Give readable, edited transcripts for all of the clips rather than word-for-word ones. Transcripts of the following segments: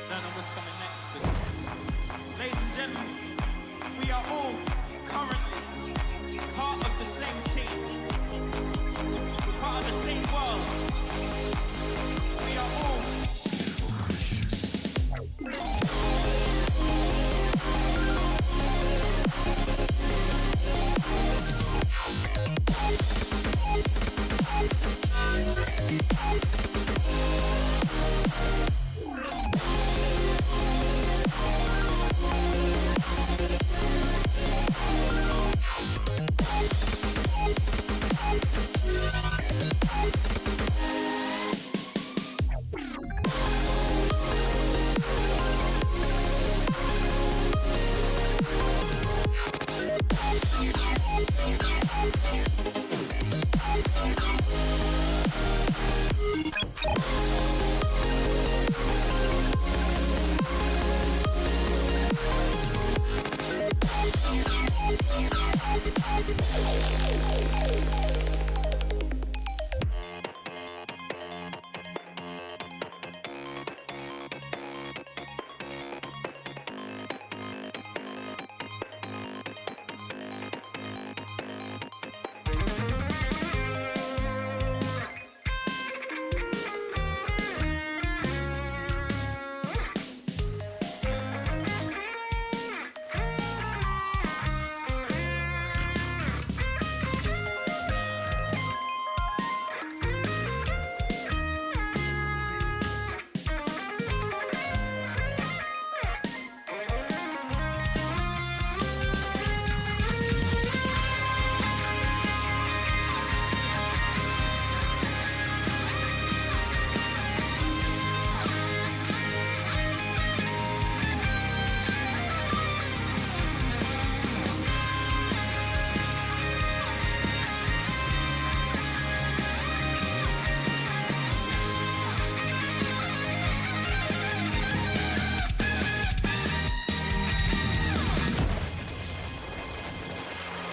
Don't know what's coming next, but ladies and gentlemen, we are all currently part of the same team. We're part of the same world. We are all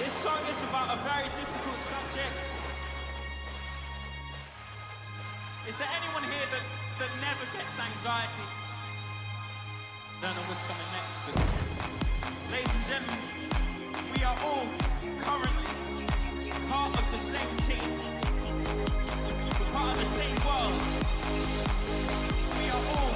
This song is about a very difficult subject. Is there anyone here that never gets anxiety? Don't know what's coming next, but ladies and gentlemen, we are all currently part of the same team. We're part of the same world. We are all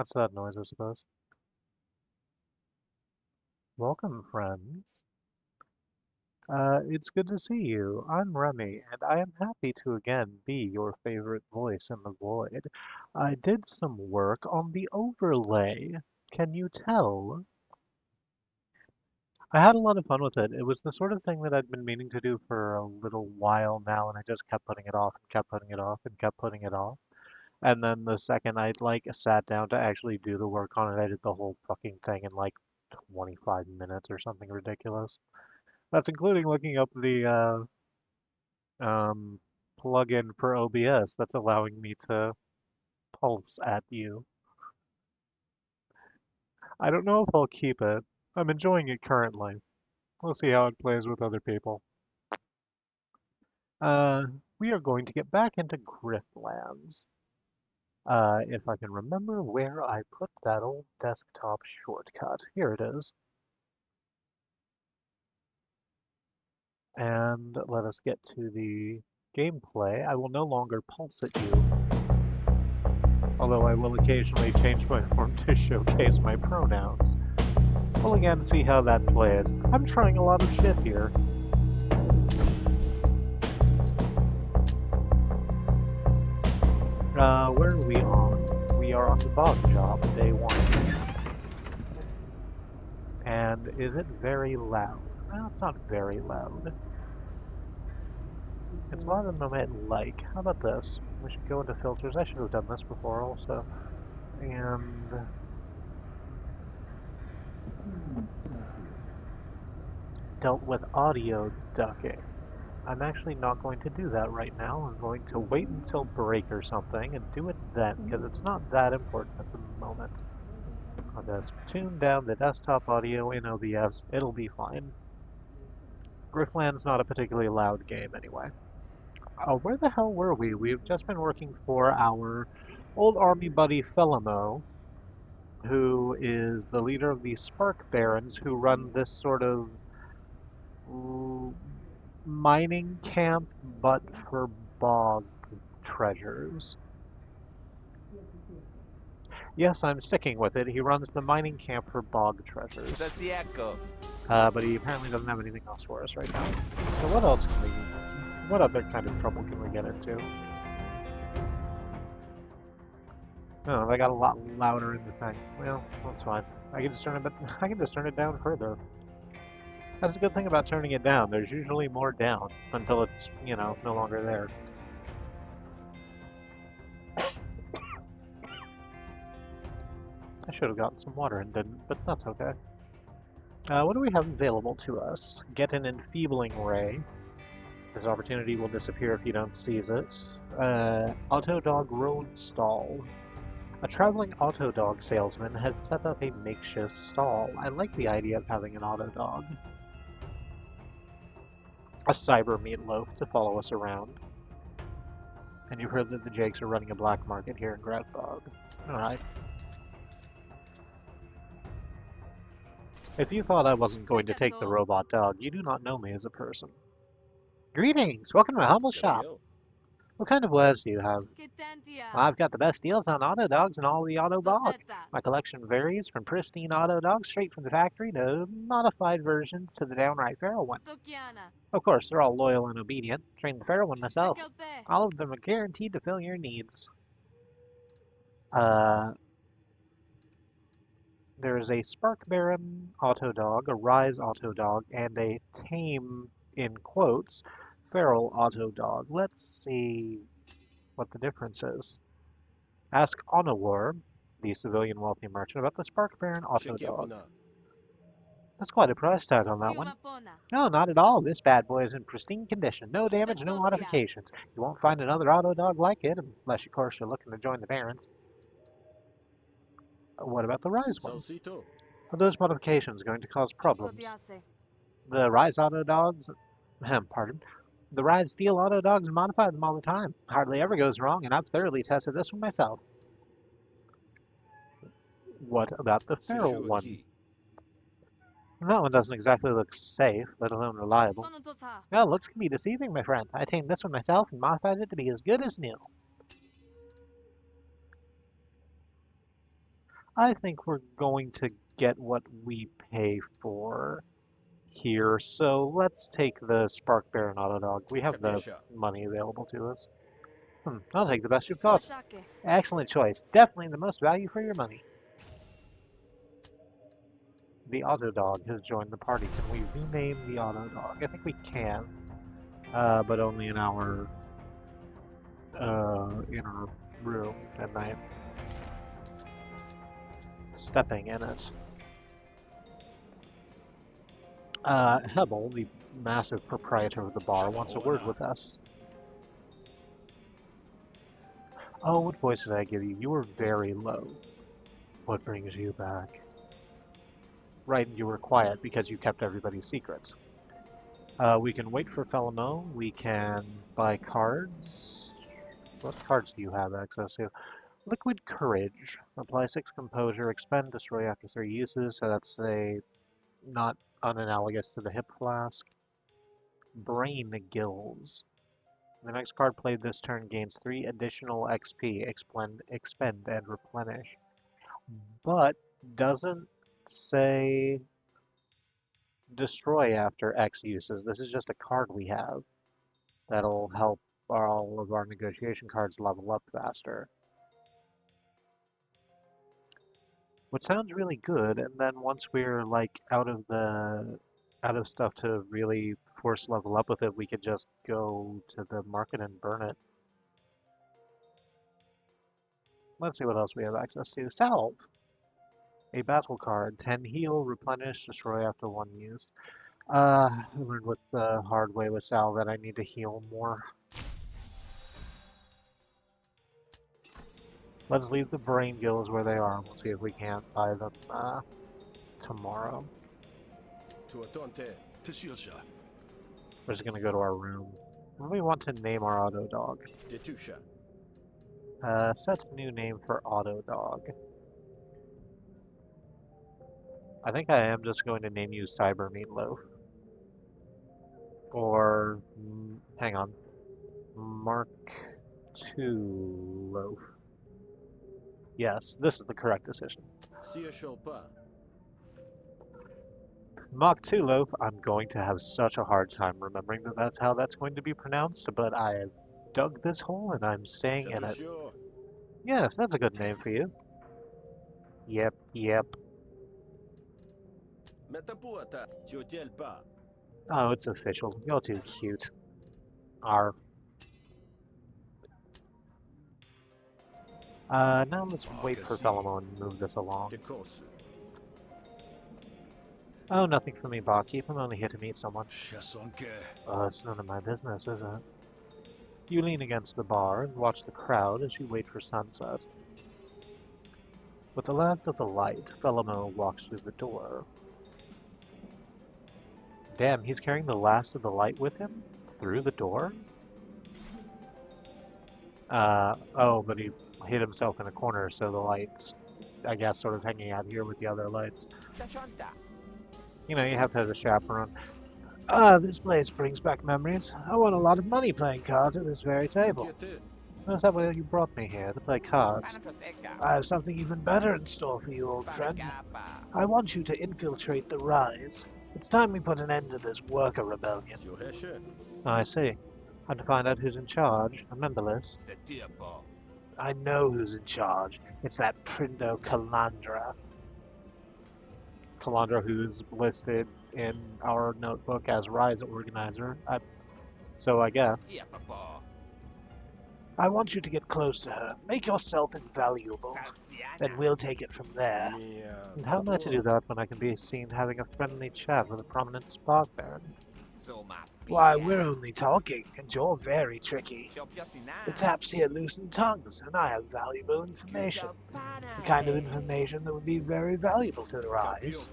That's that noise, I suppose. Welcome, friends. It's good to see you. I'm Remmi, and I am happy to again be your favorite voice in the void. I did some work on the overlay. Can you tell? I had a lot of fun with it. It was the sort of thing that I'd been meaning to do for a little while now, and I just kept putting it off and kept putting it off and kept putting it off. And then the second I like sat down to actually do the work on it, I did the whole fucking thing in like 25 minutes or something ridiculous. That's including looking up the um, plugin for OBS that's allowing me to pulse at you. I don't know if I'll keep it. I'm enjoying it currently. We'll see how it plays with other people. Uh, we are going to get back into Griftlands. If I can remember where I put that old desktop shortcut. Here it is. And let us get to the gameplay. I will no longer pulse at you, although I will occasionally change my form to showcase my pronouns. We'll again see how that plays. I'm trying a lot of shit here. Where are we on? We are on the bog job, day 1. And is it very loud? Well, it's not very loud. It's louder than I might like. How about this? We should go into filters. I should have done this before also. And dealt with audio ducking. I'm actually not going to do that right now. I'm going to wait until break or something and do it then, because it's not that important at the moment. I'll just tune down the desktop audio in OBS. It'll be fine. Griftlands not a particularly loud game anyway. Where the hell were we? We've just been working for our old army buddy Felimo, who is the leader of the Spark Barons, who run this sort of mining camp, but for bog treasures. Yes, I'm sticking with it. He runs the mining camp for bog treasures. But he apparently doesn't have anything else for us right now. So what else can we... What other kind of trouble can we get into? Oh, they got a lot louder in the thing. Well, that's fine. I can just turn it, but I can just turn it down further. That's a good thing about turning it down. There's usually more down until it's, you know, no longer there. I should have gotten some water and didn't, but that's okay. What do we have available to us? Get an enfeebling ray. This opportunity will disappear if you don't seize it. Autodog road stall. A traveling Autodog salesman has set up a makeshift stall. I like the idea of having an Autodog. A cyber meatloaf to follow us around. And you've heard that the Jakes are running a black market here in Groutbog. Alright. If you thought I wasn't going to take the robot dog, you do not know me as a person. Greetings! Welcome to my humble shop. What kind of wares do you have? Well, I've got the best deals on auto dogs in all the auto bog. My collection varies from pristine auto dogs straight from the factory to modified versions to the downright feral ones. Of course, they're all loyal and obedient. Trained the feral one myself. All of them are guaranteed to fill your needs. There is a Spark Baron auto dog, a Rise auto dog, and a tame, in quotes, feral auto dog. Let's see what the difference is. Ask Onowar, the civilian wealthy merchant, about the Spark Baron auto dog. That's quite a price tag on that one. No, not at all. This bad boy is in pristine condition. No damage, no modifications. You won't find another auto dog like it, unless, of course, you're looking to join the Barons. What about the Rise one? Are those modifications going to cause problems? The Rise auto dogs, pardon, the Rise Steel auto dogs modify them all the time. Hardly ever goes wrong, and I've thoroughly tested this one myself. What about the feral one? That one doesn't exactly look safe, let alone reliable. Well, looks can be deceiving, my friend. I tamed this one myself and modified it to be as good as new. I think we're going to get what we pay for here, so let's take the Spark Baron Auto Dog. We have the money available to us. I'll take the best you've got. Excellent choice. Definitely the most value for your money. The Auto Dog has joined the party. Can we rename the Auto Dog? I think we can, but only in our room at night. Stepping in it. Hebel, the massive proprietor of the bar, wants a word with us. Oh, what voice did I give you? You were very low. What brings you back? Right, you were quiet because you kept everybody's secrets. We can wait for Felimo. We can buy cards. What cards do you have access to? Liquid Courage. Apply 6 Composure. Expend, destroy after 3 uses. So that's a not unanalogous to the Hip Flask. Brain Gills. The next card played this turn gains 3 additional XP, expend, and replenish. But doesn't say destroy after X uses. This is just a card we have that'll help all of our negotiation cards level up faster. Which sounds really good, and then once we're like out of stuff to really force level up with it, we could just go to the market and burn it. Let's see what else we have access to. Salve! A battle card. 10 heal, replenish, destroy after 1 use. I learned with the hard way with Salve that I need to heal more. Let's leave the brain gills where they are. We'll see if we can't buy them tomorrow. We're just gonna go to our room. What do we want to name our auto dog? Set new name for auto dog. I think I am just going to name you Cyber Meatloaf. Or, hang on, Mark II Loaf. Yes, this is the correct decision. Mark II Loaf, I'm going to have such a hard time remembering that that's how that's going to be pronounced, but I have dug this hole and I'm staying in it. Yes, that's a good name for you. Yep, yep. Oh, it's official. You're too cute. Arr. Now let's wait for Felimo and move this along. Oh, nothing for me, barkeep. I'm only here to meet someone. Oh, it's none of my business, is it? You lean against the bar and watch the crowd as you wait for sunset. With the last of the light, Felimo walks through the door. Damn, he's carrying the last of the light with him? Through the door? Oh, but he hid himself in a corner, so the light's, I guess, sort of hanging out here with the other lights. You know, you have to have a chaperone. This place brings back memories. I won a lot of money playing cards at this very table. Is that why you brought me here, to play cards? I have something even better in store for you, old friend. I want you to infiltrate the Rise. It's time we put an end to this worker rebellion. I see. Have to find out who's in charge. Remember this. I know who's in charge. It's that Prindo Calandra. Calandra, who's listed in our notebook as Rise Organizer. So I guess. I want you to get close to her. Make yourself invaluable. Then we'll take it from there. And how am I to do that when I can be seen having a friendly chat with a prominent spark baron? Why, we're only talking, and you're very tricky. The taps here loosen tongues, and I have valuable information. The kind of information that would be very valuable to the Rise.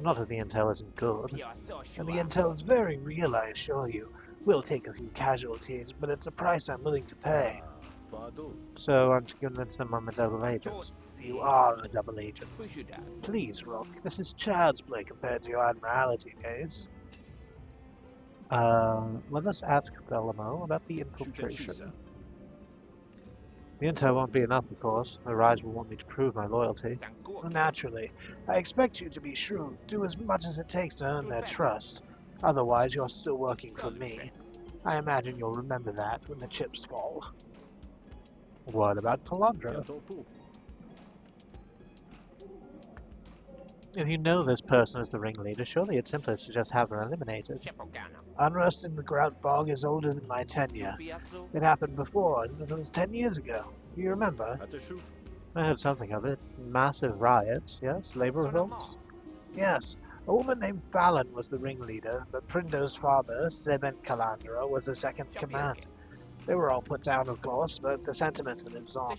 Not if the intel isn't good. And the intel is very real, I assure you. We'll take a few casualties, but it's a price I'm willing to pay. So I'm to convince them I'm a double agent. You are a double agent. Please, Rock, this is child's play compared to your Admiralty days. Let us ask Felimo about the infiltration. The intel won't be enough, of course. The Rise will want me to prove my loyalty. Well, naturally. I expect you to be shrewd. Do as much as it takes to earn their trust. Otherwise, you're still working for me. I imagine you'll remember that when the chips fall. What about Calandra? If you know this person is the ringleader, surely it's simpler to just have her eliminated. Unrest in the Grout Bog is older than my tenure. It happened before, as little as 10 years ago. Do you remember? I heard something of it. Massive riots, yes? Labor revolts? Yes. A woman named Fallon was the ringleader, but Prindo's father, Seben Calandra, was the second in command. They were all put down, of course, but the sentiment lives on.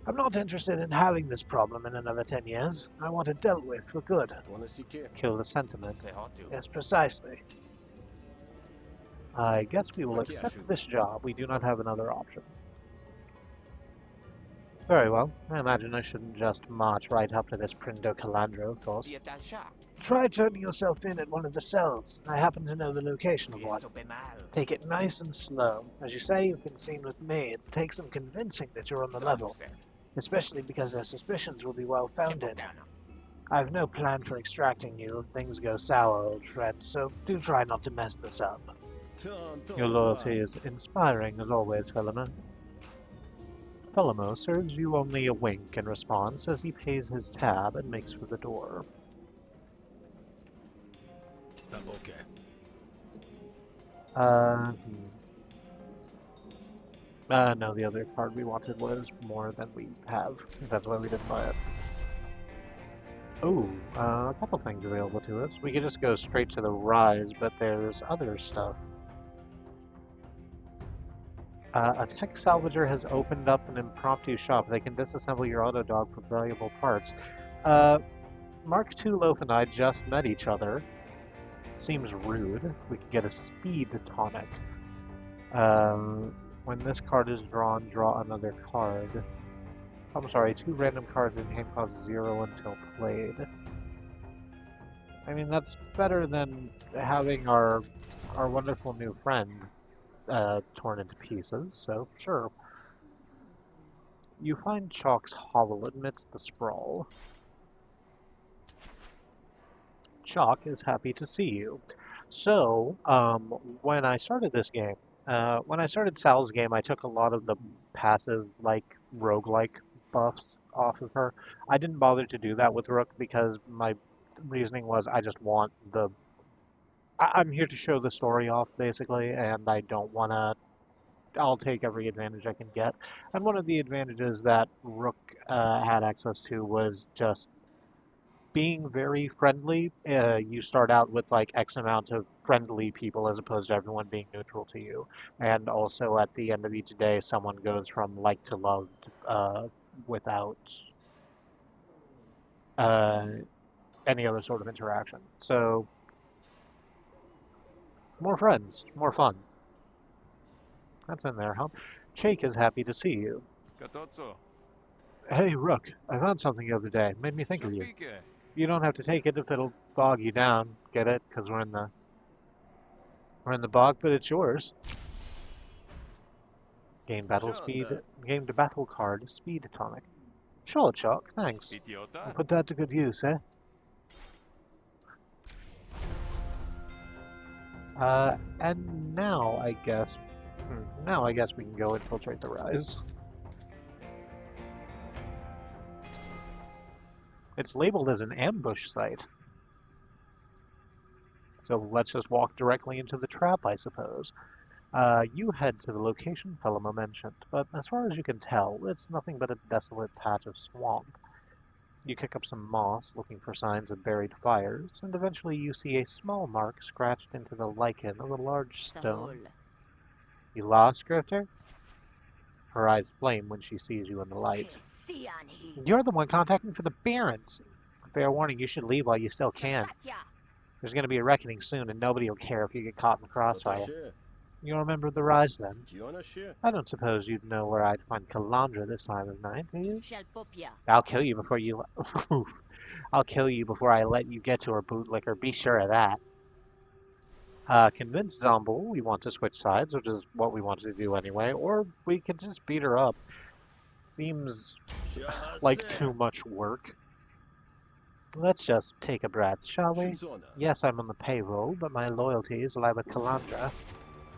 I'm not interested in having this problem in another 10 years. I want it dealt with for good. Kill the sentiment. Yes, precisely. I guess we will accept this job. We do not have another option. Very well. I imagine I shouldn't just march right up to this Prindo Calandra, of course. Try turning yourself in at one of the cells. I happen to know the location of one. Take it nice and slow. As you say, you've been seen with me. It takes some convincing that you're on the level, especially because their suspicions will be well founded. I have no plan for extracting you if things go sour, old friend, so do try not to mess this up. Your loyalty is inspiring as always, Philemon. Philemon serves you only a wink in response as he pays his tab and makes for the door. No, the other card we wanted was more than we have. That's why we didn't buy it. Ooh, a couple things available to us. We could just go straight to the Rise, but there's other stuff. A tech salvager has opened up an impromptu shop. They can disassemble your auto dog for valuable parts. Mark II Loaf and I just met each other. Seems rude. We could get a speed tonic. When this card is drawn, draw another card. I'm sorry, 2 random cards in hand cost 0 until played. I mean, that's better than having our wonderful new friend torn into pieces, so sure. You find Chalk's hovel amidst the sprawl. Chalk is happy to see you. So, when I started this game, when I started Sal's game, I took a lot of the passive, roguelike buffs off of her. I didn't bother to do that with Rook because my reasoning was I just want the... I'm here to show the story off, basically, and I don't want to... I'll take every advantage I can get. And one of the advantages that Rook had access to was just being very friendly. You start out with like X amount of friendly people as opposed to everyone being neutral to you. And also at the end of each day, someone goes from like to loved without any other sort of interaction. So, more friends, more fun. That's in there, huh? Chake is happy to see you. Hey, Rook, I found something the other day. Made me think of you. You don't have to take it if it'll bog you down. Get it? Because we're in the bog, but it's yours. Gain battle speed. Gain the battle card. Speed tonic. Sure, Chalk. Thanks. I'll put that to good use, eh? And now I guess. Now I guess we can go infiltrate the Rise. It's labeled as an ambush site. So let's just walk directly into the trap, I suppose. You head to the location Philemon mentioned, but as far as you can tell, it's nothing but a desolate patch of swamp. You kick up some moss, looking for signs of buried fires, and eventually you see a small mark scratched into the lichen of a large stone. You lost, Grifter? Her eyes flame when she sees you in the light. You're the one contacting for the Barons! Fair warning, you should leave while you still can. There's going to be a reckoning soon, and nobody will care if you get caught in the crossfire. You remember the Rise, then? I don't suppose you'd know where I'd find Calandra this time of night, do you? I'll kill you before you... I'll kill you before I let you get to her bootlicker, be sure of that. Convince Zomble we want to switch sides, which is what we wanted to do anyway, or we could just beat her up. Seems like too much work. Let's just take a breath, shall we? Yes, I'm on the payroll, but my loyalties lie with Calandra.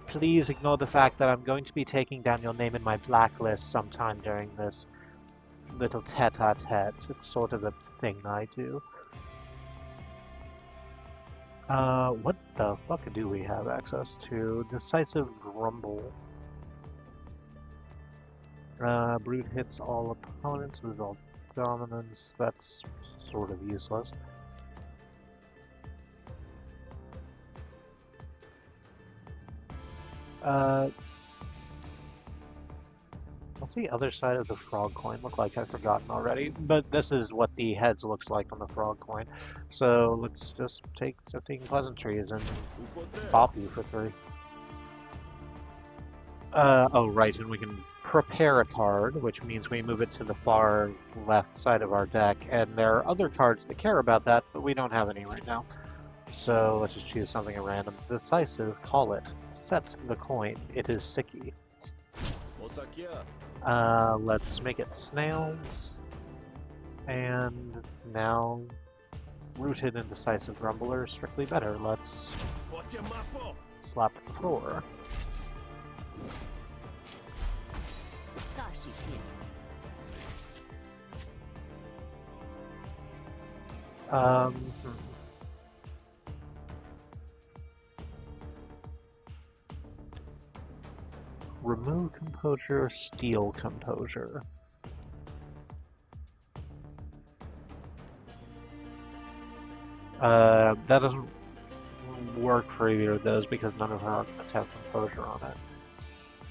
Please ignore the fact that I'm going to be taking down your name in my blacklist sometime during this little tete-a-tete. It's sort of a thing I do. What the fuck do we have access to? Decisive Rumble. Brood hits all opponents with all dominance. That's sort of useless. What's the other side of the frog coin look like? I've forgotten already. But this is what the heads looks like on the frog coin. So let's just take 15 pleasantries and bop you for 3. Oh right, and we can prepare a card, which means we move it to the far left side of our deck, and there are other cards that care about that, but we don't have any right now. So let's just choose something at random. Decisive, call it. Set the coin. It is sticky. Let's make it snails. And now, rooted and decisive grumbler, strictly better. Let's slap the floor. Hmm. Remove composure, steal composure. That doesn't work for either of those because none of our arguments have composure on it.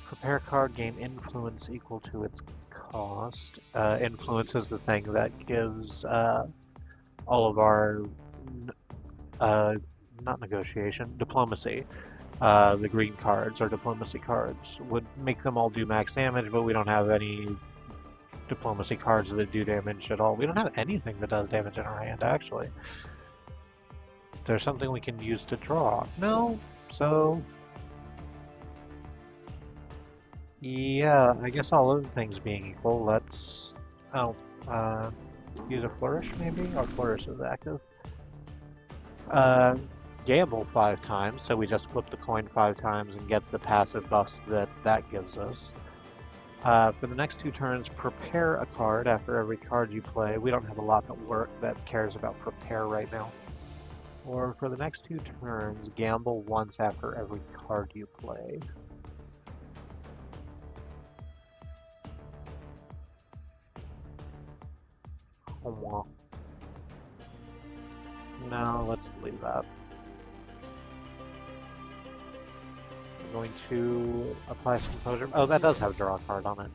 Prepare card, gain influence equal to its cost. Influence is the thing that gives all of our, not negotiation, diplomacy. The green cards, our diplomacy cards, would make them all do max damage, but we don't have any diplomacy cards that do damage at all. We don't have anything that does damage in our hand, actually. There's something we can use to draw. No, so... yeah, I guess all other things being equal, let's... use a flourish, maybe? Our flourish is active. Gamble 5 times, so we just flip the coin 5 times and get the passive buffs that gives us. For the next 2 turns, prepare a card after every card you play. We don't have a lot that cares about prepare right now. Or for the next 2 turns, gamble once after every card you play. No, let's leave that. I'm going to apply some composure. Oh, that does have a draw card on it.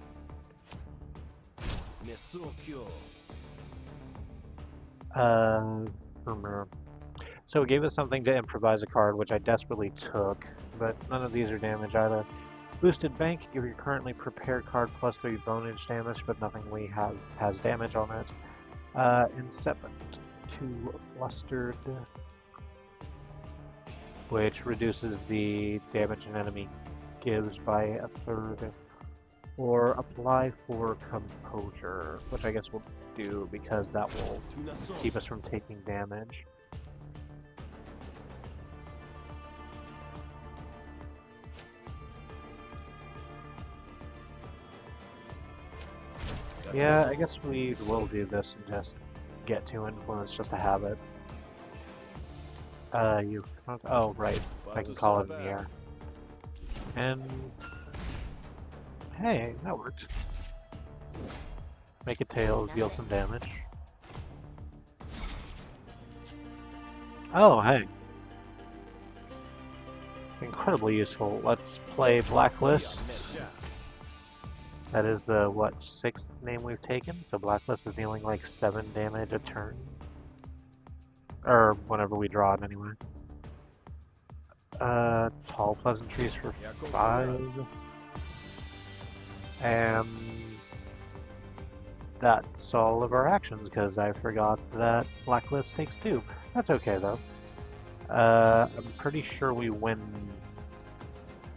So it gave us something to improvise a card, which I desperately took, but none of these are damage either. Boosted Bank, give your currently prepared card +3 bonus damage, but nothing we have has damage on it. Inception, 2 Flustered, which reduces the damage an enemy gives by 1/3. Or apply for Composure, which I guess we'll do because that will keep us from taking damage. Yeah, I guess we will do this and just get to influence just to have it. Oh, right. I can call it in the air. And... hey, that worked. Make a tail, deal some damage. Oh, hey. Incredibly useful. Let's play Blacklist. That is the, what, 6th name we've taken? So Blacklist is dealing like 7 damage a turn. Or whenever we draw it anyway. Tall Pleasantries for 5. And that's all of our actions, because I forgot that Blacklist takes 2. That's okay, though. I'm pretty sure we win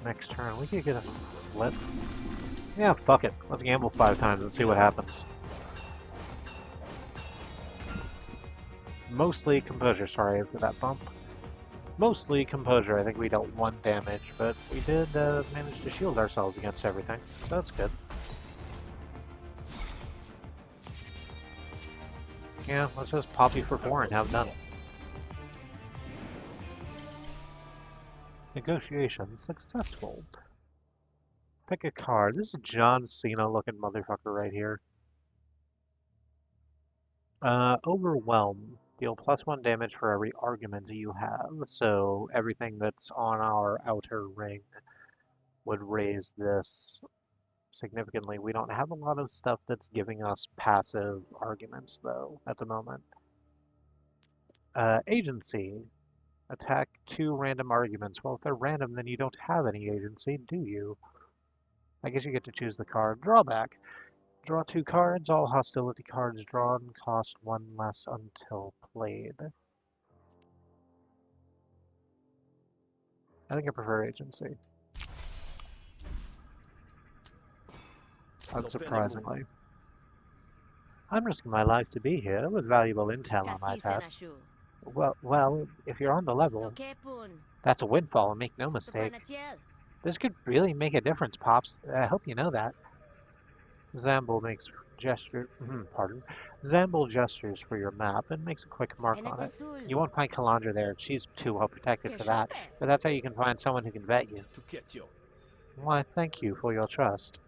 next turn. We could get a flip. Yeah, fuck it. Let's gamble 5 times and see what happens. Mostly Composure, sorry for that bump. Mostly Composure, I think we dealt 1 damage, but we did manage to shield ourselves against everything, so that's good. Yeah, let's just pop you for 4 and have done. Negotiation successful. Pick a card. This is John Cena looking motherfucker right here. Overwhelm. Deal +1 damage for every argument you have. So everything that's on our outer ring would raise this significantly. We don't have a lot of stuff that's giving us passive arguments though at the moment. Agency. Attack 2 random arguments. Well, if they're random, then you don't have any agency, do you? I guess you get to choose the card. Drawback. Draw 2 cards. All hostility cards drawn cost 1 less until played. I think I prefer agency. Unsurprisingly. I'm risking my life to be here with valuable intel I might have. Well, if you're on the level, that's a windfall, make no mistake. This could really make a difference, Pops. I hope you know that. Zamble makes pardon. Zamble gestures for your map and makes a quick mark on it. You won't find Kalandra there. She's too well protected for that. But that's how you can find someone who can vet you. Why, thank you for your trust.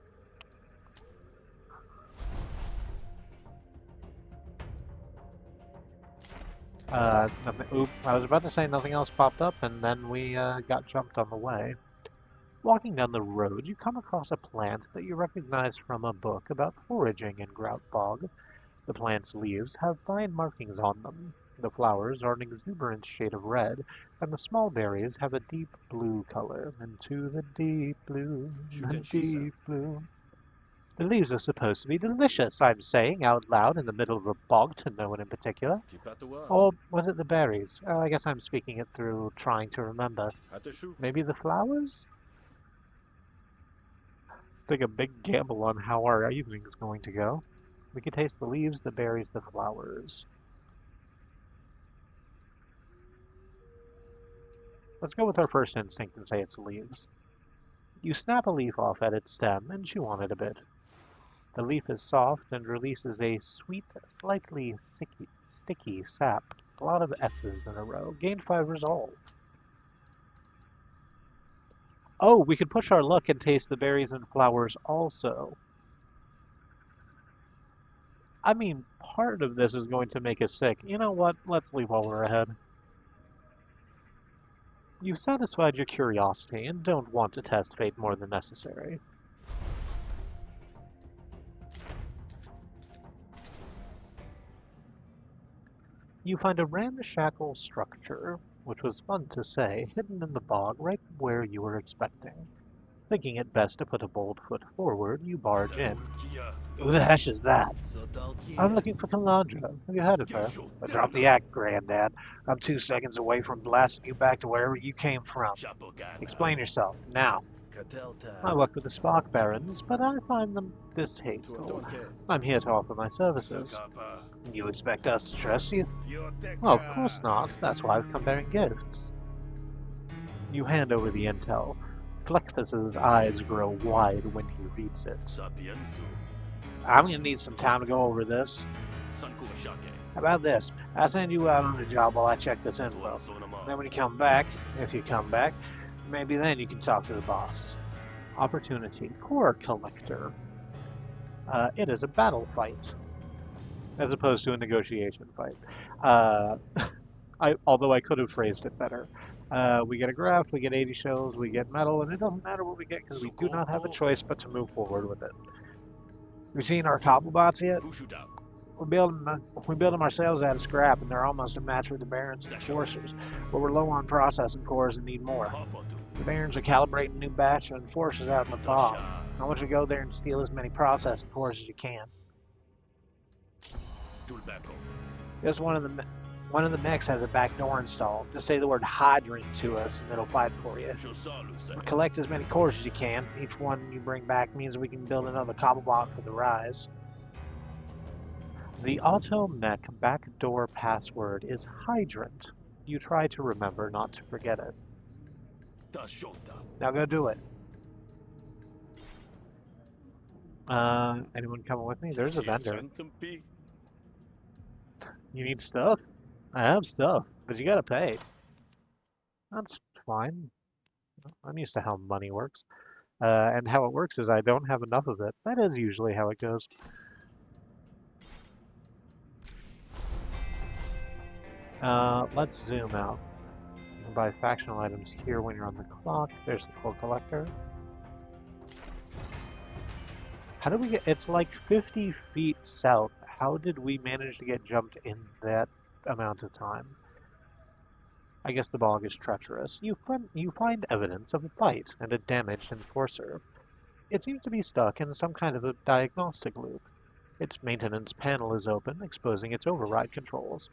Oop, I was about to say nothing else popped up, and then we got jumped on the way. Walking down the road, you come across a plant that you recognize from a book about foraging in Grout Bog. The plant's leaves have fine markings on them. The flowers are an exuberant shade of red, and the small berries have a deep blue color. Into the deep blue, the deep blue. The leaves are supposed to be delicious, I'm saying out loud in the middle of a bog to no one in particular. Or was it the berries? I guess I'm speaking it through trying to remember. Maybe the flowers? Let's take a big gamble on how our evening is going to go. We could taste the leaves, the berries, the flowers. Let's go with our first instinct and say it's leaves. You snap a leaf off at its stem and chew on it a bit. The leaf is soft and releases a sweet, slightly sticky sap. It's a lot of S's in a row. Gained 5 resolve. Oh, we could push our luck and taste the berries and flowers also. I mean, part of this is going to make us sick. You know what? Let's leave while we're ahead. You've satisfied your curiosity and don't want to test fate more than necessary. You find a ramshackle structure, which was fun to say, hidden in the bog right where you were expecting. Thinking it best to put a bold foot forward, you barge in. Who the heck is that? I'm looking for Kalandra. Have you heard of her? Drop the act, Granddad. I'm 2 seconds away from blasting you back to wherever you came from. Explain yourself, now. I work with the Spark Barons, but I find them distasteful. I'm here to offer my services. You expect us to trust you? Well, of course not. That's why I've come bearing gifts. You hand over the intel. Fleckfus's eyes grow wide when he reads it. I'm gonna need some time to go over this. How about this? I'll send you out on the job while I check this envelope. Then when you come back, if you come back, maybe then you can talk to the boss. Opportunity. Core Collector. It is a battle fight, as opposed to a negotiation fight. Although I could have phrased it better. We get a graft, we get 80 shells, we get metal, and it doesn't matter what we get because we do not have a choice but to move forward with it. You seen our Cobblebots yet? We build them ourselves out of scrap, and they're almost a match with the Barons and Enforcers, but we're low on processing cores and need more. The Barons are calibrating a new batch of Enforcers out in the bog. I want you to go there and steal as many processing cores as you can. Just one of the mechs has a back door installed. Just say the word hydrant to us and it'll fight for you. Collect as many cores as you can. Each one you bring back means we can build another Cobblebot for the Rise. The auto mech backdoor password is hydrant. You try to remember not to forget it. Now go do it. Anyone coming with me? There's a vendor. You need stuff? I have stuff, but you gotta pay. That's fine. I'm used to how money works. And how it works is I don't have enough of it. That is usually how it goes. Let's zoom out. You can buy factional items here when you're on the clock. There's the core collector. How did we get... It's like 50 feet south. How did we manage to get jumped in that amount of time? I guess the bog is treacherous. You find evidence of a fight and a damaged enforcer. It seems to be stuck in some kind of a diagnostic loop. Its maintenance panel is open, exposing its override controls.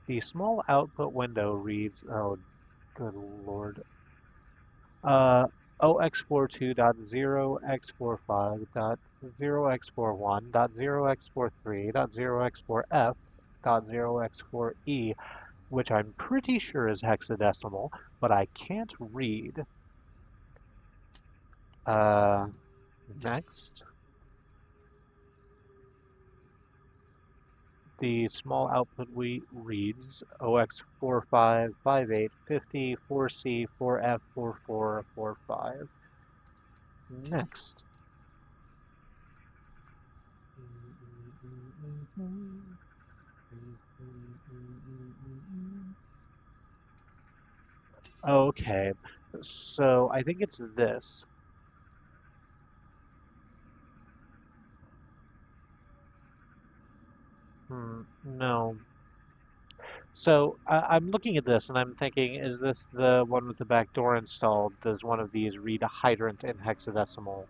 The small output window reads, oh, good lord, ox42.0x45.0x43.0x4F.0x4E, which I'm pretty sure is hexadecimal, but I can't read. Next. The small output reads OX455850 4C4F4445. Next. Okay, so I think it's this. No. So I'm looking at this and I'm thinking, is this the one with the back door installed? Does one of these read a hydrant in hexadecimal?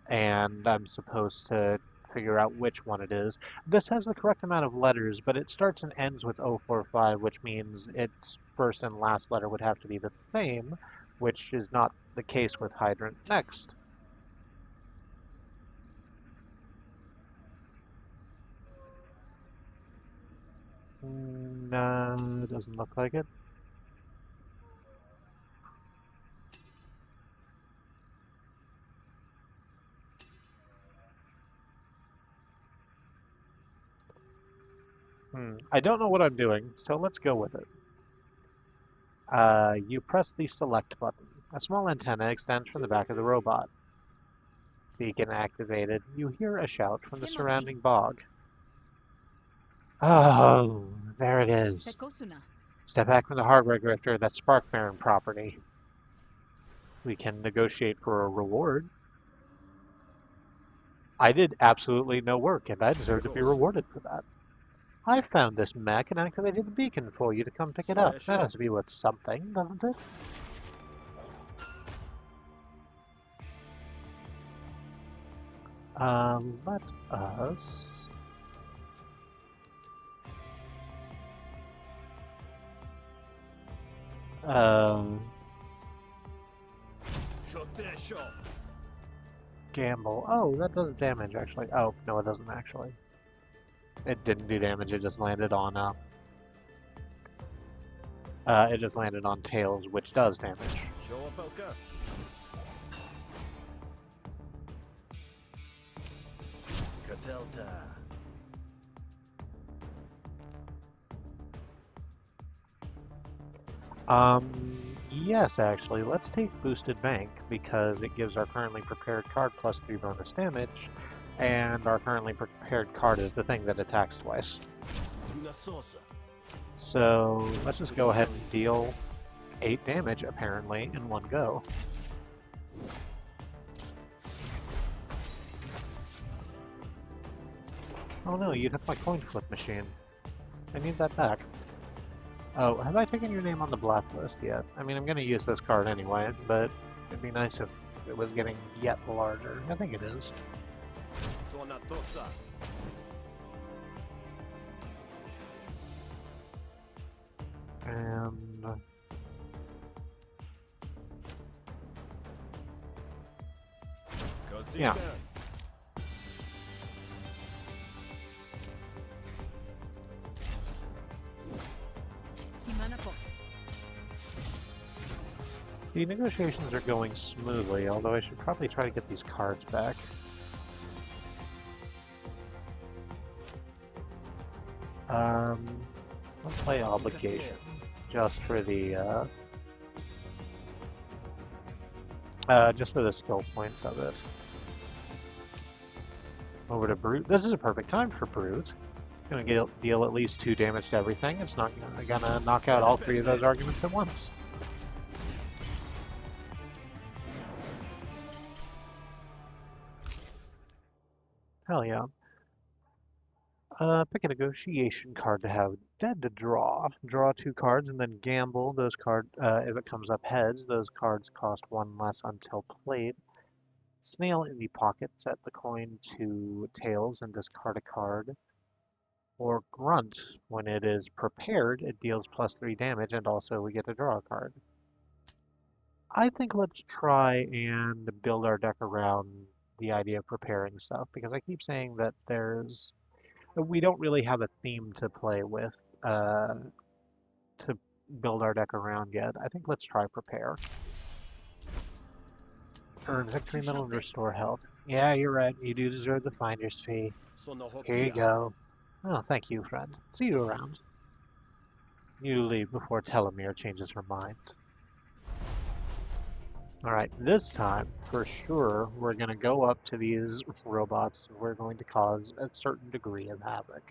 And I'm supposed to figure out which one it is. This has the correct amount of letters, but it starts and ends with 045, which means its first and last letter would have to be the same, which is not the case with hydrant. Next. No, it doesn't look like it. I don't know what I'm doing, so let's go with it. You press the select button. A small antenna extends from the back of the robot. Beacon activated. You hear a shout from the surrounding bog. Oh, there it is. Step back from the hardware grifter. That's Spark Baron property. We can negotiate for a reward. I did absolutely no work, and I deserve to be rewarded for that. I found this mech and activated the beacon for you to come pick it up. That has to be worth something, doesn't it? Let us... Gamble. Oh, that does damage, actually. Oh, no, it doesn't, actually. It didn't do damage, it just landed on, it just landed on tails, which does damage. Yes, actually, let's take Boosted Bank, because it gives our currently prepared card plus 3 bonus damage, and our currently prepared card is the thing that attacks twice. So, let's just go ahead and deal 8 damage, apparently, in one go. Oh no, you took my coin flip machine. I need that back. Oh, have I taken your name on the blacklist yet? I mean, I'm going to use this card anyway, but it'd be nice if it was getting yet larger. I think it is. And... yeah. The negotiations are going smoothly, although I should probably try to get these cards back. Let's play Obligation, just for the, just for the skill points of it. Over to Brute. This is a perfect time for Brute. Gonna deal at least 2 damage to everything. It's not gonna knock out all 3 of those arguments at once. Hell yeah. Pick a negotiation card to have dead to draw. Draw 2 cards and then gamble. Those if it comes up heads, those cards cost 1 less until played. Snail in the pocket, set the coin to tails and discard a card. Or grunt, when it is prepared, it deals +3 damage and also we get to draw a card. I think let's try and build our deck around the idea of preparing stuff because I keep saying that we don't really have a theme to play with to build our deck around yet. I think let's try prepare. Earn victory medal and restore health. Yeah, you're right. You do deserve the finder's fee. Here you go. Oh, thank you, friend. See you around. You leave before Telomere changes her mind. Alright, this time, for sure, we're going to go up to these robots and we're going to cause a certain degree of havoc.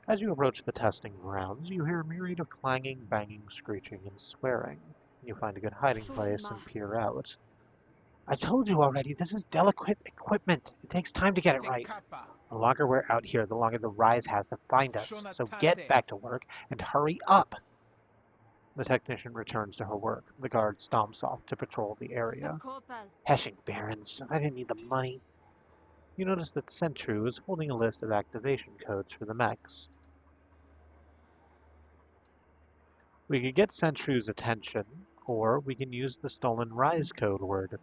As you approach the testing grounds, you hear a myriad of clanging, banging, screeching, and swearing. You find a good hiding place and peer out. I told you already, this is delicate equipment. It takes time to get it right. The longer we're out here, the longer the Rise has to find us. So get back to work and hurry up. The technician returns to her work. The guard stomps off to patrol the area. Heshing Barons, I didn't need the money. You notice that Sentru is holding a list of activation codes for the mechs. We could get Sentru's attention, or we can use the stolen Rise code word.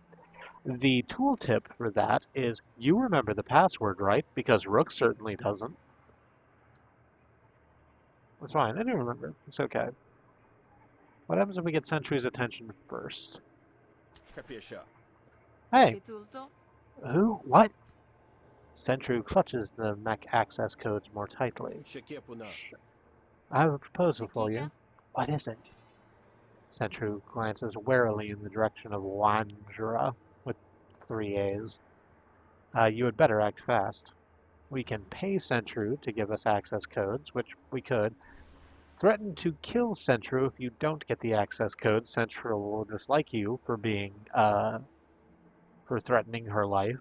The tooltip for that is, you remember the password, right? Because Rook certainly doesn't. That's fine, I do remember. It's okay. What happens if we get Sentry's attention first? Hey! Who? What? Sentry clutches the mech access codes more tightly. I have a proposal for you. What is it? Sentry glances warily in the direction of Wanjura with 3 A's. You had better act fast. We can pay Sentry to give us access codes, which we could. Threaten to kill Sentry if you don't get the access code. Sentry will dislike you for for threatening her life.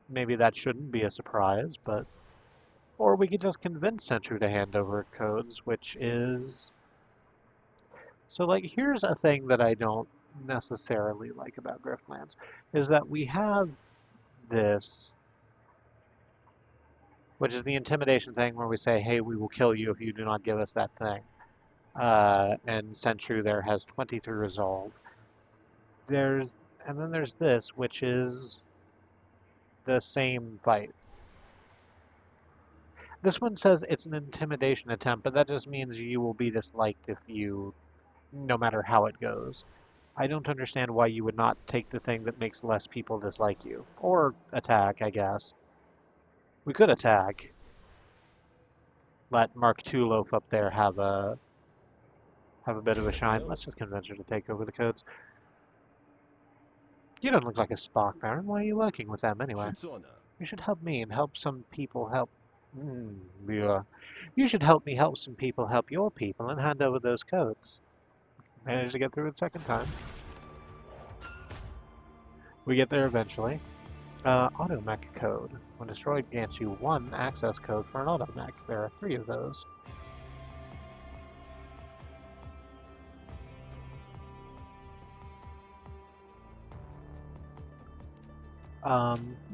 Maybe that shouldn't be a surprise, but... Or we could just convince Sentry to hand over codes, which is... So, like, here's a thing that I don't necessarily like about Griftlands, is that we have this, which is the intimidation thing where we say, hey, we will kill you if you do not give us that thing. And Sentry there has 23 resolve. And then there's this, which is the same fight. This one says it's an intimidation attempt, but that just means you will be disliked if you, no matter how it goes. I don't understand why you would not take the thing that makes less people dislike you. Or attack, I guess. We could attack. Let Mark II loaf up there have a bit of a shine. Let's just convince her to take over the codes. You don't look like a Spock, Baron. Why are you working with them anyway? You should help me and help some people help... yeah. You should help me help some people help your people and hand over those codes. Managed to get through it second time. We get there eventually. Automech code. When destroyed, grants you 1 access code for an automech. There are 3 of those.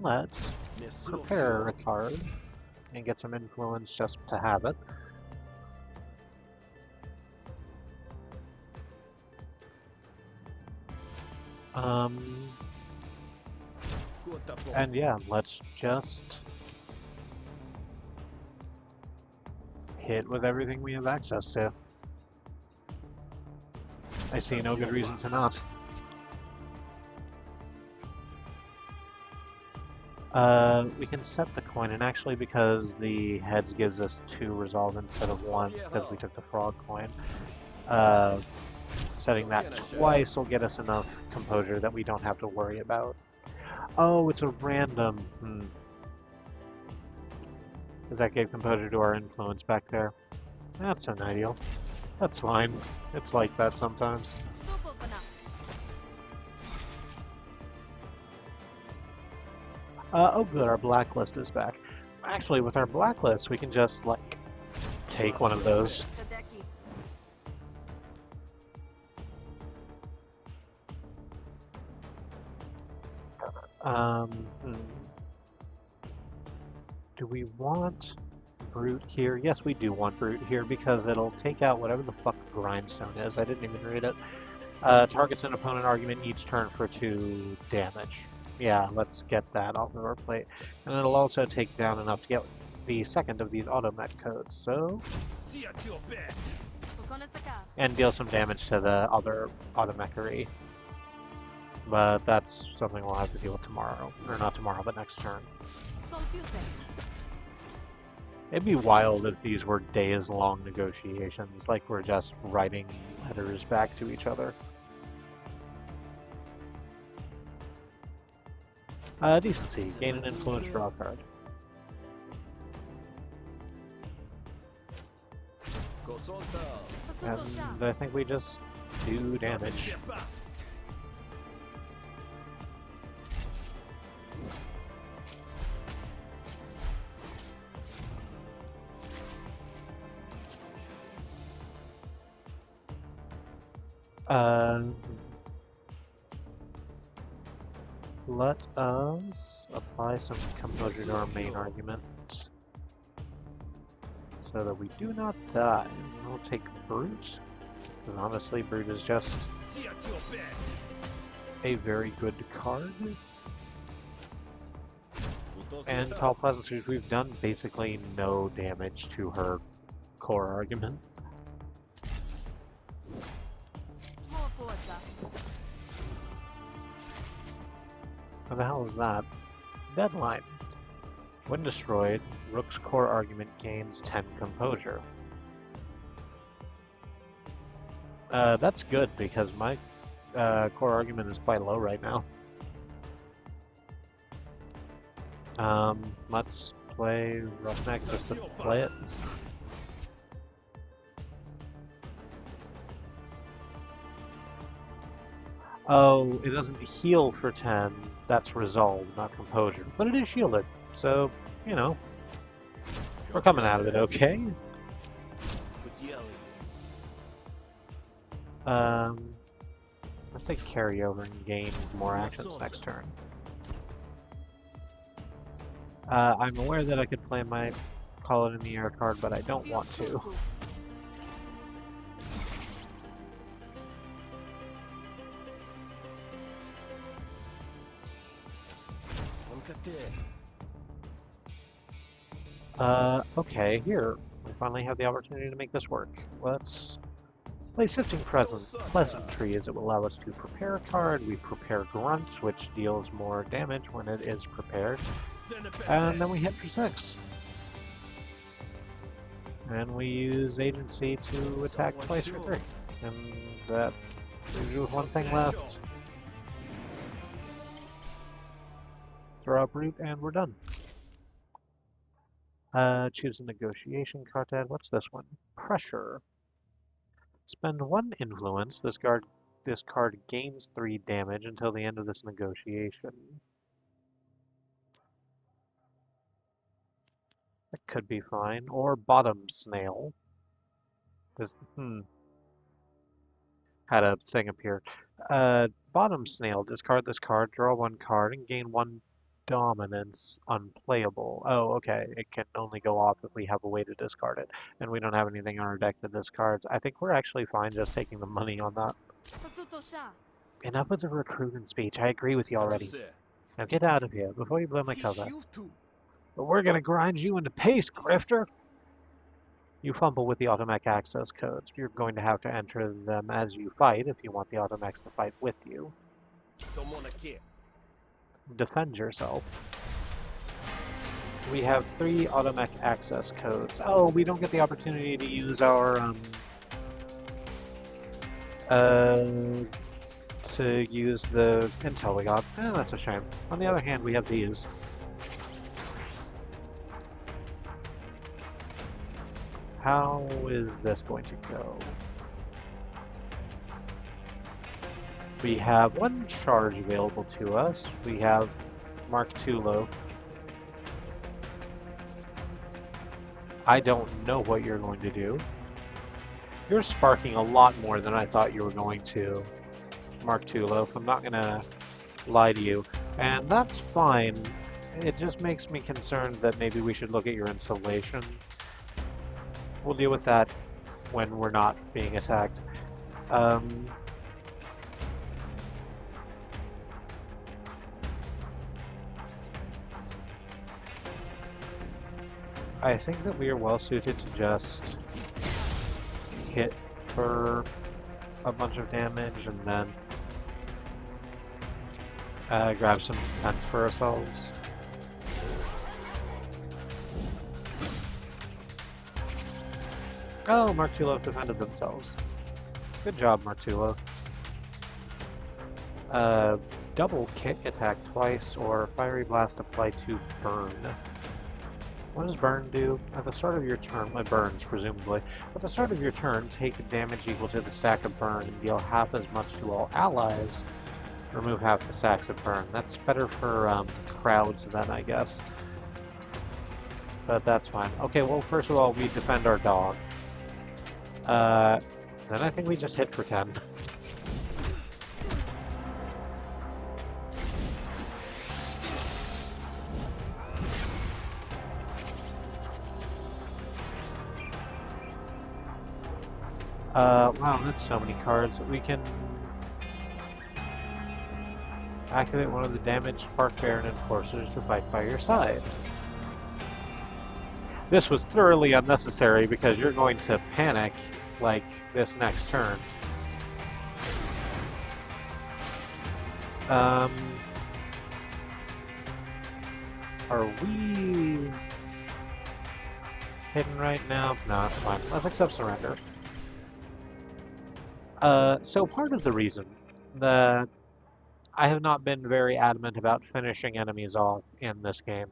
Let's prepare a card and get some influence just to have it. And yeah, let's just hit with everything we have access to. I see no good reason to not. We can set the coin, and actually because the heads gives us 2 resolve instead of 1, because we took the frog coin, setting that twice will get us enough composure that we don't have to worry about. Oh, it's a random. Because that gave composure to our influence back there. That's an ideal. That's fine. It's like that sometimes. Oh good, our blacklist is back. Actually, with our blacklist, we can just, like, take one of those. Hmm. Do we want Brute here? Yes, we do want Brute here because it'll take out whatever the fuck Grindstone is. I didn't even read it. Targets an opponent argument each turn for 2 damage. Yeah, let's get that off of our plate. And it'll also take down enough to get the second of these automech codes, so... And deal some damage to the other automechery. But that's something we'll have to deal with tomorrow. Or not tomorrow, but next turn. It'd be wild if these were days-long negotiations, like we're just writing letters back to each other. Decency. Gain an influence, draw a card. And I think we just do damage. Let us apply some composure to our main argument so that we do not die. We'll take Brute, because honestly Brute is just a very good card. And Tall Pleasant Street, we've done basically no damage to her core argument. What the hell is that? Deadline. When destroyed, Rook's core argument gains 10 composure. That's good because my core argument is quite low right now. Let's play Roughneck just to play it. Oh, it doesn't heal for 10. That's resolve, not composure. But it is shielded, so, you know, we're coming out of it okay. Let's take carryover and gain more actions next turn. I'm aware that I could play my Call It in the Air card, but I don't want to. Okay, here. We finally have the opportunity to make this work. Let's play Sifting Pleasantry as it will allow us to prepare a card. We prepare Grunt, which deals more damage when it is prepared. And then we hit for 6. And we use Agency to attack twice for 3. And that leaves you with one thing left. Throw out Brute and we're done. Choose a negotiation card to add. What's this one? Pressure. Spend 1 influence. This card gains 3 damage until the end of this negotiation. That could be fine. Or Bottom Snail. This, had a thing appear. Bottom Snail. Discard this card, draw 1 card, and gain 1 dominance unplayable. Oh, okay. It can only go off if we have a way to discard it. And we don't have anything on our deck that discards. I think we're actually fine just taking the money on that. Enough with the recruitment speech. I agree with you already. Now get out of here before you blow my cover. But we're gonna grind you into paste, Grifter! You fumble with the Automech access codes. You're going to have to enter them as you fight if you want the Automechs to fight with you. Defend yourself. We have 3 Automech access codes. Oh, we don't get the opportunity to use our, to use the intel we got. That's a shame. On the other hand, we have these. How is this going to go? We have 1 charge available to us. We have Mark II low. I don't know what you're going to do. You're sparking a lot more than I thought you were going to, Mark Tulof. I'm not going to lie to you. And that's fine. It just makes me concerned that maybe we should look at your installation. We'll deal with that when we're not being attacked. I think that we are well suited to just hit for a bunch of damage and then grab some defense for ourselves. Oh, Martulo defended themselves. Good job, Martulo. Double kick attack twice, or fiery blast apply to burn. What does burn do? At the start of your turn, burns presumably. At the start of your turn, take damage equal to the stack of burn and deal half as much to all allies. Remove half the stacks of burn. That's better for crowds then, I guess. But that's fine. Okay, well, first of all, we defend our dog. Then I think we just hit for 10. Wow, that's so many cards. We can activate one of the damaged Park Baron Enforcers to fight by your side. This was thoroughly unnecessary because you're going to panic, like, this next turn. Are we hidden right now? No, it's fine. Let's accept surrender. So part of the reason that I have not been very adamant about finishing enemies off in this game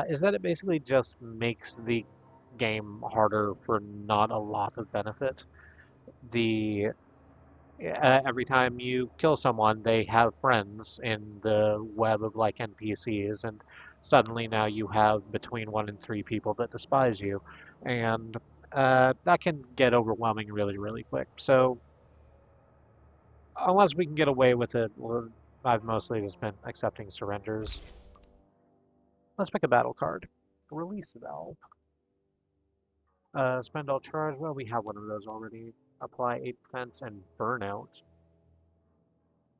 is that it basically just makes the game harder for not a lot of benefit. Every time you kill someone, they have friends in the web of like NPCs, and suddenly now you have between 1 and 3 people that despise you, and that can get overwhelming really, really quick. So unless we can get away with it, I've mostly just been accepting surrenders. Let's pick a battle card. Release Valve. Spend all charge. Well, we have one of those already. Apply 8 defense and Burnout.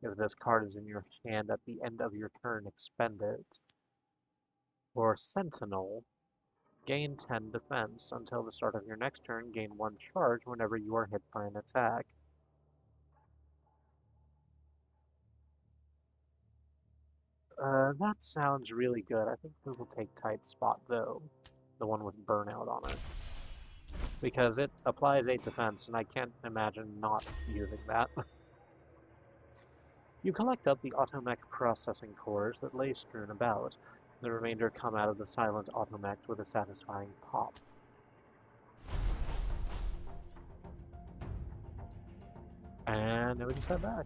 If this card is in your hand at the end of your turn, expend it. Or Sentinel. Gain 10 defense. Until the start of your next turn, gain 1 charge whenever you are hit by an attack. That sounds really good. I think we will take Tight Spot, though. The one with Burnout on it. Because it applies 8 defense, and I can't imagine not using that. You collect up the automech processing cores that lay strewn about. The remainder come out of the silent automech with a satisfying pop. And then we can step back.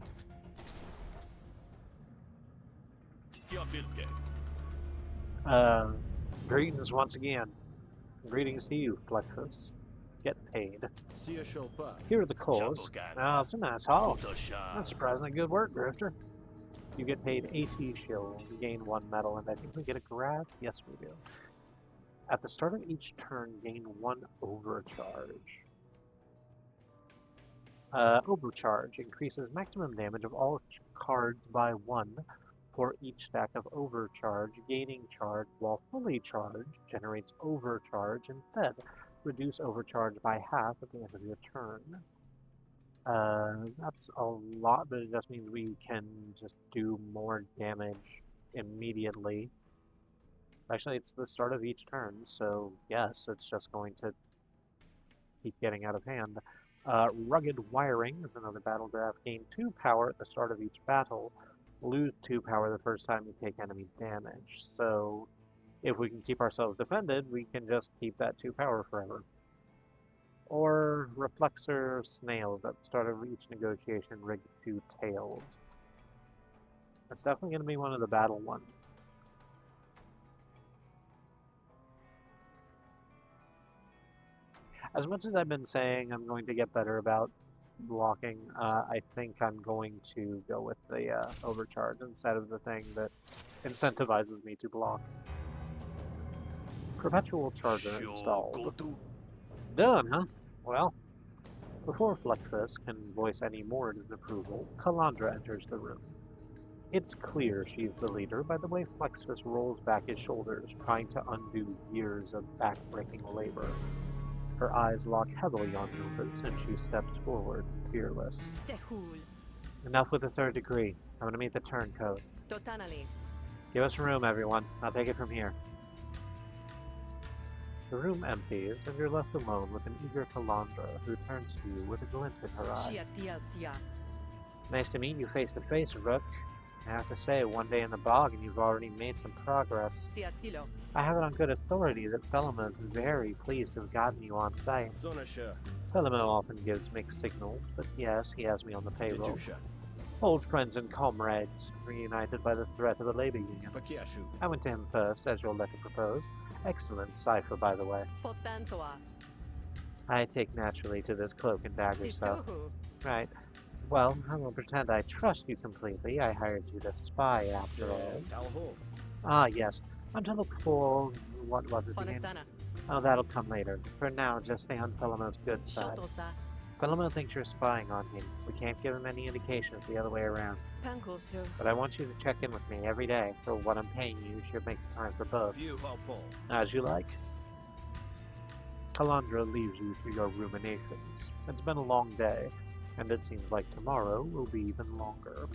Greetings once again. Greetings to you, Plexus. Get paid. Here are the cores. Ah, it's a nice haul. That's surprisingly good work, Grifter. You get paid 80 shills, gain 1 medal, and I think we get a grab? Yes, we do. At the start of each turn, gain 1 overcharge. Overcharge increases maximum damage of all cards by 1 for each stack of overcharge. Gaining charge while fully charged generates overcharge instead. Reduce overcharge by half at the end of your turn. That's a lot, but it just means we can just do more damage immediately. Actually, it's the start of each turn, so yes, it's just going to keep getting out of hand. Rugged Wiring is another battle graph. Gain 2 power at the start of each battle. Lose 2 power the first time you take enemy damage. So, if we can keep ourselves defended, we can just keep that 2 power forever. Or Reflexor Snails at the start of each negotiation, rig 2 tails. That's definitely going to be one of the battle ones. As much as I've been saying I'm going to get better about blocking, I think I'm going to go with the overcharge instead of the thing that incentivizes me to block. Perpetual charger installed. Done, huh? Well, before Flexus can voice any more disapproval, Calandra enters the room. It's clear she's the leader by the way Flexus rolls back his shoulders, trying to undo years of back-breaking labor. Her eyes lock heavily on Lucas, and she steps forward, fearless. Sehul. Enough with the third degree. I'm going to meet the turncoat. Totanali. Give us room, everyone. I'll take it from here. The room empties, and you're left alone with an eager Calandra who turns to you with a glint in her eye. Shia Sia. Nice to meet you face to face, Rook. I have to say, one day in the bog and you've already made some progress. Sia Silo. I have it on good authority that Felima is very pleased to have gotten you on site. Felima often gives mixed signals, but yes, he has me on the payroll. Old friends and comrades, reunited by the threat of a labor union. I went to him first, as your letter proposed. Excellent cipher, by the way. Potantoa. I take naturally to this cloak and dagger stuff. Sisuhu. Right. Well, I won't pretend I trust you completely. I hired you to spy, after all. Ah, yes. I'm to look for... what was it again? Onasana. Oh, that'll come later. For now, just stay on Philomo's good side. Shotosa. Philomo thinks you're spying on him. We can't give him any indication it's the other way around. Pankosu. But I want you to check in with me every day. For what I'm paying you, you should make time for both. As you like. Calandra leaves you to your ruminations. It's been a long day, and it seems like tomorrow will be even longer.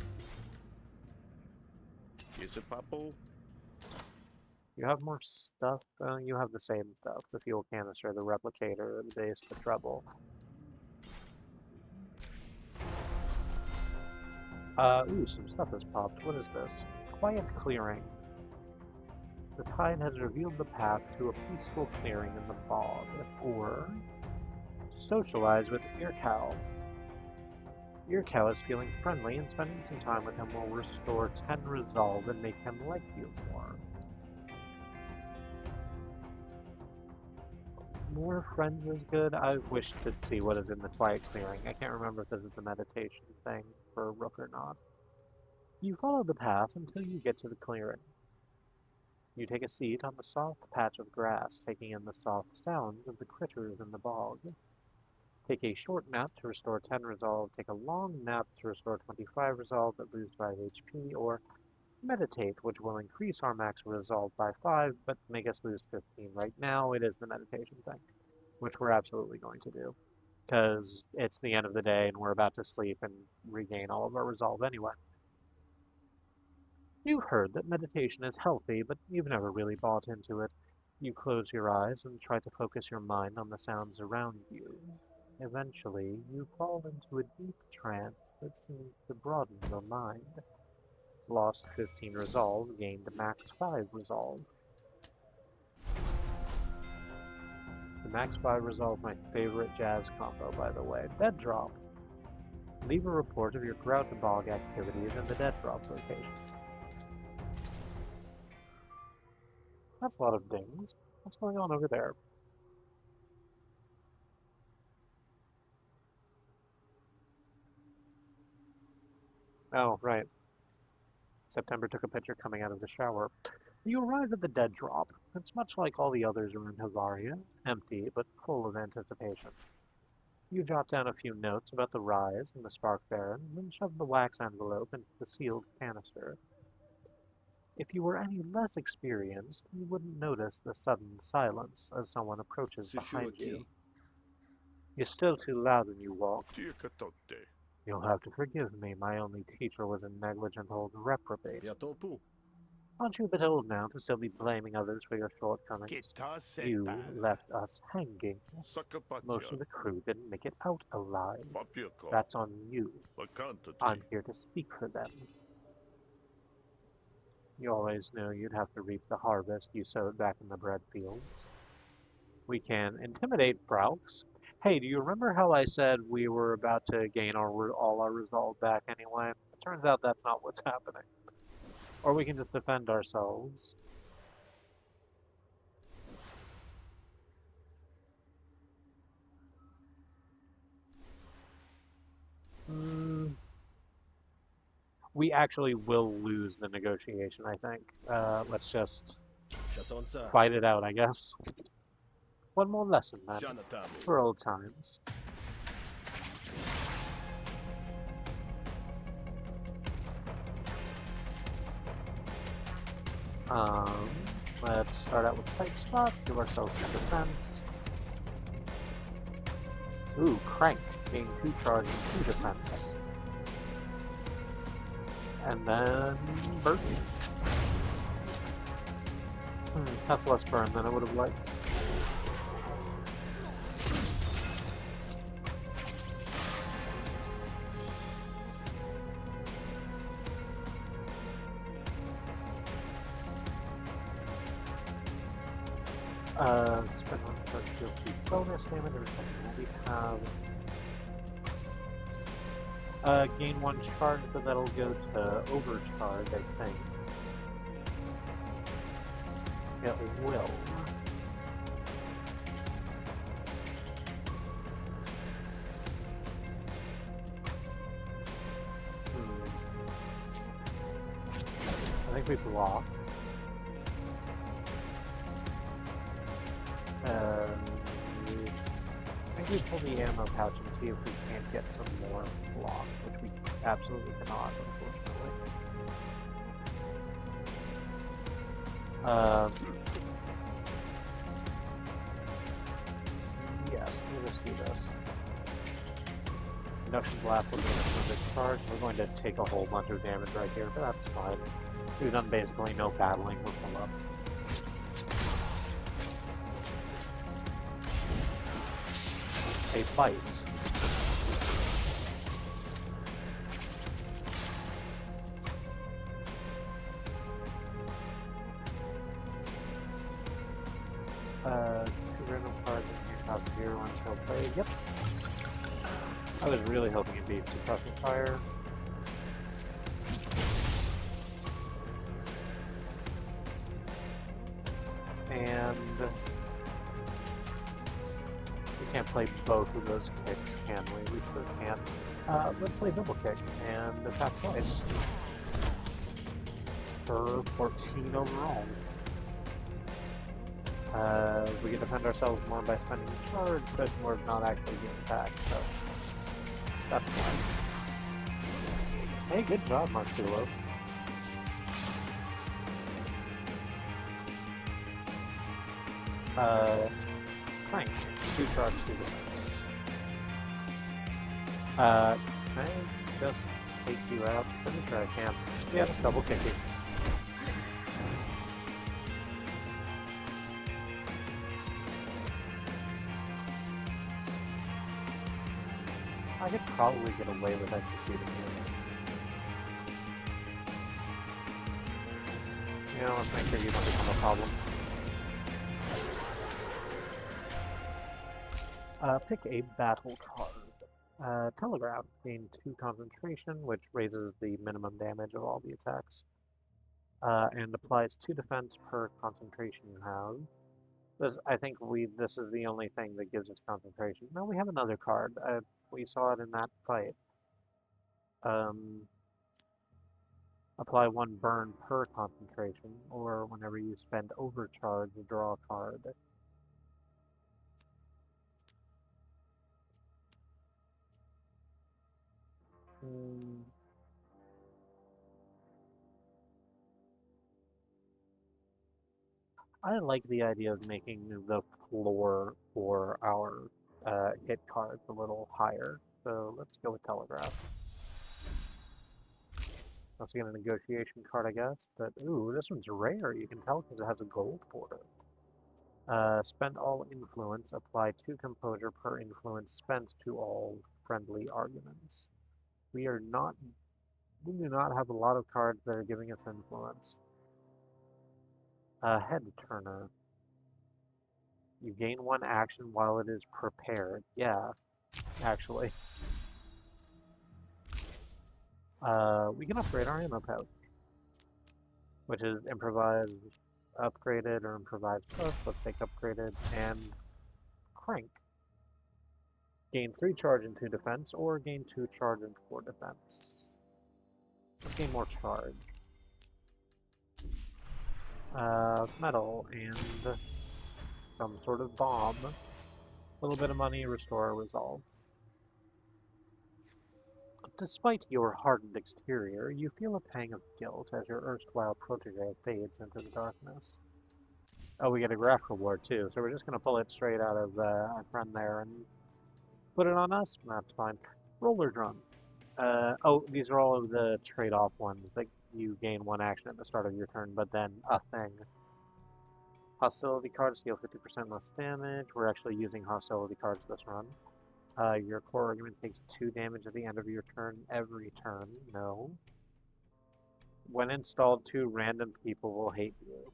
You have more stuff? You have the same stuff. The fuel canister, the replicator, the base, the treble. Ooh, some stuff has popped. What is this? Quiet clearing. The tide has revealed the path to a peaceful clearing in the bog. Or socialize with Earcow. Earcow is feeling friendly, and spending some time with him will restore 10 resolve and make him like you more. More friends is good. I wish to see what is in the quiet clearing. I can't remember if this is the meditation thing for Rook or not. You follow the path until you get to the clearing. You take a seat on the soft patch of grass, taking in the soft sounds of the critters in the bog. Take a short nap to restore 10 resolve, take a long nap to restore 25 resolve but lose 5 HP, or meditate, which will increase our max resolve by 5, but make us lose 15. Right now, it is the meditation thing, which we're absolutely going to do, because it's the end of the day and we're about to sleep and regain all of our resolve anyway. You've heard that meditation is healthy, but you've never really bought into it. You close your eyes and try to focus your mind on the sounds around you. Eventually, you fall into a deep trance that seems to broaden your mind. Lost 15 resolve, gained max 5 resolve. The max 5 resolve is my favorite jazz combo, by the way. Dead Drop. Leave a report of your grout bog activities in the Dead Drop location. That's a lot of dings. What's going on over there? Oh, right. September took a picture coming out of the shower. You arrive at the Dead Drop. It's much like all the others around Havaria, empty but full of anticipation. You jot down a few notes about the rise and the Spark Baron, and then shove the wax envelope into the sealed canister. If you were any less experienced, you wouldn't notice the sudden silence as someone approaches behind you. You're still too loud when you walk. You'll have to forgive me, my only teacher was a negligent old reprobate. Aren't you a bit old now to still be blaming others for your shortcomings? You left us hanging. Most of the crew didn't make it out alive. That's on you. I'm here to speak for them. You always knew you'd have to reap the harvest you sowed back in the bread fields. We can intimidate Braux. Hey, do you remember how I said we were about to gain all our resolve back anyway? It turns out that's not what's happening. Or we can just defend ourselves. We actually will lose the negotiation, I think. Let's just fight it out, I guess. One more lesson, then, for old times. Let's start out with tight spot, give ourselves some defense. Ooh, crank, gain 2 charge and 2 defense. And then burn. That's less burn than I would have liked. Spend 1 charge to do bonus damage or something. We have gain 1 charge, but that'll go to overcharge, I think. It will. I think we block. I think we pull the ammo pouch and see if we can't get some more block, which we absolutely cannot, unfortunately. Yes, we'll just do this. Induction blast will give us another charge. We're going to take a whole bunch of damage right here, but that's fine. We've done basically no battling with them up. A fight. Two random cards in your top 0 until played. Yep. I was really hoping it beat suppressive fire. And we can't play both of those kicks, can we? We sure can. Let's play double kick and attack twice. For 14 overall. We can defend ourselves more by spending a charge, but we're not actually getting attacked, so that's nice. Hey, good job, Martulo. Crank. 2 charge, 2 defense. Can I just take you out? Pretty sure I can. Yeah, just double kick you. I could probably get away with executing you. You know, let's make sure you don't become a problem. Pick a battle card. Telegraph. Gain 2 concentration, which raises the minimum damage of all the attacks. And applies 2 defense per concentration you have. I think this is the only thing that gives us concentration. No, we have another card. We saw it in that fight. Apply 1 burn per concentration, or whenever you spend overcharge, draw a card. I like the idea of making the floor for our hit cards a little higher, so let's go with Telegraph. Once again, a negotiation card, I guess, but ooh, this one's rare, you can tell because it has a gold border. Spend all influence, apply 2 composure per influence spent to all friendly arguments. We do not have a lot of cards that are giving us influence. Head turner. You gain 1 action while it is prepared. Yeah, actually. We can upgrade our ammo pouch, which is improvised upgraded or improvised plus. Let's take upgraded and crank. Gain 3 charge and 2 defense, or gain 2 charge and 4 defense. Let's gain more charge. Metal and some sort of bomb. A little bit of money, restore, resolve. Despite your hardened exterior, you feel a pang of guilt as your erstwhile protege fades into the darkness. Oh, we get a graph reward too, so we're just going to pull it straight out of our friend there and put it on us? That's fine. Roller drum. Oh, these are all of the trade-off ones that you gain one action at the start of your turn, but then a thing. Hostility cards deal 50% less damage. We're actually using hostility cards this run. Your core argument takes 2 damage at the end of your turn every turn. No. When installed, 2 random people will hate you.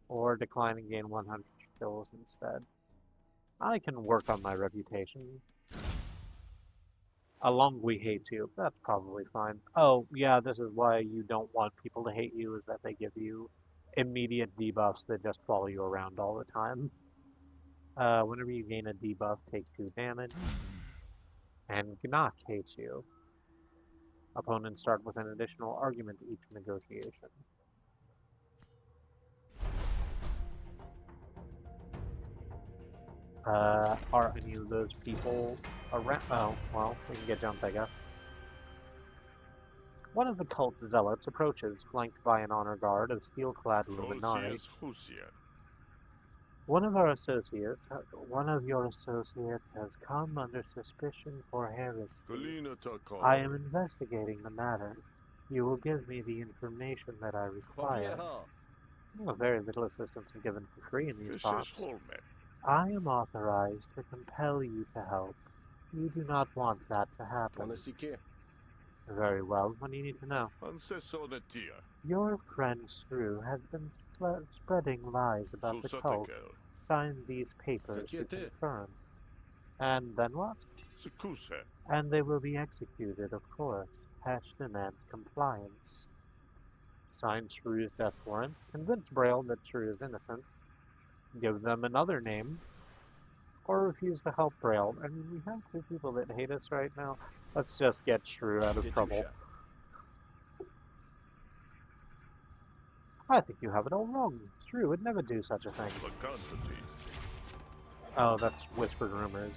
Or decline and gain 100 kills instead. I can work on my reputation. Along we hate you. That's probably fine. Oh, yeah, this is why you don't want people to hate you, is that they give you immediate debuffs that just follow you around all the time. Whenever you gain a debuff, take 2 damage. And Gnak hates you. Opponents start with an additional argument each negotiation. Are any of those people around? Oh, well, we can get jumped, I guess. One of the cult zealots approaches, flanked by an honor guard of steel-clad luminari. One of your associates has come under suspicion for heresy. I am investigating the matter. You will give me the information that I require. Well, very little assistance is given for free in these parts. I am authorized to compel you to help. You do not want that to happen. Very well. What do you need to know? Your friend Shrew has been spreading lies about the cult. Sign these papers to confirm. And then what? And they will be executed, of course. Hash demands compliance. Sign Shrew's death warrant. Convince Braille that Shrew is innocent. Give them another name. Or refuse to help Braille. I mean, we have 2 people that hate us right now. Let's just get Shrew out of trouble. I think you have it all wrong. Shrew would never do such a thing. Oh, that's whispered rumors.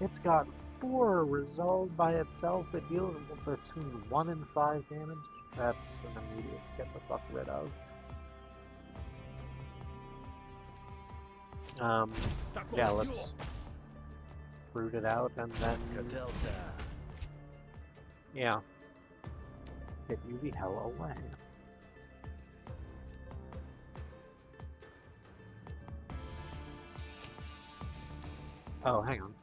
It's got 4 resolved by itself. It deals between 1 and 5 damage. That's an immediate get the fuck rid of. Yeah, let's root it out and then, yeah, get you the hell away. Oh, hang on.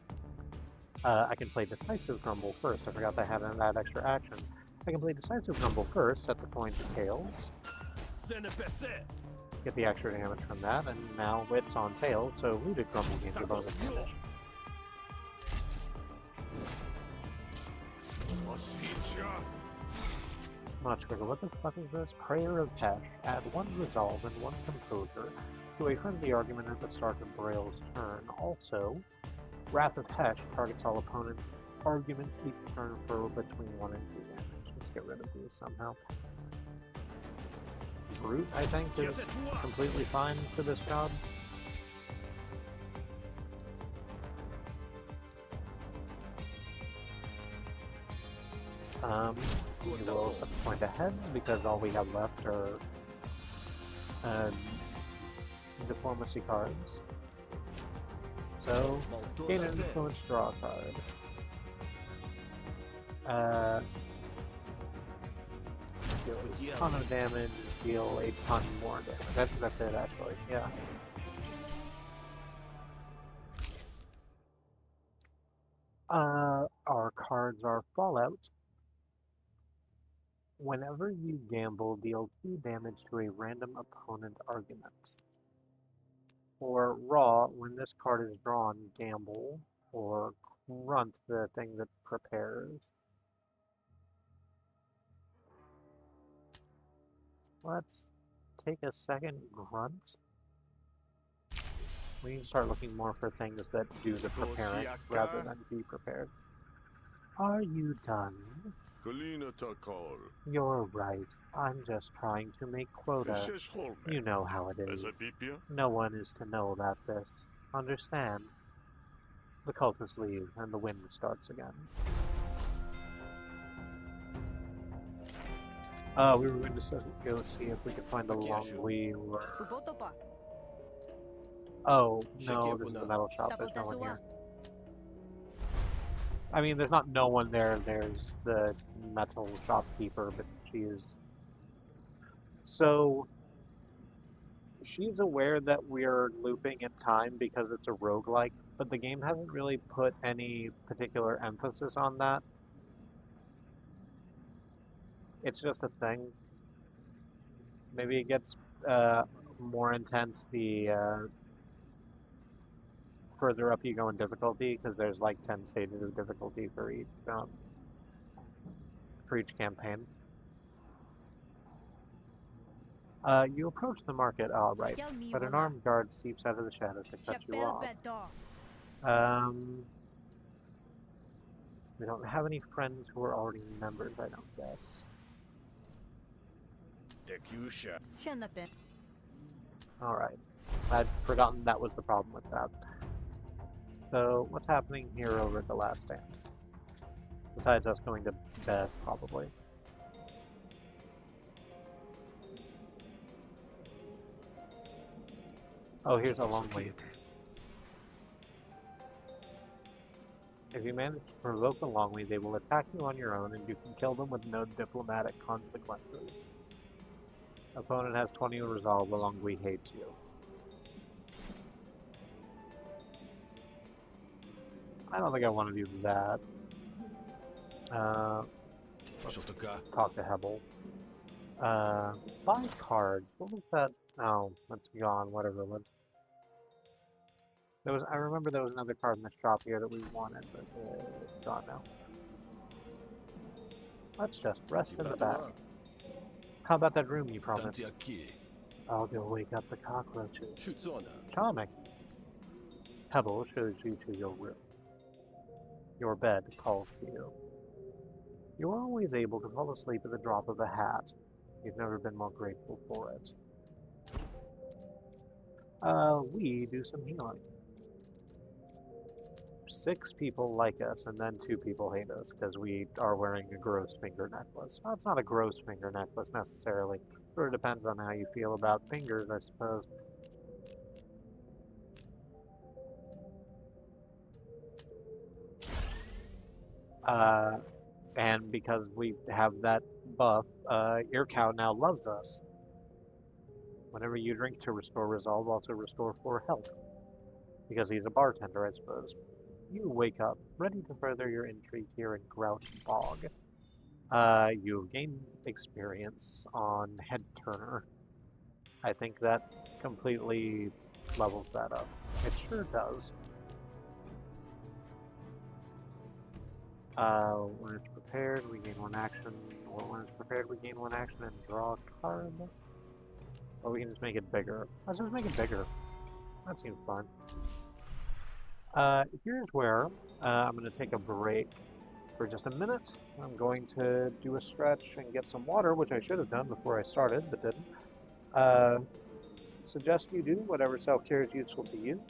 I can play Decisive Grumble first. I forgot I had that extra action. I can play Decisive Grumble first, set the point to Tails. Get the extra damage from that, and now it's on Tails, so Rooted Grumble gains a bonus damage. Much quicker. What the fuck is this? Prayer of Pesh. Add 1 resolve and 1 composure to a friendly argument at the start of Braille's turn. Also, Wrath of Pesh targets all opponent arguments each turn for between 1 and 2 damage. Let's get rid of these somehow. Brute, I think, is completely fine for this job. We will set the point to heads because all we have left are diplomacy cards. So, gain an influence, draw a card. Deal a ton of damage, deal a ton more damage. That's it, actually, yeah. Our cards are Fallout. Whenever you gamble, deal 2 damage to a random opponent argument. Or Raw, when this card is drawn, gamble, or Grunt, the thing that prepares. Let's take a second, Grunt. We need to start looking more for things that do the preparing rather than be prepared. Are you done? Kalina Takal. You're right. I'm just trying to make quota. Vishesh Holme. You know how it is. Ezadipia. No one is to know about this. Understand? The cultists leave, and the wind starts again. We were going to go see if we could find a Longwy or... Ubotopa. Oh, no, this is the metal shop. There's no one here. I mean, there's not no one there. There's the metal shopkeeper, but she is... So, she's aware that we're looping in time because it's a roguelike, but the game hasn't really put any particular emphasis on that. It's just a thing. Maybe it gets more intense the further up you go in difficulty, because there's like 10 stages of difficulty for each campaign. You approach the market, all right, but an armed guard seeps out of the shadows to cut you off. We don't have any friends who are already members, I don't guess. Alright. I'd forgotten that was the problem with that. So, what's happening here over at the last stand? Besides us going to bed, probably. Oh, here's a long way. If you manage to provoke a Longwy, they will attack you on your own, and you can kill them with no diplomatic consequences. Opponent has 20 resolve, the Longwy hates you. I don't think I want to do that. Talk to Hebel. Buy card. What was that? Oh, that's gone. Whatever it was. There was. I remember there was another card in the shop here that we wanted, but it's gone now. Let's just rest in the back. How about that room you promised? I'll go wake up the cockroaches. Charming. Hebel shows you to your room. Your bed calls to you. You are always able to fall asleep at the drop of a hat. You've never been more grateful for it. We do some healing. 6 people like us, and then 2 people hate us because we are wearing a gross finger necklace. Well, it's not a gross finger necklace necessarily. Sort of depends on how you feel about fingers, I suppose. And because we have that buff, Ear Cow now loves us. Whenever you drink to restore resolve, also restore 4 health. Because he's a bartender, I suppose. You wake up, ready to further your intrigue here in Grouch Bog. You've gained experience on Head Turner. I think that completely levels that up. It sure does. When it's prepared, we gain 1 action. Or when it's prepared, we gain 1 action and draw a card. Or we can just make it bigger. Let's just make it bigger. That seems fun. Here's where I'm going to take a break for just a minute. I'm going to do a stretch and get some water, which I should have done before I started, but didn't. Suggest you do whatever self-care is useful to you.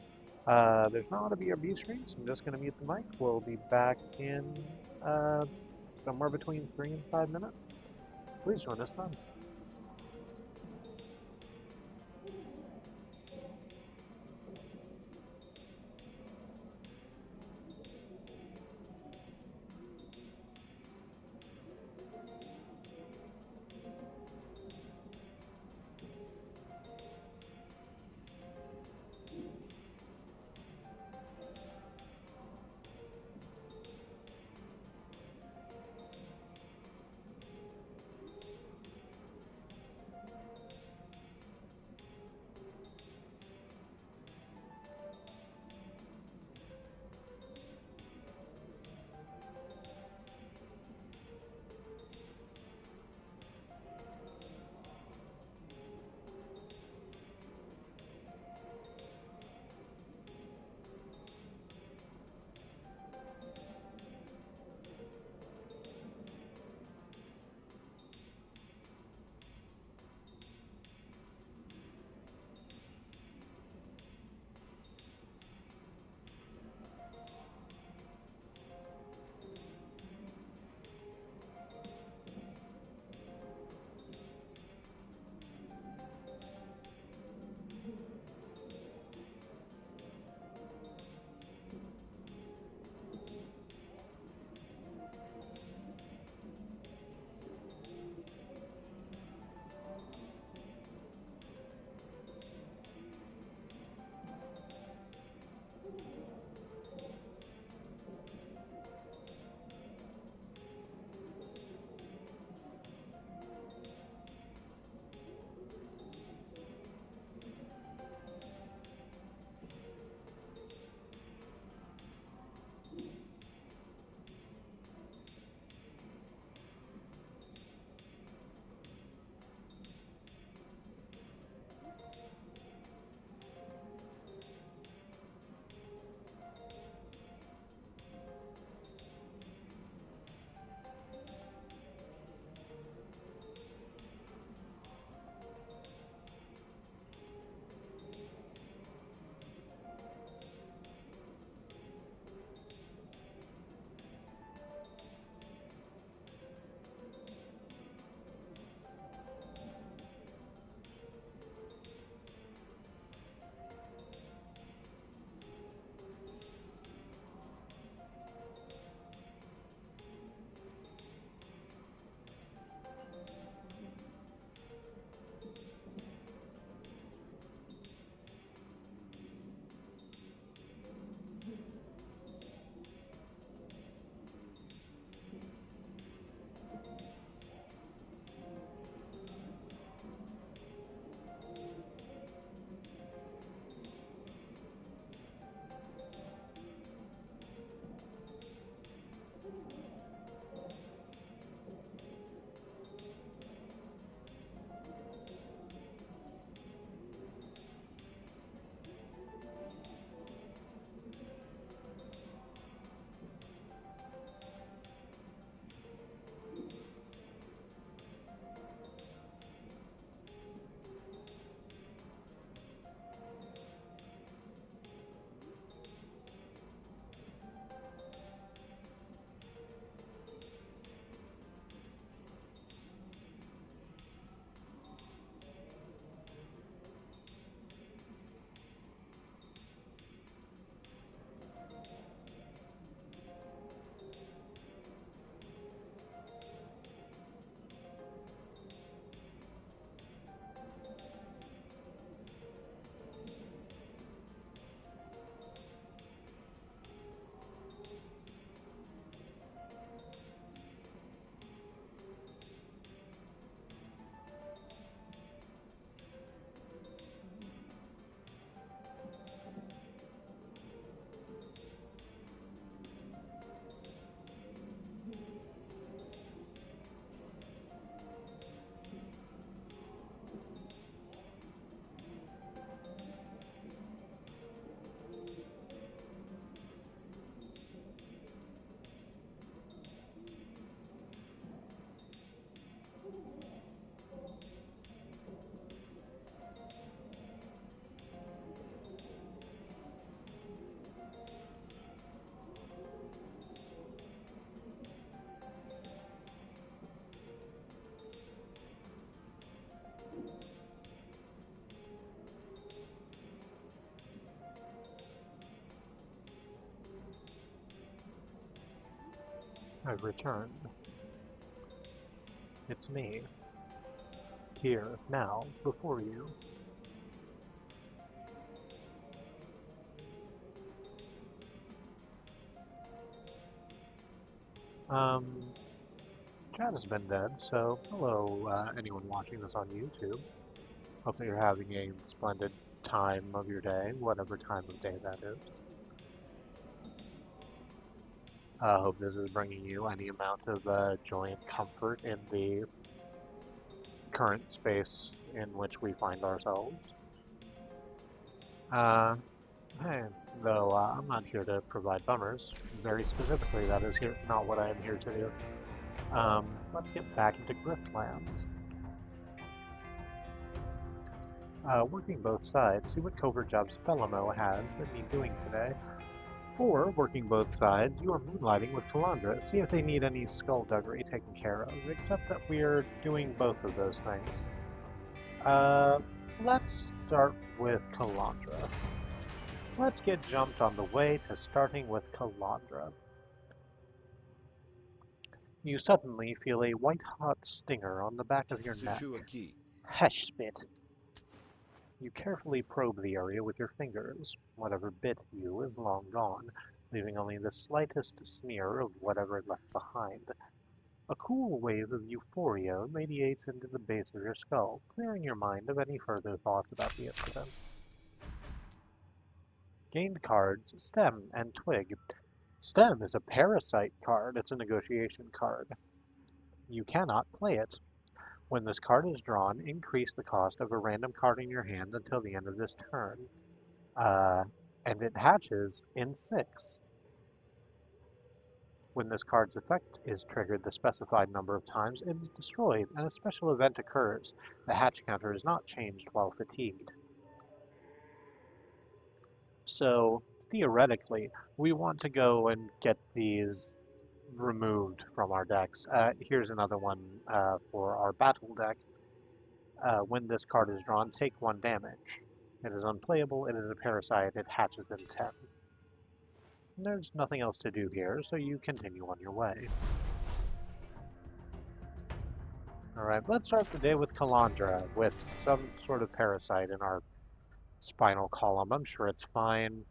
There's not going to be a B screen, so I'm just going to mute the mic. We'll be back in somewhere between 3 and 5 minutes. Please join us then. I've returned. It's me. Here, now, before you. Chad has been dead, so hello, anyone watching this on YouTube. Hope that you're having a splendid time of your day, whatever time of day that is. I hope this is bringing you any amount of joy and comfort in the current space in which we find ourselves. Hey, though I'm not here to provide bummers. Very specifically, that is not what I am here to do. Let's get back into Griftlands. Working both sides, see what covert jobs Felamo has that need doing today. Or, working both sides, you are moonlighting with Calandra. See if they need any skullduggery taken care of, except that we're doing both of those things. Let's start with Calandra. Let's get jumped on the way to starting with Calandra. You suddenly feel a white-hot stinger on the back of your neck. Heshbit. You carefully probe the area with your fingers. Whatever bit you is long gone, leaving only the slightest smear of whatever it left behind. A cool wave of euphoria radiates into the base of your skull, clearing your mind of any further thoughts about the incident. Gained cards, Stem and Twig. Stem is a parasite card. It's a negotiation card. You cannot play it. When this card is drawn, increase the cost of a random card in your hand until the end of this turn. And it hatches in 6. When this card's effect is triggered the specified number of times, it is destroyed, and a special event occurs. The hatch counter is not changed while fatigued. So, theoretically, we want to go and get these removed from our decks. Here's another one for our battle deck. When this card is drawn, take 1 damage. It is unplayable, it is a parasite, it hatches in 10. There's nothing else to do here, so you continue on your way. Alright, let's start the day with Calandra, with some sort of parasite in our spinal column. I'm sure it's fine.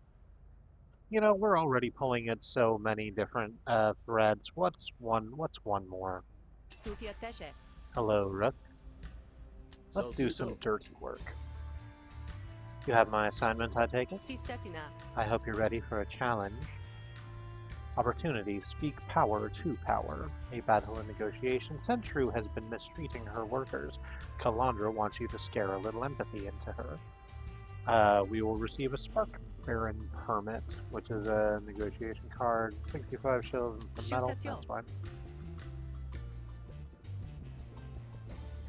You know, we're already pulling at so many different threads. What's one more? Hello, Rook. Let's do some dirty work. You have my assignment, I take it? I hope you're ready for a challenge. Opportunity, speak power to power. A battle and negotiation. Sentru has been mistreating her workers. Calandra wants you to scare a little empathy into her. We will receive a Spark Baron Permit, which is a negotiation card. 65 shells and some metal. That's fine.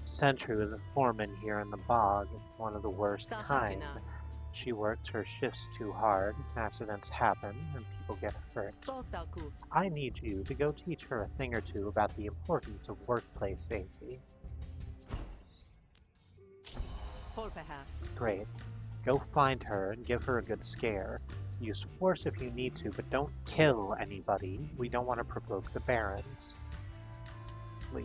Sentru is a foreman here in the bog, one of the worst kind. She works her shifts too hard, accidents happen, and people get hurt. I need you to go teach her a thing or two about the importance of workplace safety. Great. Go find her and give her a good scare. Use force if you need to, but don't kill anybody. We don't want to provoke the Barons. Leave.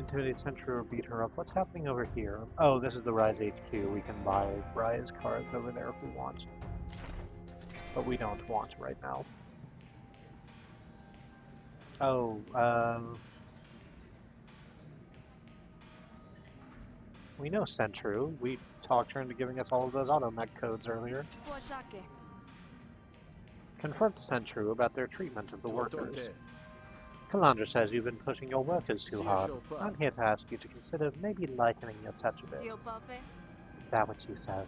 Intimidate Sentry or beat her up. What's happening over here? Oh, this is the Rise HQ. We can buy Rise cards over there if we want. But we don't want right now. Oh, we know Sentru. We talked her into giving us all of those automech codes earlier. Confront Sentru about their treatment of the workers. Calandra says you've been pushing your workers too hard. I'm here to ask you to consider maybe lightening your touch a bit. Is that what she says?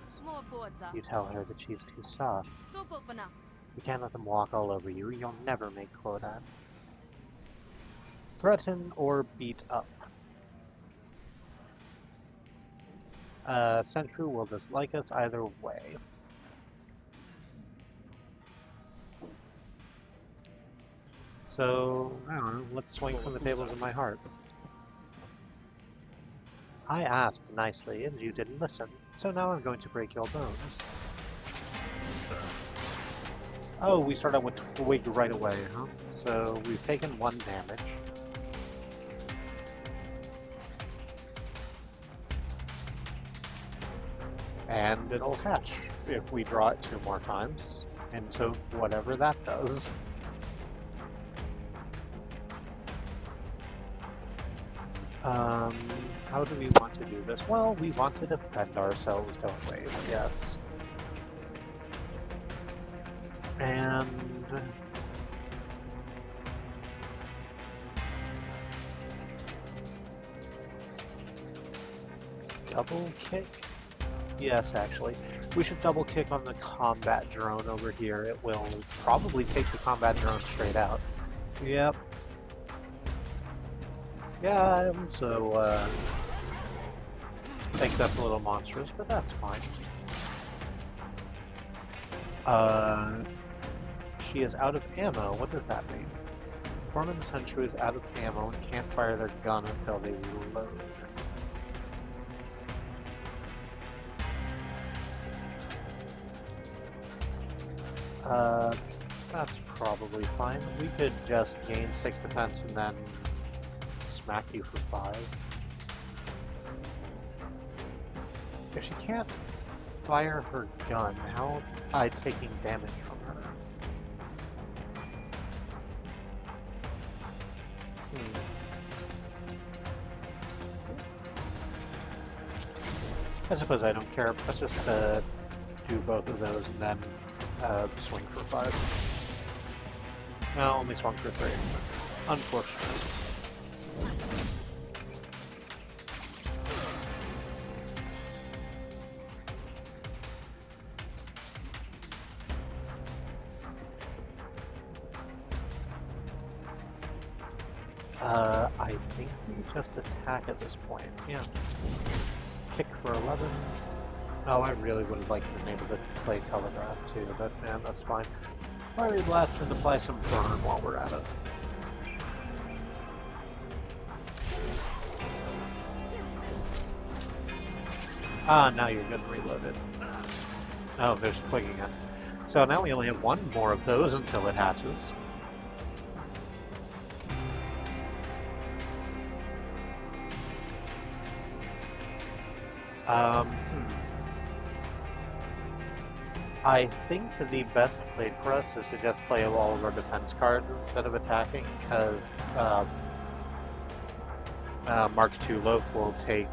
You tell her that she's too soft. You can't let them walk all over you. You'll never make Clodan. Threaten or beat up. Sentru will dislike us either way. So, I don't know, let's swing from the tables of my heart. I asked nicely and you didn't listen, so now I'm going to break your bones. Oh, we start out with Twig right away, huh? So we've taken 1 damage. And it'll hatch if we draw it 2 more times into whatever that does. How do we want to do this? Well, we want to defend ourselves, don't we? Yes. And... double kick? Yes, actually. We should double kick on the combat drone over here. It will probably take the combat drone straight out. Yep. Yeah, I also think that's a little monstrous, but that's fine. She is out of ammo. What does that mean? Foreman's Sentry is out of ammo and can't fire their gun until they reload. That's probably fine. We could just gain 6 defense and then smack you for 5. If she can't fire her gun, how am I taking damage from her? I suppose I don't care. Let's just do both of those and then swing for 5. No, only swung for 3. Unfortunate. I think we just attack at this point. Yeah. Kick for 11. Oh, I really would have liked to be able to play Telegraph too, but man, that's fine. Fiery Blast and apply some burn while we're at it. Ah, now you're good and reloaded. Oh, there's Twig again. So now we only have 1 more of those until it hatches. I think the best play for us is to just play all of our defense cards instead of attacking, because Mark II Loaf will take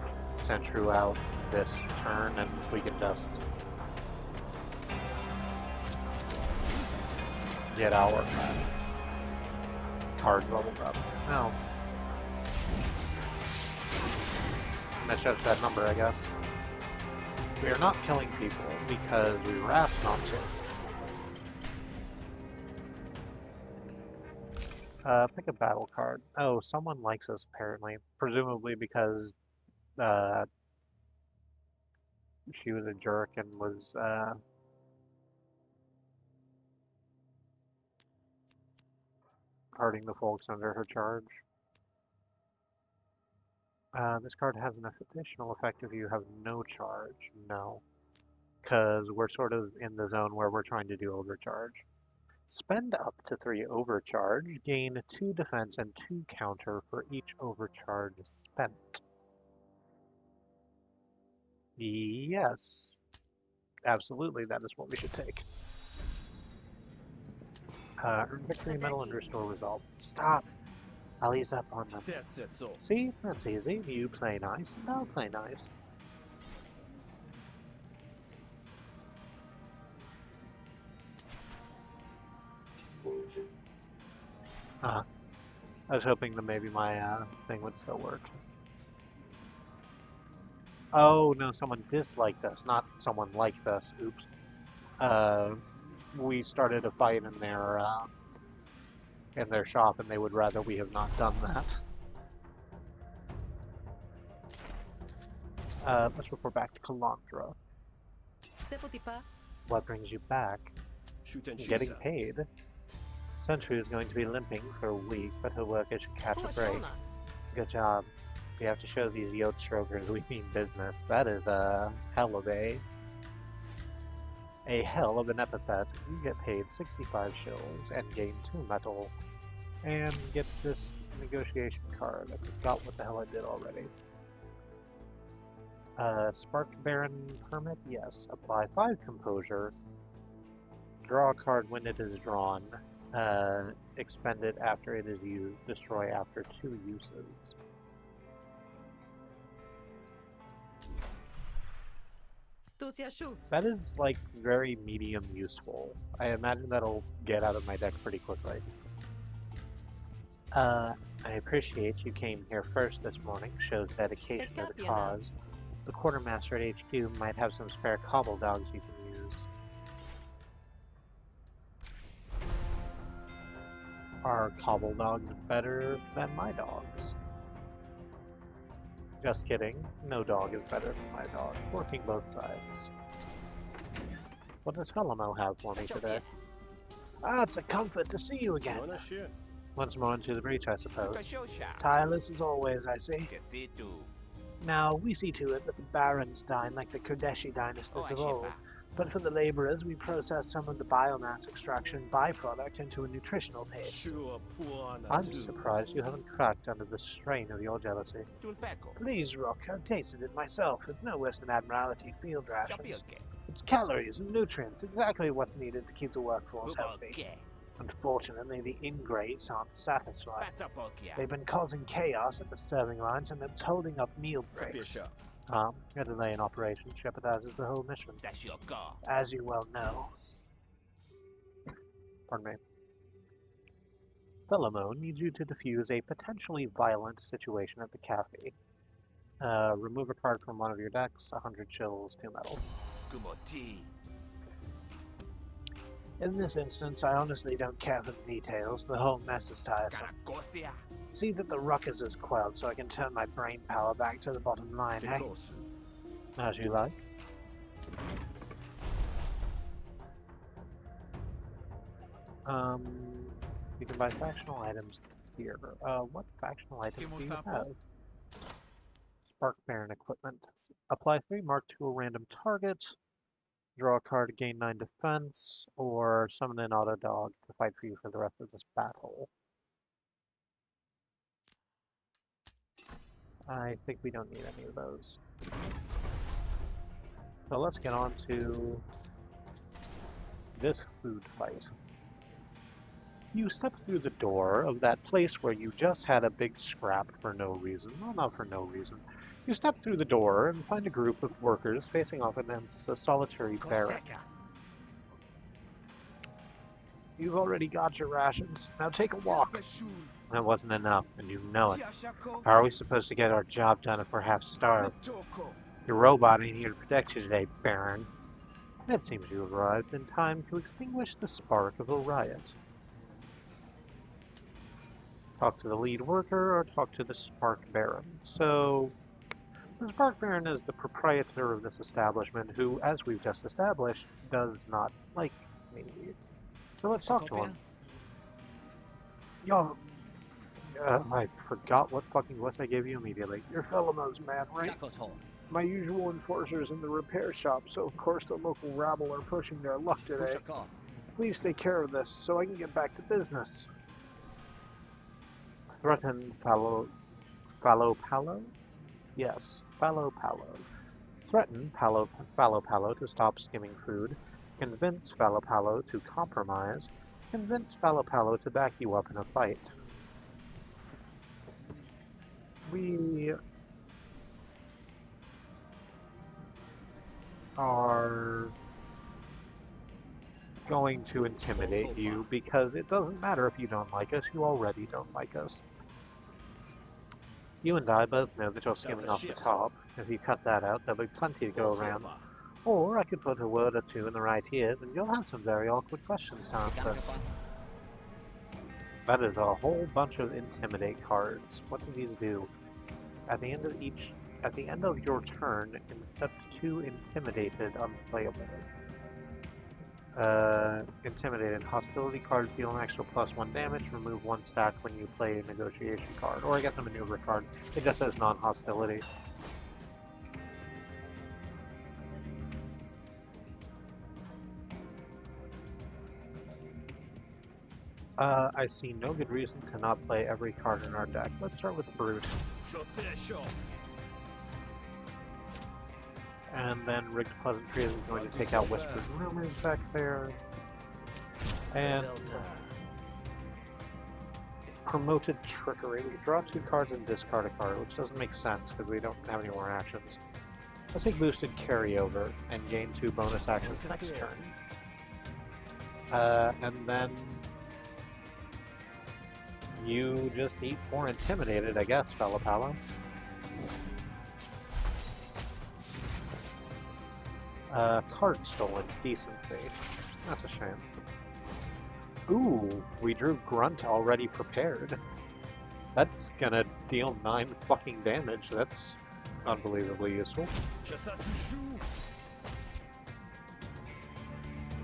Sentru out this turn, and we can just get our cards leveled up. No. That shows that number, I guess. We are not killing people because we were asked not to. Pick a battle card. Oh, someone likes us apparently. Presumably because she was a jerk and was hurting the folks under her charge. This card has an additional effect if you have no charge. No. Because we're sort of in the zone where we're trying to do overcharge. Spend up to 3 overcharge, gain 2 defense and 2 counter for each overcharge spent. Yes. Absolutely, that is what we should take. Earn victory medal and restore resolve. Stop! I'll ease up on them. That's it, so. See? That's easy. You play nice, and I'll play nice. I was hoping that maybe my thing would still work. Oh, no, someone disliked us, not someone liked us. Oops. We started a fight in their shop, and they would rather we have not done that. Let's report back to Calandra. What brings you back? Shoot and Getting paid. Sentry is going to be limping for a week, but he'll work as you catch a break. Good job. We have to show these yacht strokers we mean business. That is a hell of a a hell of an epithet. You get paid 65 shills and gain 2 metal. And get this negotiation card. I forgot what the hell I did already. Spark Baron permit? Yes. Apply 5 composure. Draw a card when it is drawn. Expend it after it is used. Destroy after 2 uses. That is like very medium useful. I imagine that'll get out of my deck pretty quickly. I appreciate you came here first this morning. Shows dedication to the cause. The quartermaster at HQ might have some spare cobble dogs you can use. Are cobble dogs better than my dogs? Just kidding. No dog is better than my dog. Working both sides. What does Felamo have for me today? Ah, it's a comfort to see you again. Once more into the breach, I suppose. Tireless as always, I see. Now, we see to it that the barons dine like the Kurdeshi dynasties of old. But for the laborers, we process some of the biomass extraction byproduct into a nutritional paste. I'm surprised you haven't cracked under the strain of your jealousy. Please, Rook, I've tasted it myself. It's no worse than Admiralty field rations. It's calories and nutrients, exactly what's needed to keep the workforce healthy. Unfortunately, the ingrates aren't satisfied. They've been causing chaos at the serving lines and it's holding up meal breaks. A delay in operation jeopardizes the whole mission. As you well know. Pardon me. Felamo needs you to defuse a potentially violent situation at the cafe. Remove a card from one of your decks, 100 chills, 2 metal. In this instance, I honestly don't care for the details. The whole mess is tiresome. See that the ruckus is quelled so I can turn my brain power back to the bottom line, eh? As you like. You can buy factional items here. What factional items do you have? Spark Baron equipment. Apply 3 mark to a random target. Draw a card to gain 9 defense, or summon an auto dog to fight for you for the rest of this battle. I think we don't need any of those. So let's get on to this food fight. You step through the door of that place where you just had a big scrap for no reason. Well, not for no reason. You step through the door and find a group of workers facing off against a solitary baron. You've already got your rations. Now take a walk. That wasn't enough, and you know it. How are we supposed to get our job done if we're half starved? Your robot ain't here to protect you today, Baron. It seems you have arrived in time to extinguish the spark of a riot. Talk to the lead worker or talk to the Spark Baron. So, the Spark Baron is the proprietor of this establishment who, as we've just established, does not like me. So let's talk to him. Yo, I forgot what fucking list I gave you immediately. Your Felamo's man, right? My usual enforcer's in the repair shop, so of course the local rabble are pushing their luck today. Please take care of this, so I can get back to business. Threaten Palo Palo? Yes, Palo. Threaten Palo to stop skimming food. Convince Palo to compromise. Convince Palo to back you up in a fight. We are going to intimidate you because it doesn't matter if you don't like us, you already don't like us. You and I both know that you're skimming off the top. If you cut that out, there'll be plenty to go around. Or I could put a word or two in the right ears and you'll have some very awkward questions to answer. That is a whole bunch of intimidate cards. What do these do? At the end of your turn, instead 2 intimidated unplayable. Intimidated. Hostility cards deal an extra +1 damage. Remove 1 stack when you play a negotiation card. Or I get the maneuver card. It just says non-hostility. I see no good reason to not play every card in our deck. Let's start with Brute. And then Rigged Pleasantries is going to take out Whispered Rumors back there. And Promoted Trickery. We draw 2 cards and discard a card, which doesn't make sense because we don't have any more actions. Let's take Boosted Carryover and gain 2 bonus actions next turn. And then you just eat 4 Intimidated, I guess, Fellow Palo. Card Stolen, Decency. That's a shame. Ooh, we drew Grunt already prepared. That's gonna deal 9 fucking damage. That's unbelievably useful.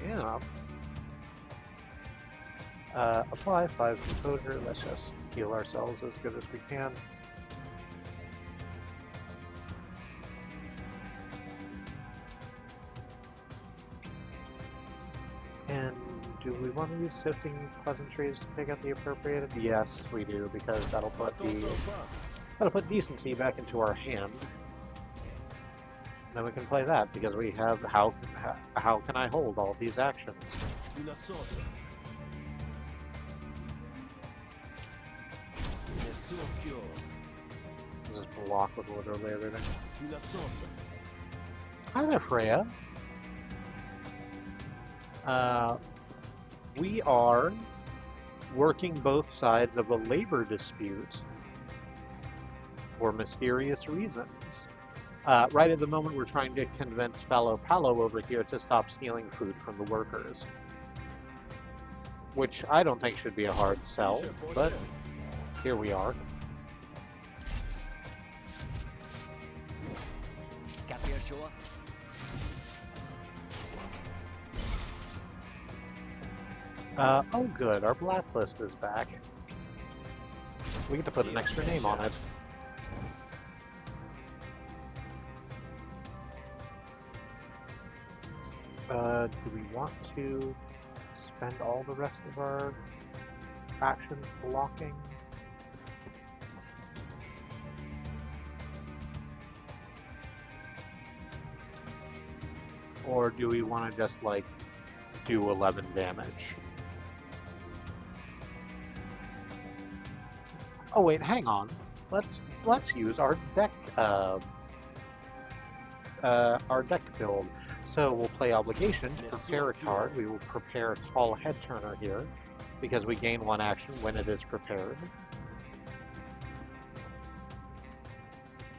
Yeah. Apply 5 Composure. Let's just heal ourselves as good as we can. And do we want to use Sifting Pleasantries to pick up the appropriated? Yes, we do, because that'll put Decency back into our hand. Then we can play that, because we have how can I hold all these actions? Just block with literally everything. Hi there, Freya. We are working both sides of a labor dispute for mysterious reasons. Right at the moment, we're trying to convince Fallow Palo over here to stop stealing food from the workers. Which I don't think should be a hard sell, but here we are. Oh good, our blacklist is back. We get to put an extra name on it. Do we want to spend all the rest of our actions blocking? Or do we want to just, like, do 11 damage? Oh wait, hang on. Let's use our deck build. So we'll play Obligation to prepare a card. We will prepare a Tall Head Turner here, because we gain 1 action when it is prepared.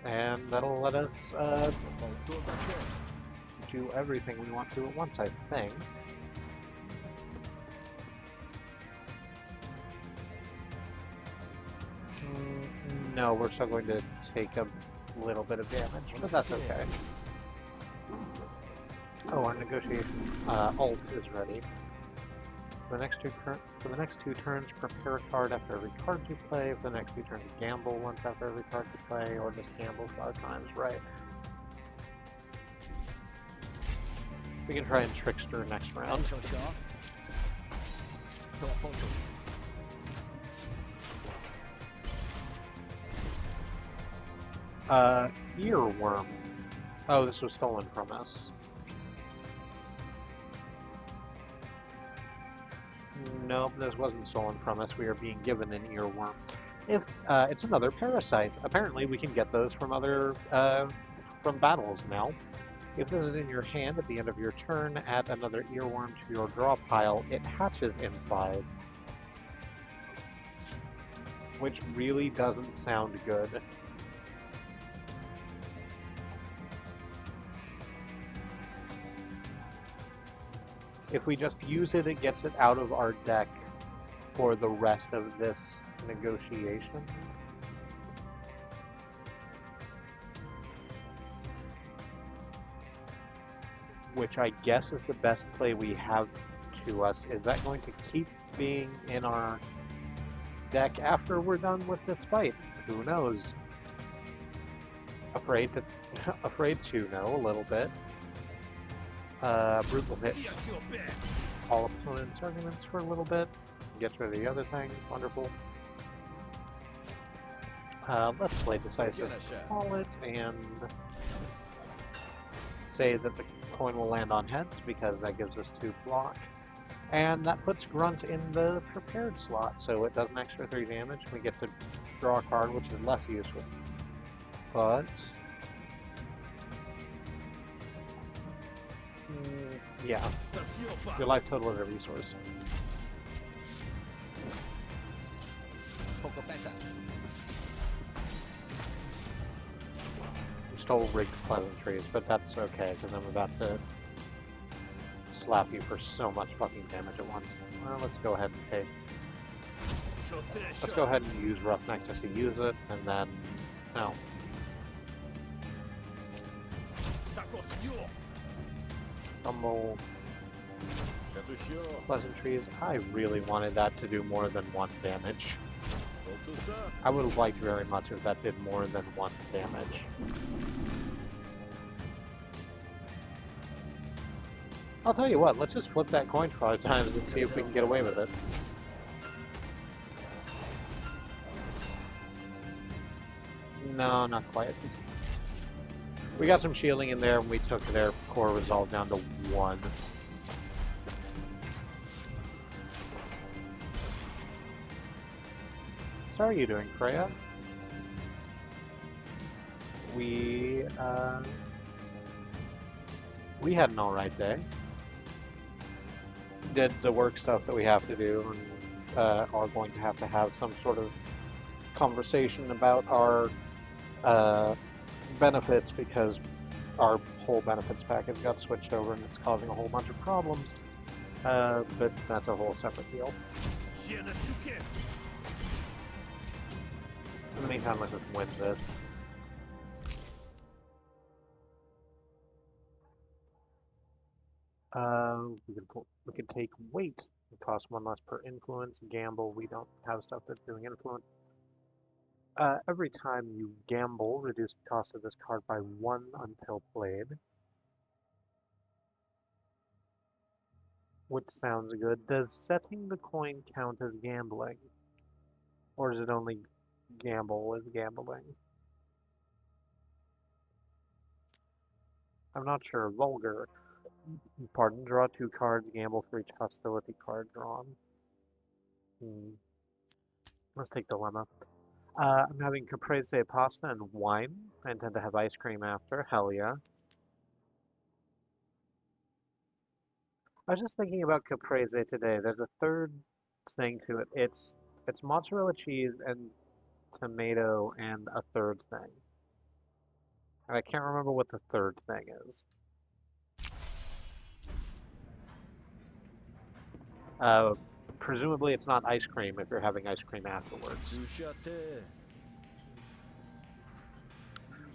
And that'll let us do everything we want to at once, I think. No, we're still going to take a little bit of damage, but that's okay. Oh, our negotiation ult is ready. For the next 2 turns, prepare a card after every card you play. For the next 2 turns, gamble once after every card you play, or just gamble 5 times, right? We can try and Trickster next round. Earworm. Oh, this was stolen from us. Nope, this wasn't stolen from us. We are being given an earworm. If it's another parasite. Apparently, we can get those from other from battles now. If this is in your hand at the end of your turn, add another earworm to your draw pile. It hatches in 5, which really doesn't sound good. If we just use it, it gets it out of our deck for the rest of this negotiation. Which I guess is the best play we have to us. Is that going to keep being in our deck after we're done with this fight? Who knows? Afraid to know a little bit. Brute will hit all opponents' arguments for a little bit. Gets rid of the other thing. Wonderful. Let's play Decisive Call it and say that the coin will land on heads because that gives us 2 block. And that puts Grunt in the prepared slot, so it does an extra 3 damage. We get to draw a card, which is less useful. But yeah, your life total is a resource. You stole rigged pleasantries, but that's okay, because I'm about to slap you for so much fucking damage at once. Well, let's go ahead and take... Let's go ahead and use Roughneck just to use it, and then... No. Fumble. Pleasantries. I really wanted that to do more than 1 damage. I would have liked very much if that did more than 1 damage. I'll tell you what, let's just flip that coin 5 times and see if we can get away with it. No, not quite. We got some shielding in there and we took their core resolve down to 1. So how are you doing, Freya? We had an alright day. Did the work stuff that we have to do and are going to have some sort of conversation about our benefits because our whole benefits package got switched over and it's causing a whole bunch of problems. But that's a whole separate deal. In the meantime, let's just win this. We can take weight. It costs 1 less per influence. Gamble, we don't have stuff that's doing influence. Every time you gamble, reduce the cost of this card by 1 until played. Which sounds good. Does setting the coin count as gambling? Or is it only gamble is gambling? I'm not sure. Vulgar. Pardon, draw 2 cards, gamble for each hostility card drawn. Let's take Dilemma. I'm having caprese pasta and wine. I intend to have ice cream after. Hell yeah. I was just thinking about caprese today. There's a third thing to it. It's mozzarella cheese and tomato and a third thing. And I can't remember what the third thing is. Presumably it's not ice cream if you're having ice cream afterwards.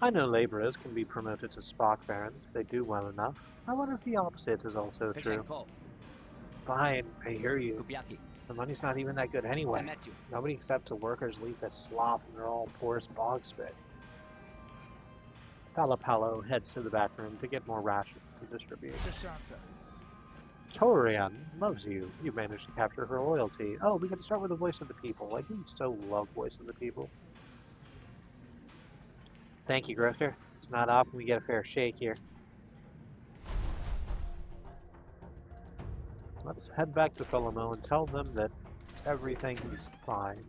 I know laborers can be promoted to spark barons if they do well enough. I wonder if the opposite is also true. Fine, I hear you. The money's not even that good anyway. Nobody except the workers leave this slop and they're all porous bog spit. Palo heads to the back room to get more rations to distribute. Torian loves you. You managed to capture her loyalty. Oh, we can start with the voice of the people. I do so love voice of the people. Thank you, Grifter. It's not often we get a fair shake here. Let's head back to Philomel and tell them that everything is fine.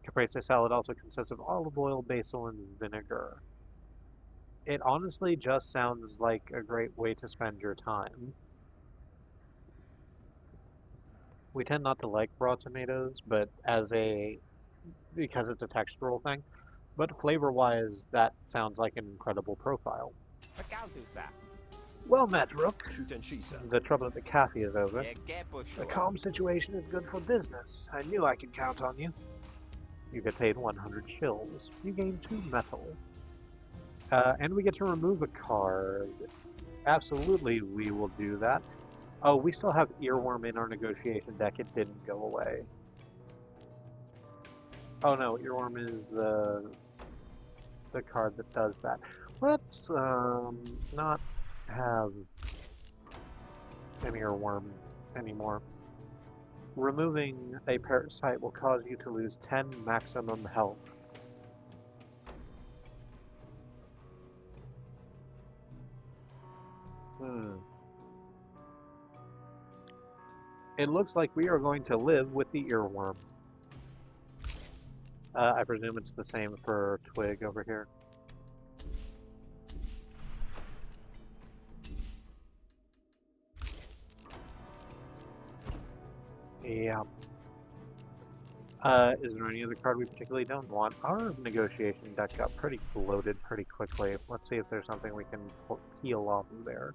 Caprese salad also consists of olive oil, basil, and vinegar. It honestly just sounds like a great way to spend your time. We tend not to like raw tomatoes, but because it's a textural thing. But flavor-wise, that sounds like an incredible profile. Well met, Rook. The trouble at the cafe is over. A calm situation is good for business. I knew I could count on you. You get paid 100 shills. You gain 2 metal. And we get to remove a card. Absolutely, we will do that. Oh, we still have Earworm in our negotiation deck. It didn't go away. Oh no, Earworm is the card that does that. Let's not have an earworm anymore. Removing a parasite will cause you to lose 10 maximum health. It looks like we are going to live with the earworm. I presume it's the same for Twig over here. Yeah. Is there any other card we particularly don't want? Our negotiation deck got pretty bloated pretty quickly. Let's see if there's something we can peel off of there.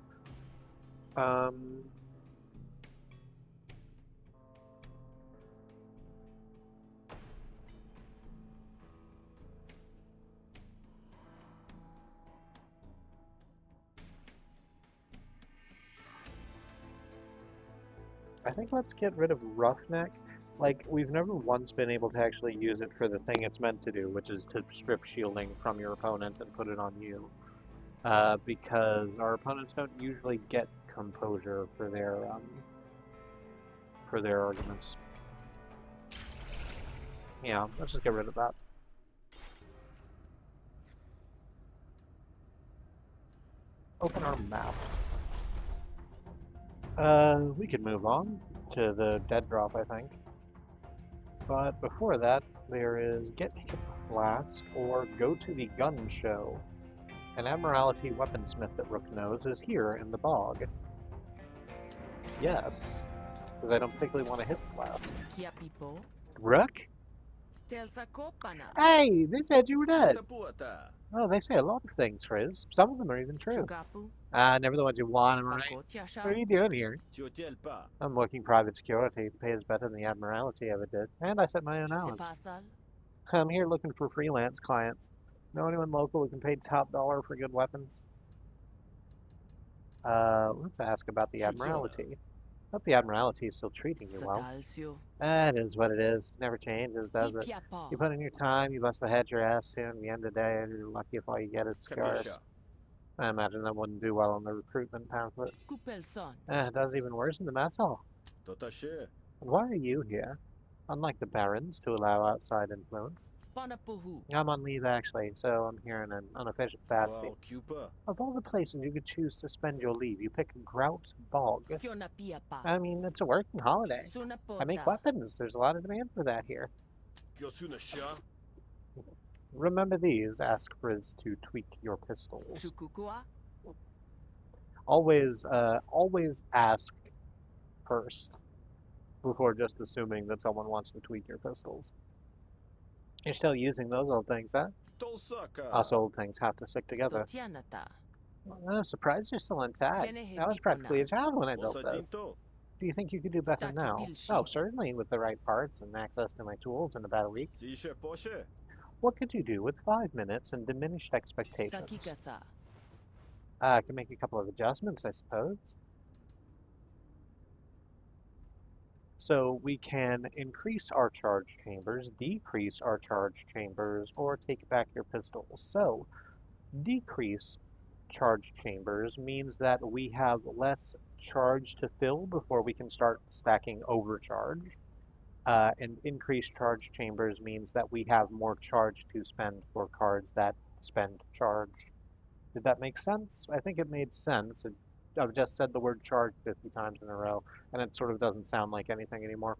I think let's get rid of Roughneck. Like, we've never once been able to actually use it for the thing it's meant to do, which is to strip shielding from your opponent and put it on you. Because our opponents don't usually get composure for their arguments. Yeah, let's just get rid of that. Open our map. We could move on to the dead drop, I think. But before that, there is Get Hip Blast or Go to the Gun Show. An Admiralty weaponsmith that Rook knows is here in the bog. Yes, because I don't particularly want to hit blast. Rook? Hey, they said you were dead. Oh, they say a lot of things, Frizz. Some of them are even true. Never the ones you want, am I right? What are you doing here? I'm working private security. Pays better than the Admiralty ever did. And I set my own hours. I'm here looking for freelance clients. Know anyone local who can pay top dollar for good weapons? Let's ask about the Admiralty. Hope the Admiralty is still treating you well. That is what it is. Never changes, does it? You put in your time, you bust the head your ass soon. At the end of the day, you're lucky if all you get is scars. I imagine that wouldn't do well on the recruitment pamphlets. It does even worse in the mess hall. And why are you here? Unlike the barons, to allow outside influence. I'm on leave actually, so I'm here in an unofficial capacity. Of all the places you could choose to spend your leave, you pick Grout Bog. I mean, it's a working holiday. I make weapons. There's a lot of demand for that here. Remember these. Ask Frizz to tweak your pistols. Always ask first before just assuming that someone wants to tweak your pistols. You're still using those old things, huh? Us old things have to stick together. I'm surprised you're still intact. I was practically a child when I built this. Do you think you could do better now? Oh, certainly, with the right parts and access to my tools in about a week. What could you do with 5 minutes and diminished expectations? I can make a couple of adjustments, I suppose. So we can increase our charge chambers, decrease our charge chambers, or take back your pistols. So decrease charge chambers means that we have less charge to fill before we can start stacking overcharge. And increased charge chambers means that we have more charge to spend for cards that spend charge. Did that make sense? I think it made sense. I've just said the word charge 50 times in a row, and it sort of doesn't sound like anything anymore.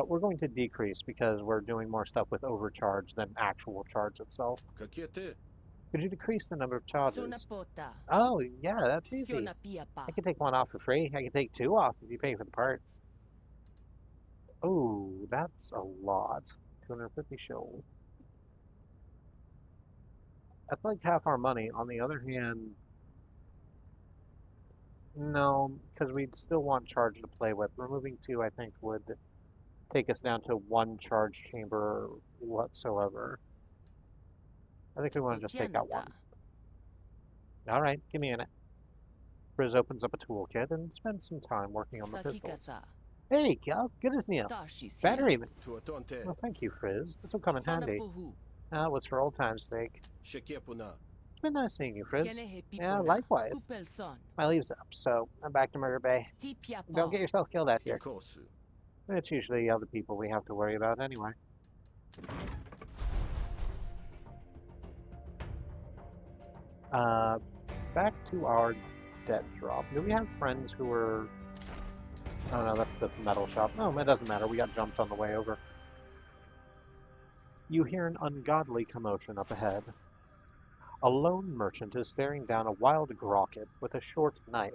We're going to decrease because we're doing more stuff with overcharge than actual charge itself. Could you decrease the number of charges? Oh, yeah, that's easy. I can take one off for free. I can take 2 off if you pay for the parts. Oh, that's a lot. 250 show. That's like half our money. On the other hand, no, because we'd still want charge to play with. Removing 2, I think, would take us down to 1 charge chamber whatsoever. I think we want to just take out 1. Alright, give me a minute. Frizz opens up a toolkit and spends some time working on the pistols. Hey, good as new. Better even. Well, thank you, Frizz. This will come in handy. What's for old time's sake? been nice seeing you, Frizz. Kene he Yeah, pipola. likewise. Kupel son. My leave's up, so I'm back to Murder Bay. Ti pia Don't pa. get yourself killed out here. Ikosu. It's usually other people we have to worry about anyway. Back to our debt drop. Do we have friends who were... Oh no, that's the metal shop. No, it doesn't matter. We got jumped on the way over. You hear an ungodly commotion up ahead. A lone merchant is staring down a wild grocket with a short knife.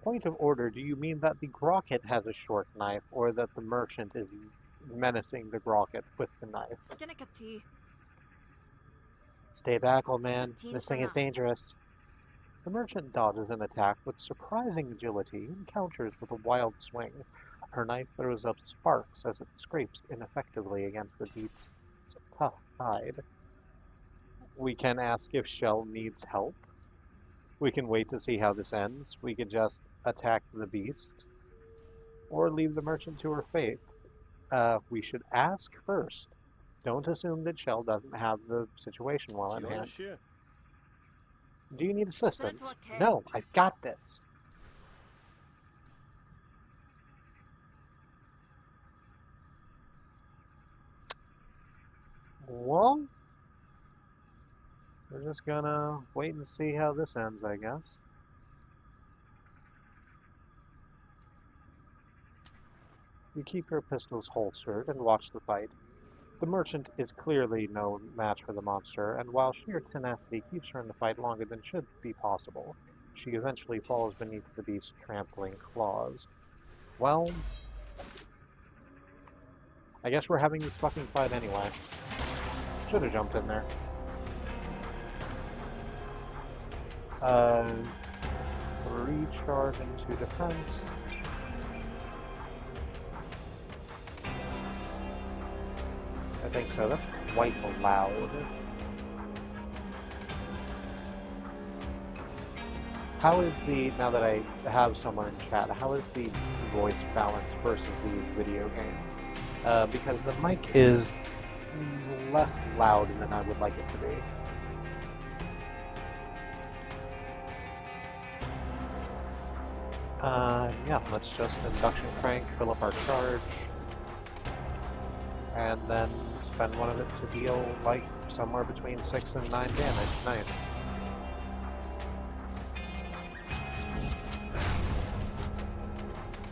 Point of order, do you mean that the grocket has a short knife, or that the merchant is menacing the grocket with the knife? Kenekati. Stay back, old man. This thing is dangerous. The merchant dodges an attack with surprising agility and counters with a wild swing. Her knife throws up sparks as it scrapes ineffectively against the beast's tough hide. We can ask if Shell needs help. We can wait to see how this ends. We can just attack the beast. Or leave the merchant to her fate. We should ask first. Don't assume that Shell doesn't have the situation well in hand. Share. Do you need assistance? That's okay. No, I've got this. Well, we're just gonna wait and see how this ends, I guess. You keep your pistols holstered and watch the fight. The merchant is clearly no match for the monster, and while sheer tenacity keeps her in the fight longer than should be possible, she eventually falls beneath the beast's trampling claws. Well, I guess we're having this fucking fight anyway. Should have jumped in there. Recharge into defense. I think so. That's quite loud. How is the, now that I have someone in chat, how is the voice balance versus the video game? Because the mic is less loud than I would like it to be. Yeah, let's just induction crank, fill up our charge, and then spend one of it to deal like somewhere between 6 and 9 damage. Nice.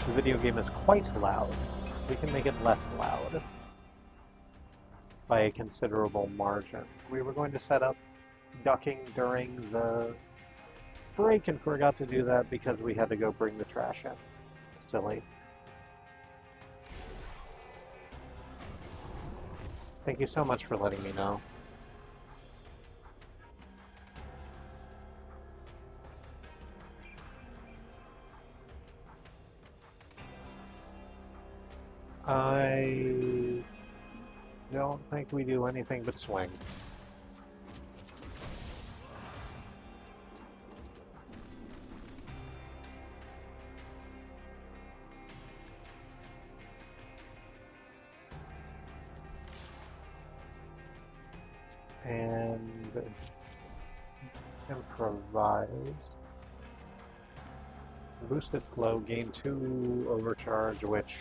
The video game is quite loud. We can make it less loud by a considerable margin. We were going to set up ducking during the break and forgot to do that because we had to go bring the trash in. Silly. Thank you so much for letting me know. I don't think we do anything but swing. And improvise. Boosted flow, gain 2 overcharge, which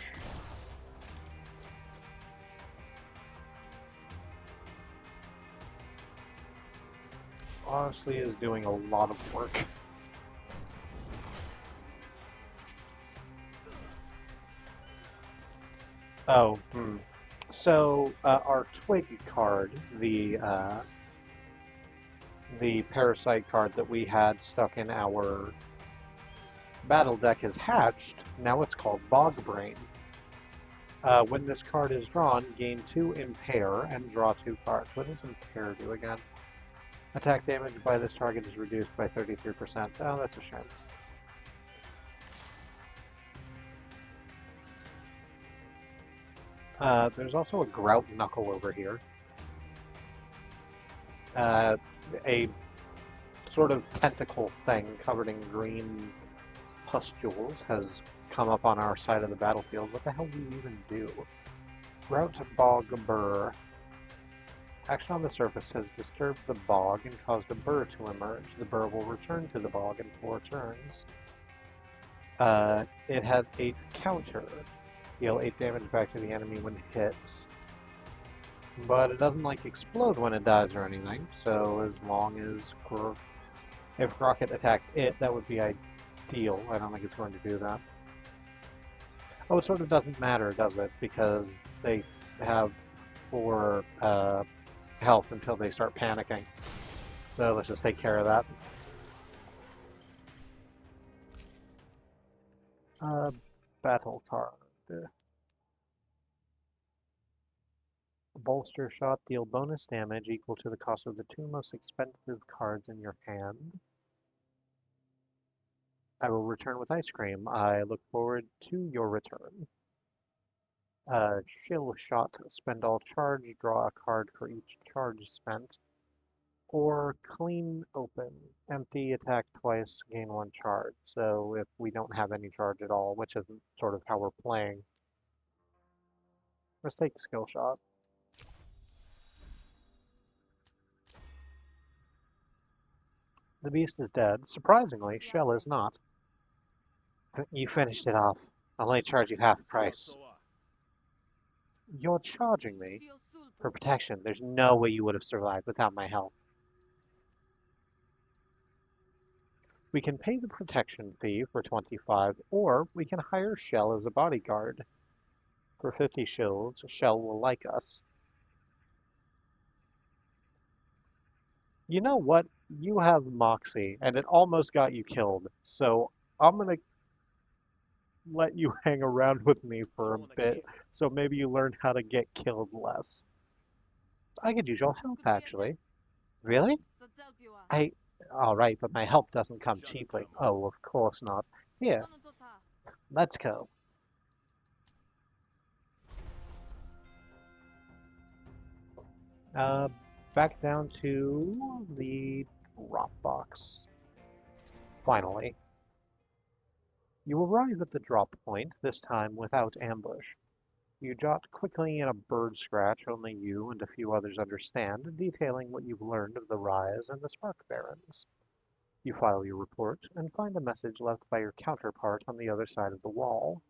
honestly is doing a lot of work. Oh, So, our Twig card, the Parasite card that we had stuck in our battle deck is hatched. Now it's called Bogbrain. When this card is drawn, gain 2 Impair and draw 2 cards. What does Impair do again? Attack damage by this target is reduced by 33%. Oh, that's a shame. There's also a Grout Knuckle over here. A sort of tentacle thing covered in green pustules has come up on our side of the battlefield. What the hell do you even do? Grout Bog Burr. Action on the surface has disturbed the bog and caused a burr to emerge. The burr will return to the bog in 4 turns. It has 8 counter. Deal 8 damage back to the enemy when hit. But it doesn't like explode when it dies or anything, so as long as if Rocket attacks it, that would be ideal. I don't think it's going to do that. Oh, it sort of doesn't matter, does it? Because they have 4 health until they start panicking. So let's just take care of that. Battle card. Bolster shot, deal bonus damage equal to the cost of the 2 most expensive cards in your hand. I will return with ice cream. I look forward to your return. Chill shot, spend all charge, draw a card for each charge spent. Or clean open, empty, attack twice, gain 1 charge. So if we don't have any charge at all, which isn't sort of how we're playing, let's take skill shot. The beast is dead. Surprisingly, Shell is not. You finished it off. I'll only charge you half price. You're charging me for protection. There's no way you would have survived without my help. We can pay the protection fee for 25, or we can hire Shell as a bodyguard. For 50 shields, Shell will like us. You know what? You have Moxie, and it almost got you killed, so I'm gonna let you hang around with me for a bit, so maybe you learn how to get killed less. I could use your help, actually. Really? Alright, but my help doesn't come cheaply. Oh, of course not. Here, let's go. Back down to the drop box. Finally. You arrive at the drop point, this time without ambush. You jot quickly in a bird scratch only you and a few others understand, detailing what you've learned of the Rise and the Spark Barons. You file your report and find a message left by your counterpart on the other side of the wall.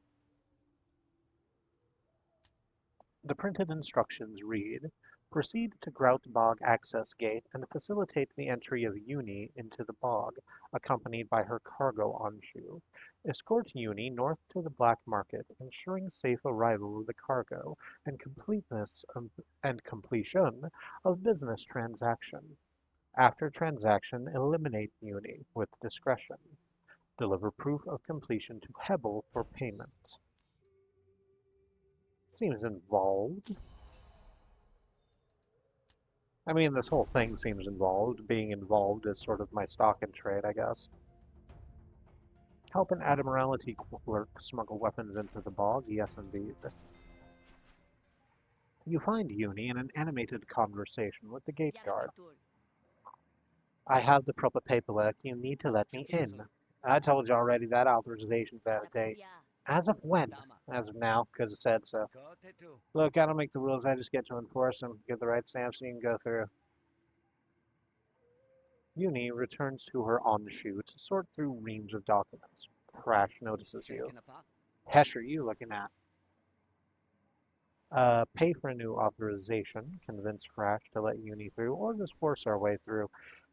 The printed instructions read, proceed to Grout Bog Access Gate and facilitate the entry of Uni into the bog, accompanied by her cargo onshoe. Escort Uni north to the black market, ensuring safe arrival of the cargo and completion of business transaction. After transaction, eliminate Uni with discretion. Deliver proof of completion to Hebel for payment. Seems involved. I mean, this whole thing seems involved. Being involved is sort of my stock in trade, I guess. Help an Admiralty clerk smuggle weapons into the bog? Yes, indeed. You find Uni in an animated conversation with the gate guard. I have the proper paperwork. You need to let me in. I told you already that authorization's out of date. As of when? As of now, because it said so. Look, I don't make the rules, I just get to enforce them. Get the right stamp so you can go through. Uni returns to her onshoe to sort through reams of documents. Crash notices you. Hesh are you looking at? Pay for a new authorization, convince Crash to let Uni through, or just force our way through.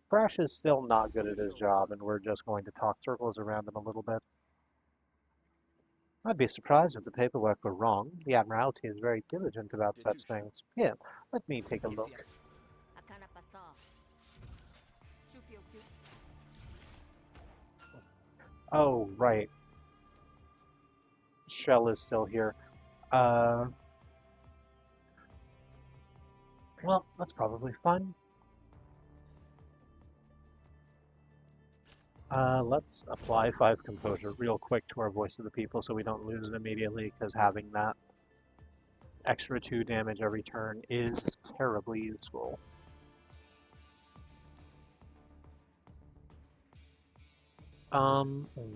Crash is still not good at his job, and we're just going to talk circles around him a little bit. I'd be surprised if the paperwork were wrong. The Admiralty is very diligent about such things. Here, let me take a look. Oh, right. Shell is still here. Well, that's probably fun. Let's apply 5 composure real quick to our Voice of the People so we don't lose it immediately, because having that extra 2 damage every turn is terribly useful.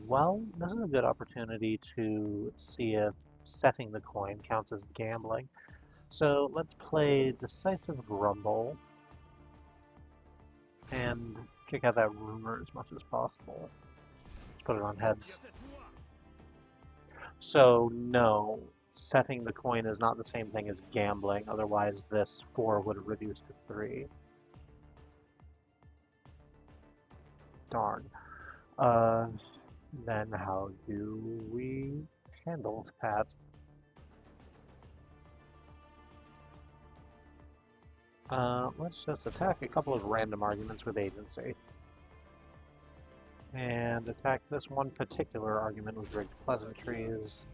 Well, this is a good opportunity to see if setting the coin counts as gambling. So let's play Decisive Grumble and kick out that rumor as much as possible. Let's put it on heads. So no, setting the coin is not the same thing as gambling, otherwise this 4 would have reduced to 3. Darn. Then how do we handle that? Let's just attack a couple of random arguments with agency. And attack this one particular argument with rigged pleasantries.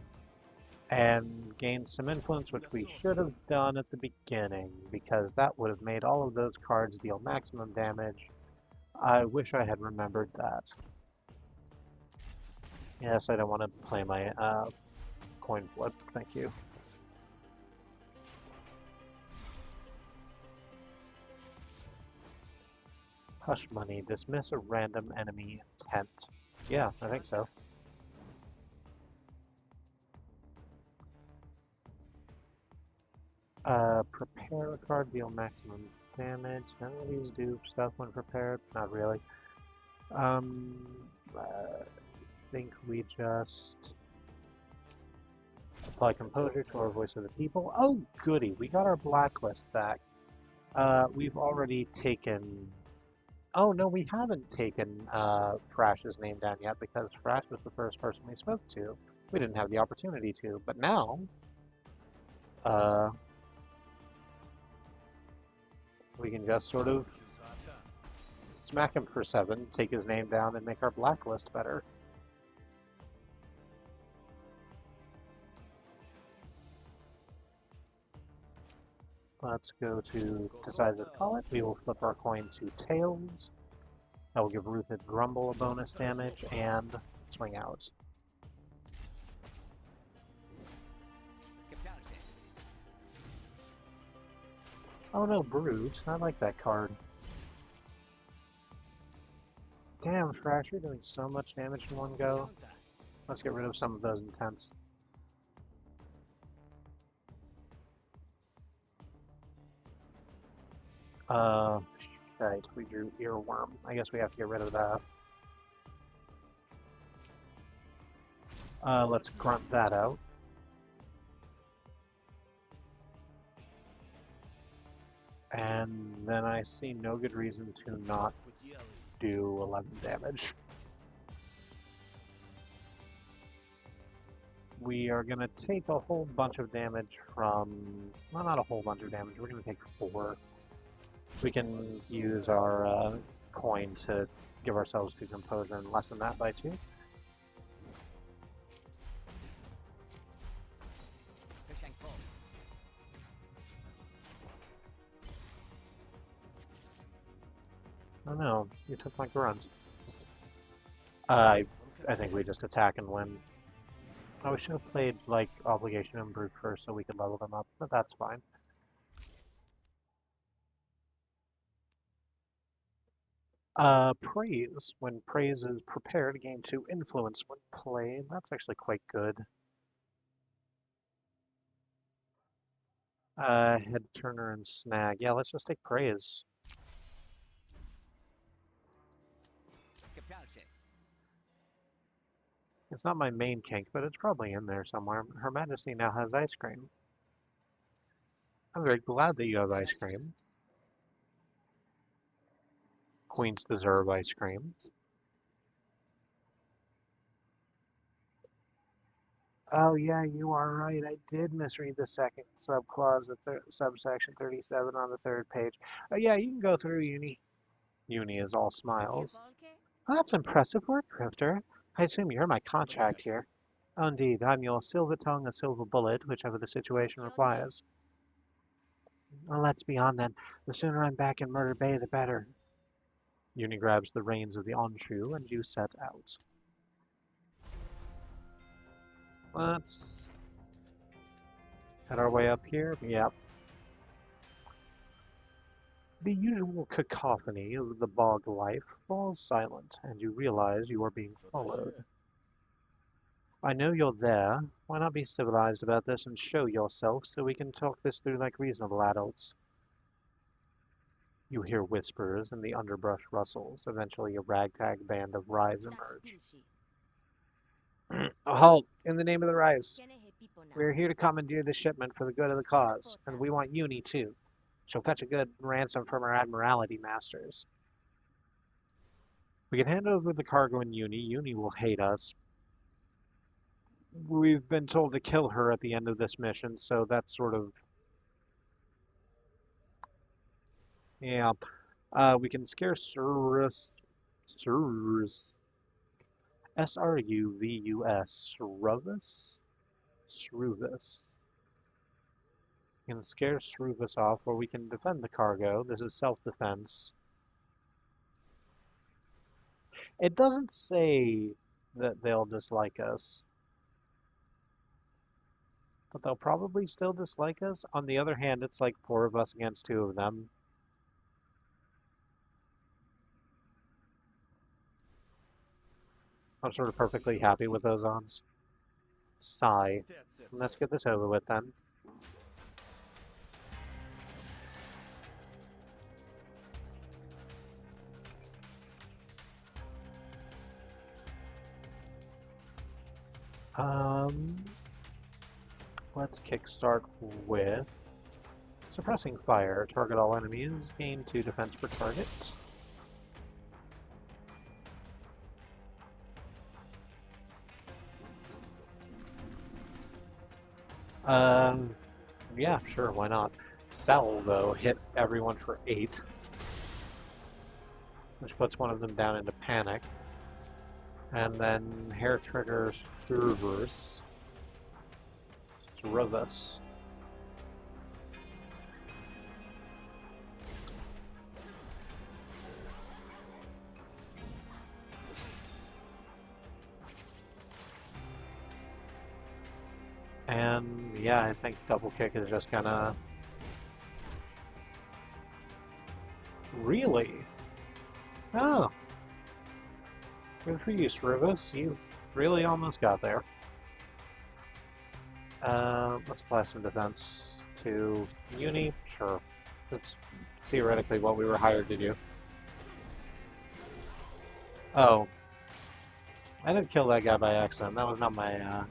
And gain some influence, which we should have done at the beginning, because that would have made all of those cards deal maximum damage. I wish I had remembered that. Yes, I don't want to play my coin flip, thank you. Hush money, dismiss a random enemy intent. Yeah, I think so. Prepare a card, deal maximum damage. None of these do stuff when prepared, not really. I think we just apply composure to our voice of the people. Oh, goody, we got our blacklist back. We've already taken... Oh, no, we haven't taken Frash's name down yet because Frash was the first person we spoke to. We didn't have the opportunity to, but now... we can just sort of smack him for 7, take his name down, and make our blacklist better. Let's go to Decisive Call. We will flip our coin to Tails. That will give Ruthed Grumble a bonus damage, and swing out. Oh no, Brute. I like that card. Damn, Thrash, you're doing so much damage in one go. Let's get rid of some of those intents. Shite, we drew Earworm. I guess we have to get rid of that. Let's grunt that out. And then I see no good reason to not do 11 damage. We are going to take a whole bunch of damage from... well, not a whole bunch of damage, we're going to take 4. We can use our coin to give ourselves good composure and lessen that by 2. Oh no, you took my grunt. I think we just attack and win. Oh, we should have played, like, Obligation and Brute first so we could level them up, but that's fine. Praise. When praise is prepared, gain 2 influence when played. That's actually quite good. Head turner and snag. Yeah, let's just take praise. It's not my main kink, but it's probably in there somewhere. Her Majesty now has ice cream. I'm very glad that you have ice cream. Queens deserve ice cream. Oh yeah, you are right. I did misread the second subclause of subsection 37 on the 3rd page. Oh yeah, you can go through, Uni. Uni is all smiles. Well, that's impressive work, Grifter. I assume you're my contract here. Oh, indeed, I'm your silver tongue or silver bullet, whichever the situation requires. Well, let's be on then. The sooner I'm back in Murder Bay, the better. Uni grabs the reins of the Onshu, and you set out. Let's head our way up here. Yep. The usual cacophony of the bog life falls silent, and you realize you are being followed. I know you're there. Why not be civilized about this and show yourself so we can talk this through like reasonable adults? You hear whispers and the underbrush rustles. Eventually, a ragtag band of Rise emerge. A halt! In the name of the Rise! We're here to commandeer the shipment for the good of the cause, and we want Uni too. She'll fetch a good ransom from our Admiralty masters. We can hand over the cargo in Uni. Uni will hate us. We've been told to kill her at the end of this mission, so that's sort of... Yeah. We can scare Surus... S-R-U-V-U-S. Sruvus? Sruvus. We can scare Sruvus off, or we can defend the cargo. This is self-defense. It doesn't say that they'll dislike us, but they'll probably still dislike us. On the other hand, it's like 4 of us against 2 of them. I'm sort of perfectly happy with those odds. Sigh. Let's get this over with then. Let's kickstart with suppressing fire. Target all enemies. Gain 2 defense per target. Yeah, sure, why not? Salvo hit everyone for 8, which puts one of them down into panic. And then hair triggers Cerberus. Cerberus. And yeah, I think double kick is just gonna... Really? Oh. Good for you, Cerberus. You really almost got there. Let's apply some defense to Uni. Sure. That's theoretically what we were hired to do. Oh. I didn't kill that guy by accident. That was not my,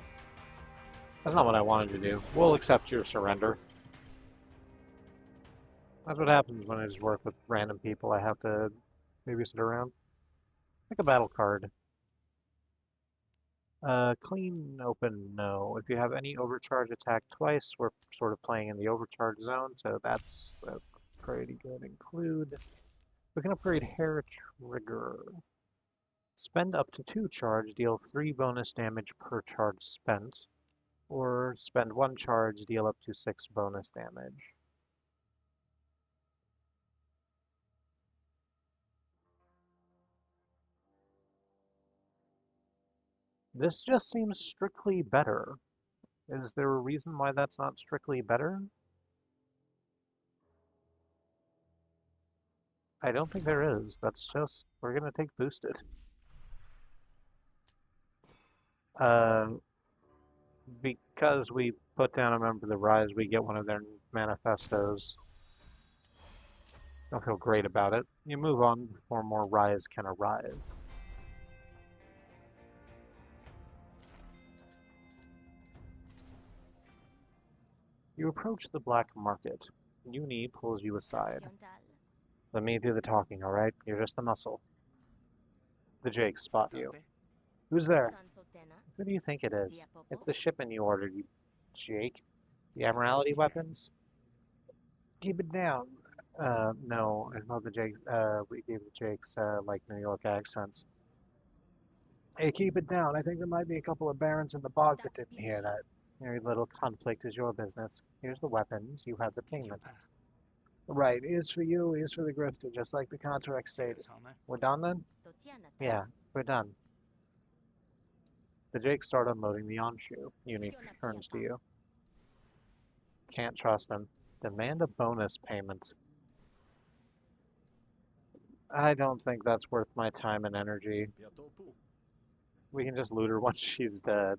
that's not what I wanted to do. We'll accept your surrender. That's what happens when I just work with random people. I have to maybe sit around. Like a battle card. Clean, open, no. If you have any overcharge attack twice, we're sort of playing in the overcharge zone, so that's pretty good. Include. We can upgrade hair trigger. Spend up to 2 charge, deal 3 bonus damage per charge spent. Or spend 1 charge, deal up to 6 bonus damage. This just seems strictly better. Is there a reason why that's not strictly better? I don't think there is. That's just, we're gonna take boosted. Because we put down a member of the Rise, we get one of their manifestos. Don't feel great about it. You move on before more Rise can arrive. You approach the black market. Uni pulls you aside. Let me do the talking, alright? You're just the muscle. The Jakes spot you. Who's there? Who do you think it is? It's the shipment you ordered, you Jake. The Admiralty weapons? Keep it down. No, it's not the Jakes. We gave the Jakes, like, New York accents. Hey, keep it down. I think there might be a couple of barons in the bog that didn't hear that. Your little conflict is your business. Here's the weapons. You have the payment. Right, here's for you, here's for the grifter, just like the contract stated. We're done then? Yeah, we're done. The Jakes start unloading the on-shoe. Uni turns to you. Can't trust him. Demand a bonus payment. I don't think that's worth my time and energy. We can just loot her once she's dead.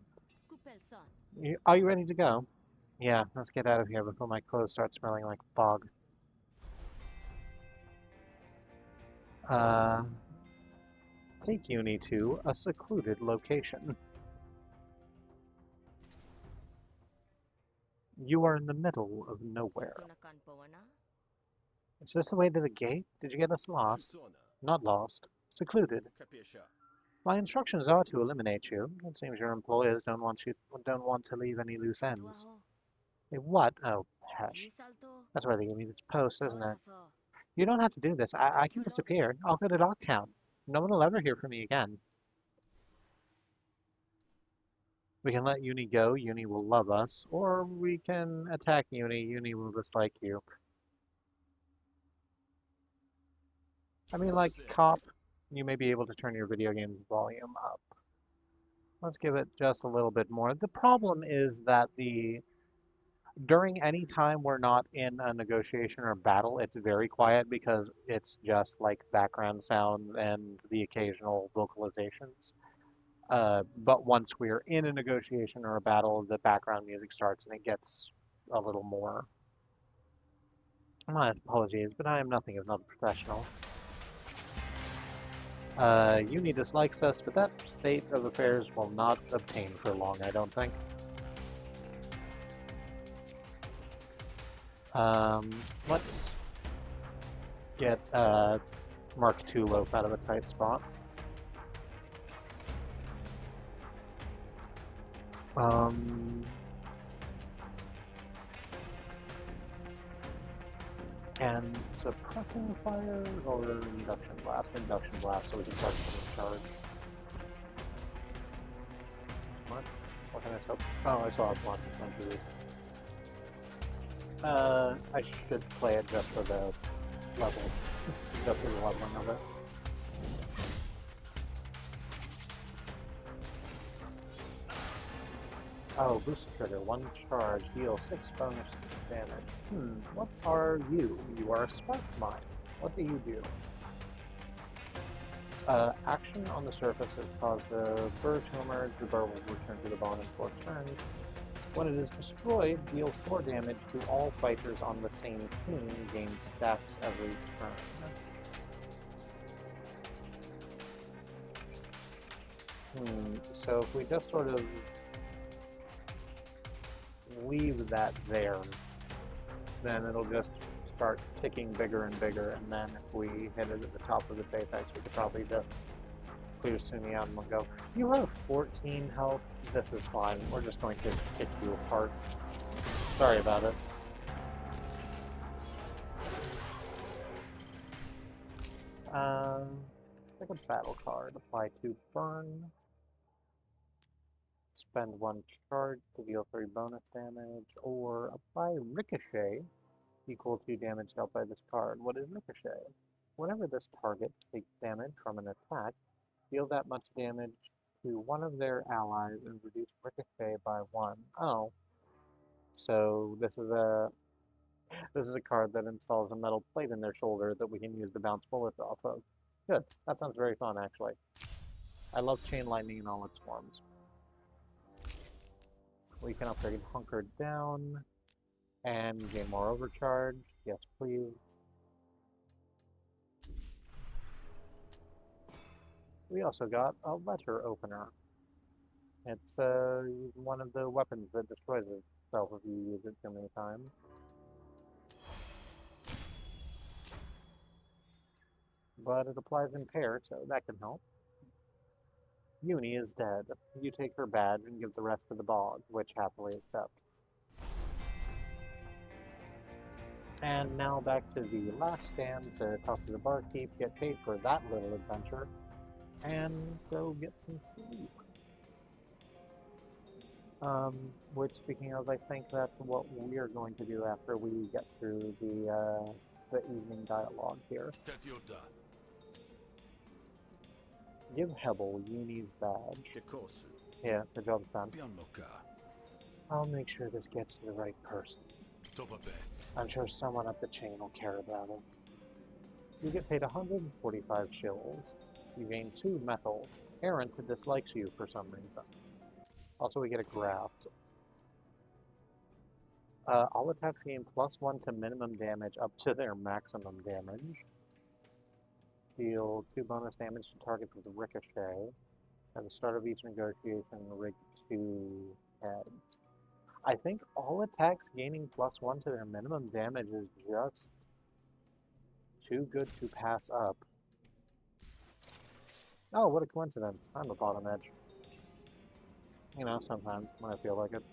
Are you ready to go? Yeah, let's get out of here before my clothes start smelling like fog. Take Uni to a secluded location. You are in the middle of nowhere. Is this the way to the gate? Did you get us lost? Not lost. Secluded. My instructions are to eliminate you. It seems your employers don't want to leave any loose ends. They what? Oh, hush. That's why they gave me this post, isn't it? You don't have to do this. I can disappear. I'll go to Dogtown. No one will ever hear from me again. We can let Uni go. Uni will love us. Or we can attack Uni. Uni will dislike you. I mean, like, cop, you may be able to turn your video game volume up. Let's give it just a little bit more. The problem is that during any time we're not in a negotiation or battle, it's very quiet because it's just like background sound and the occasional vocalizations. But once we're in a negotiation or a battle, the background music starts and it gets a little more. My apologies, but I am nothing if not a professional. Uni dislikes us, but that state of affairs will not obtain for long, I don't think. Let's get Mark II loaf out of a tight spot. And suppressing fire or induction blast? Induction blast, so we can start getting charge. What can I tell? Oh, I still have one of these. I should play it just for the level, just for the leveling of it. Oh, boost trigger, one charge, deal 6 bonus damage. What are you? You are a spark mine. What do you do? Action on the surface has caused the burr to emerge. The burr will return to the bone in 4 turns. When it is destroyed, deal 4 damage to all fighters on the same team, gain stacks every turn. So if we just sort of leave that there, then it'll just start ticking bigger and bigger, and then if we hit it at the top of the Apex, we could probably just clear Sumi out and we'll go, you have 14 health, this is fine, we're just going to kick you apart. Sorry about it. Pick a battle card, apply to burn. Spend 1 charge to deal 3 bonus damage, or apply Ricochet, equal to damage dealt by this card. What is Ricochet? Whenever this target takes damage from an attack, deal that much damage to one of their allies and reduce Ricochet by 1. Oh. So this is a card that installs a metal plate in their shoulder that we can use to bounce bullets off of. Good. That sounds very fun, actually. I love Chain Lightning in all its forms. We can upgrade Hunkered Down and gain more overcharge. Yes, please. We also got a letter opener. It's one of the weapons that destroys itself if you use it too many times. But it applies impair, so that can help. Uni is dead. You take her badge and give the rest to the bog, which happily accept. And now back to the last stand to talk to the barkeep, get paid for that little adventure, and go get some sleep. Which, speaking of, I think that's what we are going to do after we get through the evening dialogue here. Give Hebel Uni's badge. Yeah, the job's done. I'll make sure this gets to the right person. I'm sure someone up the chain will care about it. You get paid 145 shills. You gain 2 methyl. Errant dislikes you for some reason. Also, we get a graft. All attacks gain +1 to minimum damage up to their maximum damage. Deal 2 bonus damage to targets with ricochet. At the start of each negotiation, rig 2 heads. I think all attacks gaining +1 to their minimum damage is just too good to pass up. Oh, what a coincidence. I'm a bottom edge. You know, sometimes when I feel like it.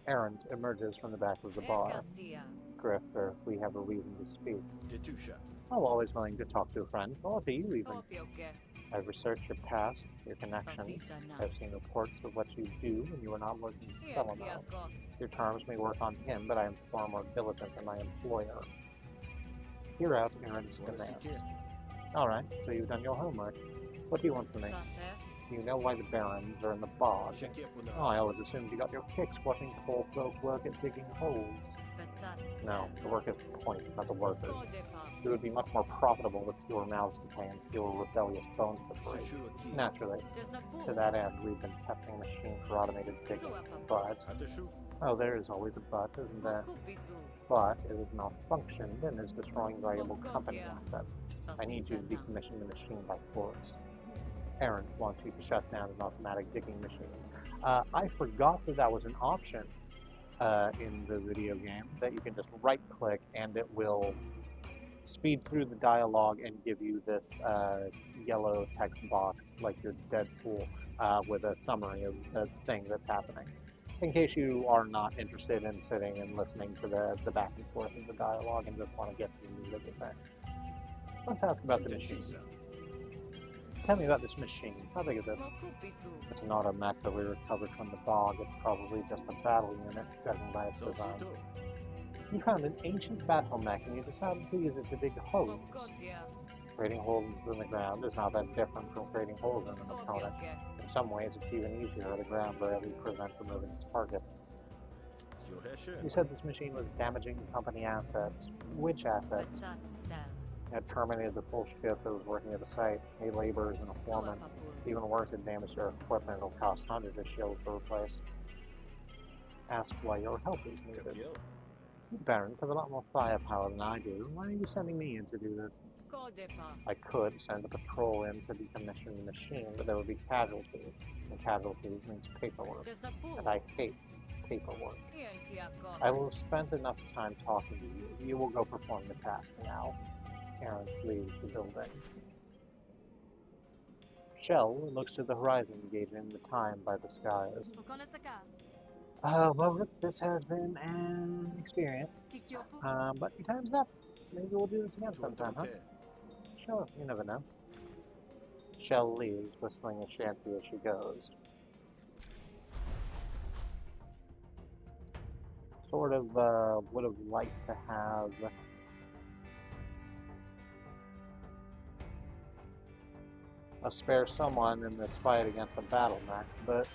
Errant emerges from the back of the bar. Ekasia. Grifter, we have a reason to speak. Detusha. I'm always willing to talk to a friend. Well, to you even. Opioke. I've researched your past, your connections. Basisana. I've seen reports of what you do when you are not working Selamon. Iakiako. Your charms may work on him, but I am far more diligent than my employer. Hear out Aaron's demands. Alright, so you've done your homework. What do you want from me? Sase. You know why the barons are in the bog. Oh, I always assumed you got your kicks watching poor folk work at digging holes. Betats. No, the work is the point, not the workers. Kodepa. It would be much more profitable with fewer mouths to pay and fewer rebellious bones to break. Naturally, Desapu. to that end, we've been testing a machine for automated digging. But, oh, there is always a but, isn't there? Mokupisu. But it has malfunctioned and is destroying valuable company assets. I need you to decommission the machine by force. Aaron wants you to shut down an automatic digging machine. I forgot that that was an option in the video game, that you can just right-click and it will speed through the dialogue and give you this yellow text box, like your Deadpool, with a summary of the thing that's happening. In case you are not interested in sitting and listening to the back and forth of the dialogue and just want to get to the meat of the thing. Let's ask about the machine. Tell me about this machine. How big is it? Mokupisu. It's an automac that we recovered from the bog. It's probably just a battle unit, judging by its design. You found an ancient battle mech and you decided to use it to dig holes. Mokotia. Creating holes in the ground is not that different from creating holes in an opponent. Opioke. In some ways, it's even easier. The ground barely prevents a moving target. You said this machine was damaging company assets. Which assets? Betats. It terminated the full shift that was working at the site, 8 laborers and a foreman. Suapapul. Even worse, it damaged their equipment. It'll cost hundreds of shields to replace. Ask why your help is needed. You barons have a lot more firepower than I do. Why are you sending me in to do this? Kodepa. I could send a patrol in to decommission the machine, but there would be casualties. And casualties means paperwork. Desapu. And I hate paperwork. Iankiako. I will have spent enough time talking to you. You will go perform the task now. Aaron leaves the building. Shell looks to the horizon, gauging the time by the skies. Kokonesaka. Well, Rick, this has been an experience. Tikyopu. But your time's up. Maybe we'll do this again sometime, huh? Sure, you never know. Shell leaves, whistling a shanty as she goes. Sort of, would have liked to have a spare someone in this fight against a battle mech, but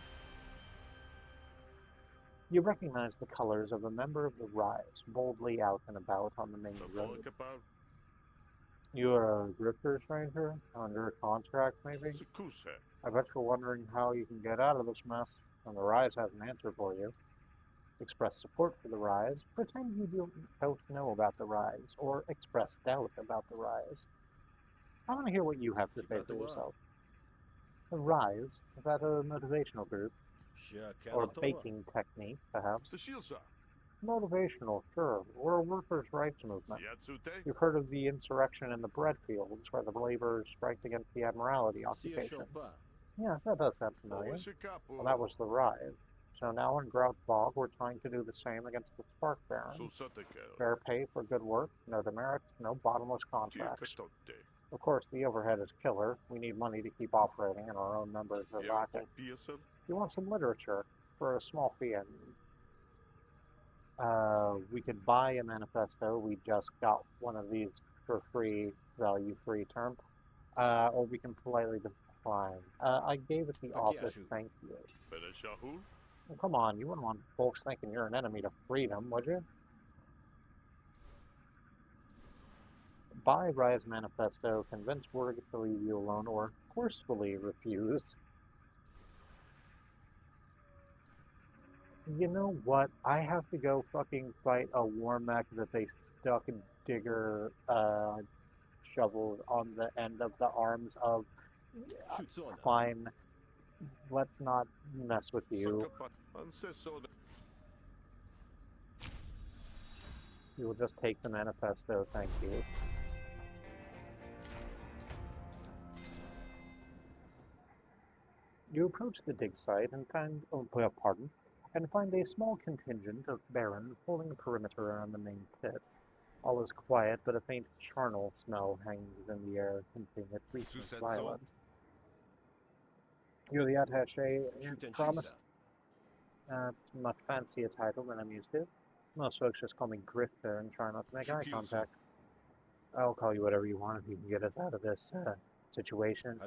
you recognize the colors of a member of the Rise, boldly out and about on the main road. You are a grifter stranger? Under a contract, maybe? I bet you're wondering how you can get out of this mess, and the Rise has an answer for you. Express support for the Rise, pretend you don't know about the Rise, or express doubt about the Rise. I want to hear what you have to say for yourself. The Rise, is that a motivational group? Or a baking technique, perhaps? Motivational, sure. We're a workers' rights movement. You've heard of the insurrection in the bread fields, where the laborers striked against the Admiralty occupation. Yes, that does sound familiar. Well, that was the Rise. So now in Grout Bog, we're trying to do the same against the Spark Barons. Fair pay for good work, no demerits, no bottomless contracts. Of course, the overhead is killer. We need money to keep operating, and our own members are lacking. You want some literature for a small fee, I mean. We could buy a manifesto. We just got one of these for free, value-free term. Or we can politely decline. I gave it the office, thank you. Well, come on, you wouldn't want folks thinking you're an enemy to freedom, would you? Buy Rise Manifesto, convince Word to leave you alone, or forcefully refuse. You know what? I have to go fucking fight a war mech that they stuck digger shovels on the end of the arms of. Fine, let's not mess with you. You will just take the manifesto, thank you. You approach the dig site and find, and find a small contingent of barons holding a perimeter around the main pit. All is quiet, but a faint charnel smell hangs in the air, hinting at recent violence. You're the attaché, promised. Much fancier title than I'm used to. Most folks just call me Grifter and try not to make eye contact. I'll call you whatever you want if you can get us out of this situation.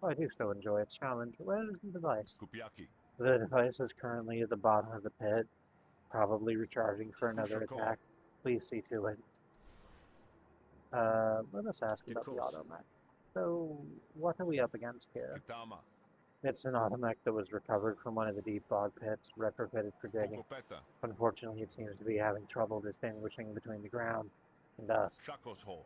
Oh, I do still enjoy its challenge. Where is the device? The device is currently at the bottom of the pit, probably recharging for another attack. Please see to it. Let us ask about the automech. So, what are we up against here? It's an automech that was recovered from one of the deep bog pits, retrofitted for digging. Unfortunately, it seems to be having trouble distinguishing between the ground and us.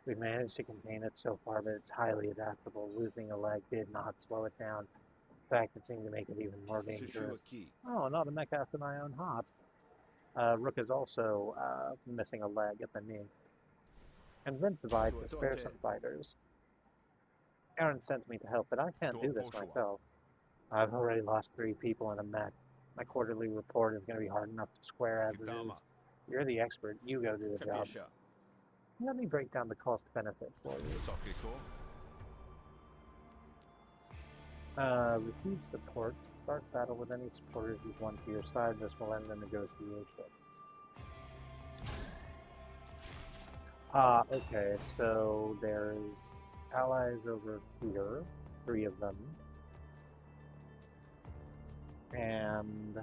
We've managed to contain it so far, but it's highly adaptable. Losing a leg did not slow it down. In fact, it seemed to make it even more dangerous. Oh, an automech after my own heart. Rook is also missing a leg at the knee. Invincified to spare some fighters. Aaron sent me to help, but I can't do this myself. I've already lost 3 people in a mech. My quarterly report is going to be hard enough to square as it is. You're the expert. You go do the job. Let me break down the cost-benefit for you. Receive support. Start battle with any supporters you've won to your side. This will end the negotiation. Okay, so there's allies over here. 3 of them. And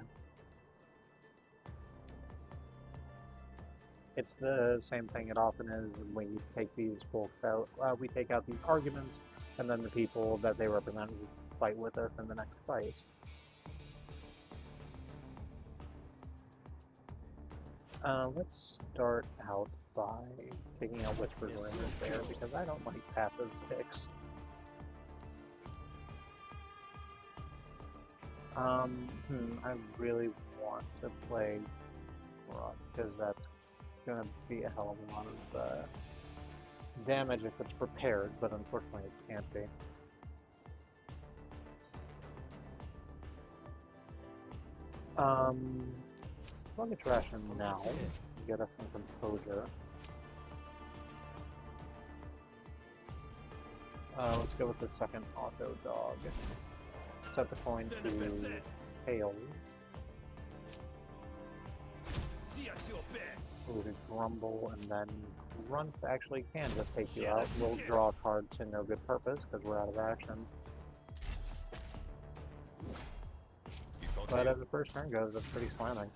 it's the same thing it often is when you take these folks out. We take out these arguments, and then the people that they represent will fight with us in the next fight. Let's start out by taking out Whisper Ringers there, because I don't like passive ticks. I really want to play Rock, because that's going to be a hell of a lot of damage if it's prepared, but unfortunately it can't be. Sluggish Ration now, to get us some composure. Let's go with the second auto dog. Set the coin to tails. Ooh, to grumble, and then grunt actually can just take you out. We'll draw a card to no good purpose because we're out of action. But as the first turn goes, that's pretty slamming.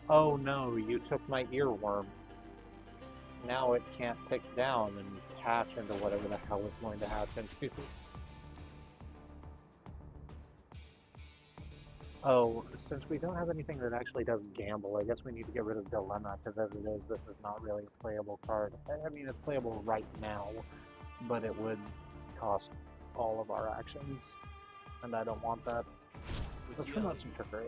Oh no, you took my earworm. Now it can't tick down and hatch into whatever the hell is going to hatch into. Oh, since we don't have anything that actually does gamble, I guess we need to get rid of Dilemma, because as it is, this is not really a playable card. I mean, it's playable right now, but it would cost all of our actions, and I don't want that. Let's come out some trickery.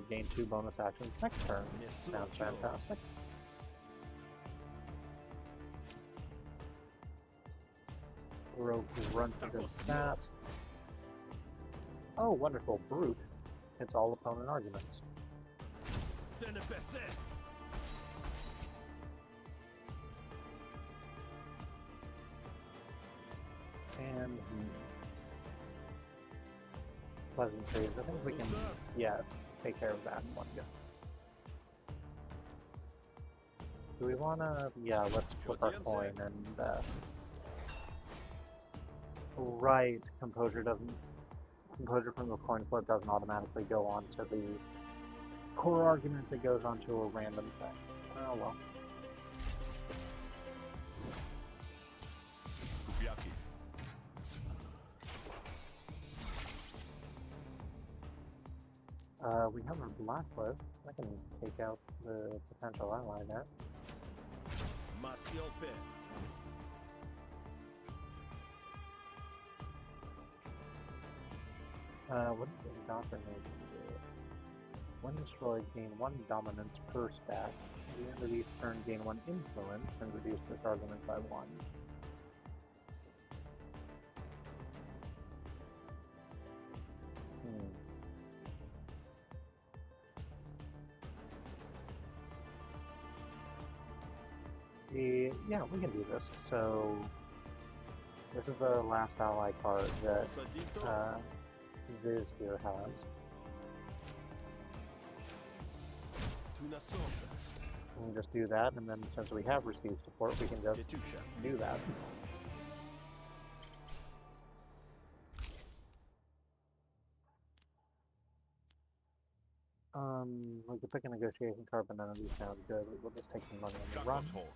Gain 2 bonus actions next turn. Sounds fantastic. Rogue Grunt against that. Oh, wonderful. Brute. It's all opponent arguments. And pleasantries. I think we can, yes, take care of that in one go. Do we want to, yeah, let's flip our coin and, right, Composure from the coin flip doesn't automatically go on to the core argument, it goes on to a random thing. Oh well. We have our blacklist. I can take out the potential ally there. Masiope. What does the indoctrination do? When destroyed, gain 1 dominance per stat. At the end of each turn, gain 1 influence and reduce this argument by 1. Yeah, we can do this. So, this is the last ally card that Osadito. Viz here has. Tuna sosa. We can just do that, and then since we have received support, we can just Ketusha. do that. We could pick a negotiation card, but none of these sound good. We'll just take some money on the run. Shakos hole.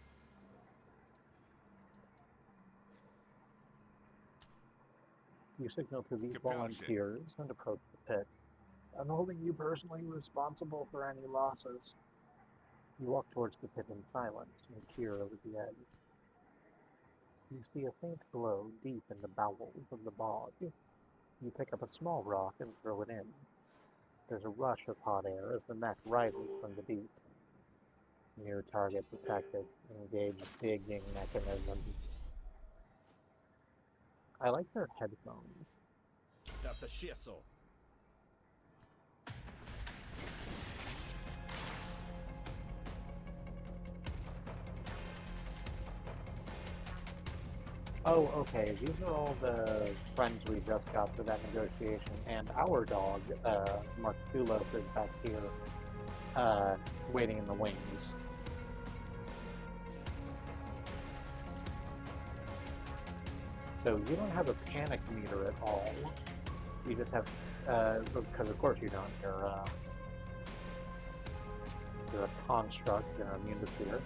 You signal to these Capelche. volunteers and approach the pit. I'm holding you personally responsible for any losses. You walk towards the pit in silence and peer over the edge. You see a faint glow deep in the bowels of the bog. You pick up a small rock and throw it in. There's a rush of hot air as the mech rises from the deep. Near target detected. Engage digging mechanism. I like their headphones. That's a shiso. Oh, okay. These are all the friends we just got for that negotiation, and our dog, Marculos, is back here, waiting in the wings. So you don't have a panic meter at all. You just have, because of course you don't. You're a construct. You're immune to fear.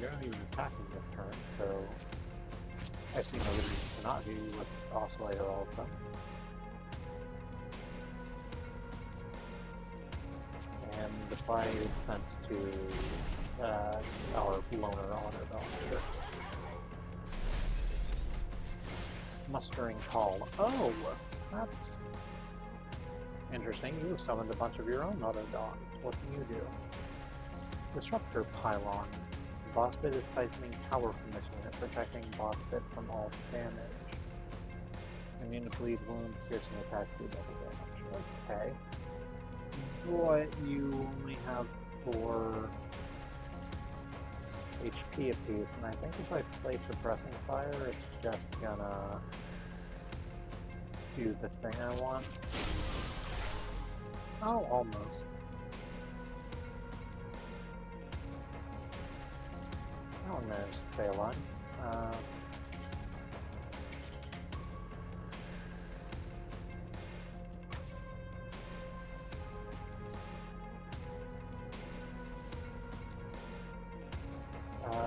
You're not even attacking this turn, so I see no reason to not do with Oscillator also. And apply sense to our loner honor officer. Mustering call. Oh, that's interesting. You summoned a bunch of your own auto dogs. What can you do? Disruptor Pylon. Boss bit is siphoning power from this unit, protecting boss bit from all damage. Immune to bleed, wound, piercing attack, do double damage. Okay. But you only have 4 HP apiece, and I think if I play Suppressing Fire, it's just gonna do the thing I want. Oh, almost. Oh, and there's Phelan.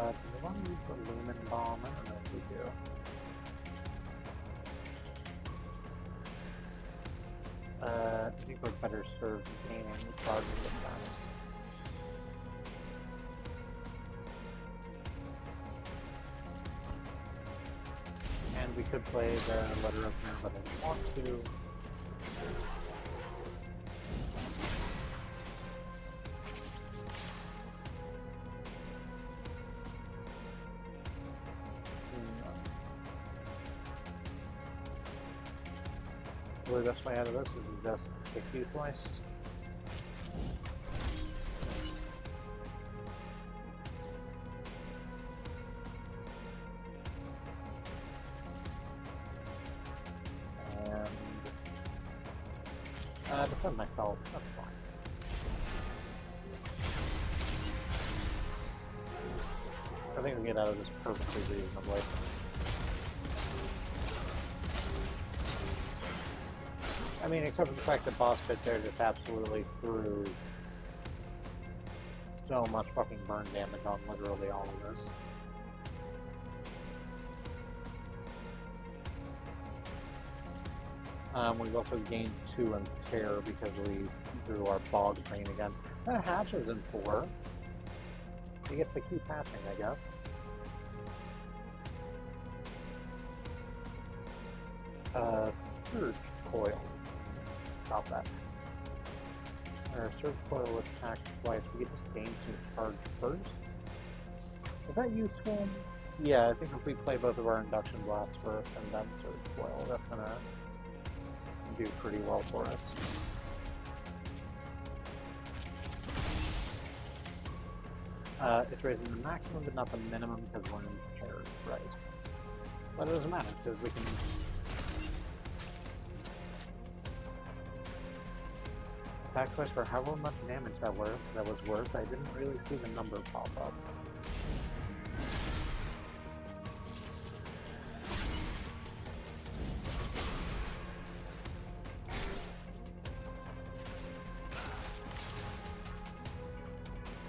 Do we want to use the Lumen Bomb? I don't know if we do. I think we're better served gaining charge of defense. And we could play the Letter of Mirror, but I don't want to. The best way out of this is to just kick you twice. And defend myself, that's fine. I think we get out of this perfectly reasonably. I mean, except for the fact that boss bit there just absolutely threw so much fucking burn damage on literally all of this. We've also gained 2 in Terror because we drew our Bog Brain again. That hatches in 4. He gets to keep hatching, I guess. Surge Coil. Stop that. Our Surge Coil attacks twice. We get to gain some charge first. Is that useful? Yeah, I think if we play both of our Induction Blasts first and then Surge Coil, that's gonna do pretty well for us. It's raising the maximum but not the minimum because we're in terror, right? But it doesn't matter because we can attack twice for however much damage that was worth. I didn't really see the number pop up.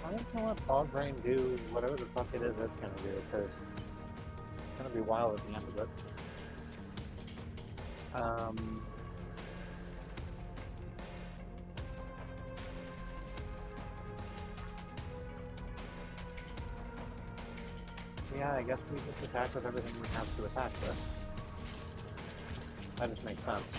I'm just gonna let Bog Brain do whatever the fuck it is it's gonna do, because it's gonna be wild at the end of it. Yeah, I guess we just attack with everything we have to attack with. That just makes sense.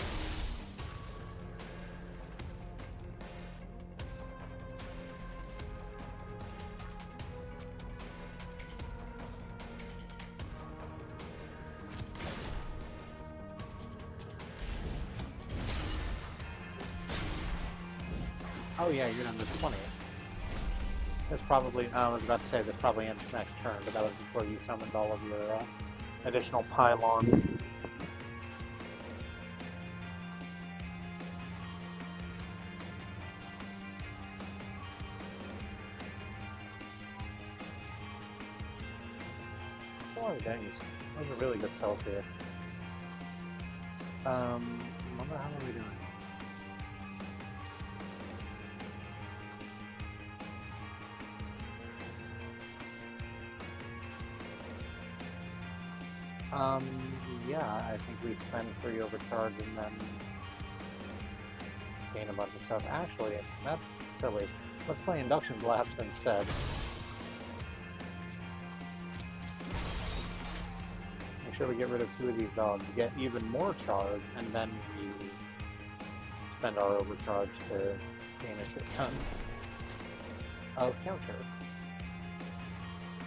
Oh yeah, you're number 20. That's probably, I was about to say this probably ends next turn, but that was before you summoned all of your additional pylons. That's a lot of dings. Those are really good cells here. How are we doing? Yeah, I think we spend 3 overcharge and then gain a bunch of stuff. Actually, that's silly. Let's play Induction Blast instead. Make sure we get rid of 2 of these dogs, get even more charge, and then we spend our overcharge to gain a shit ton of counter.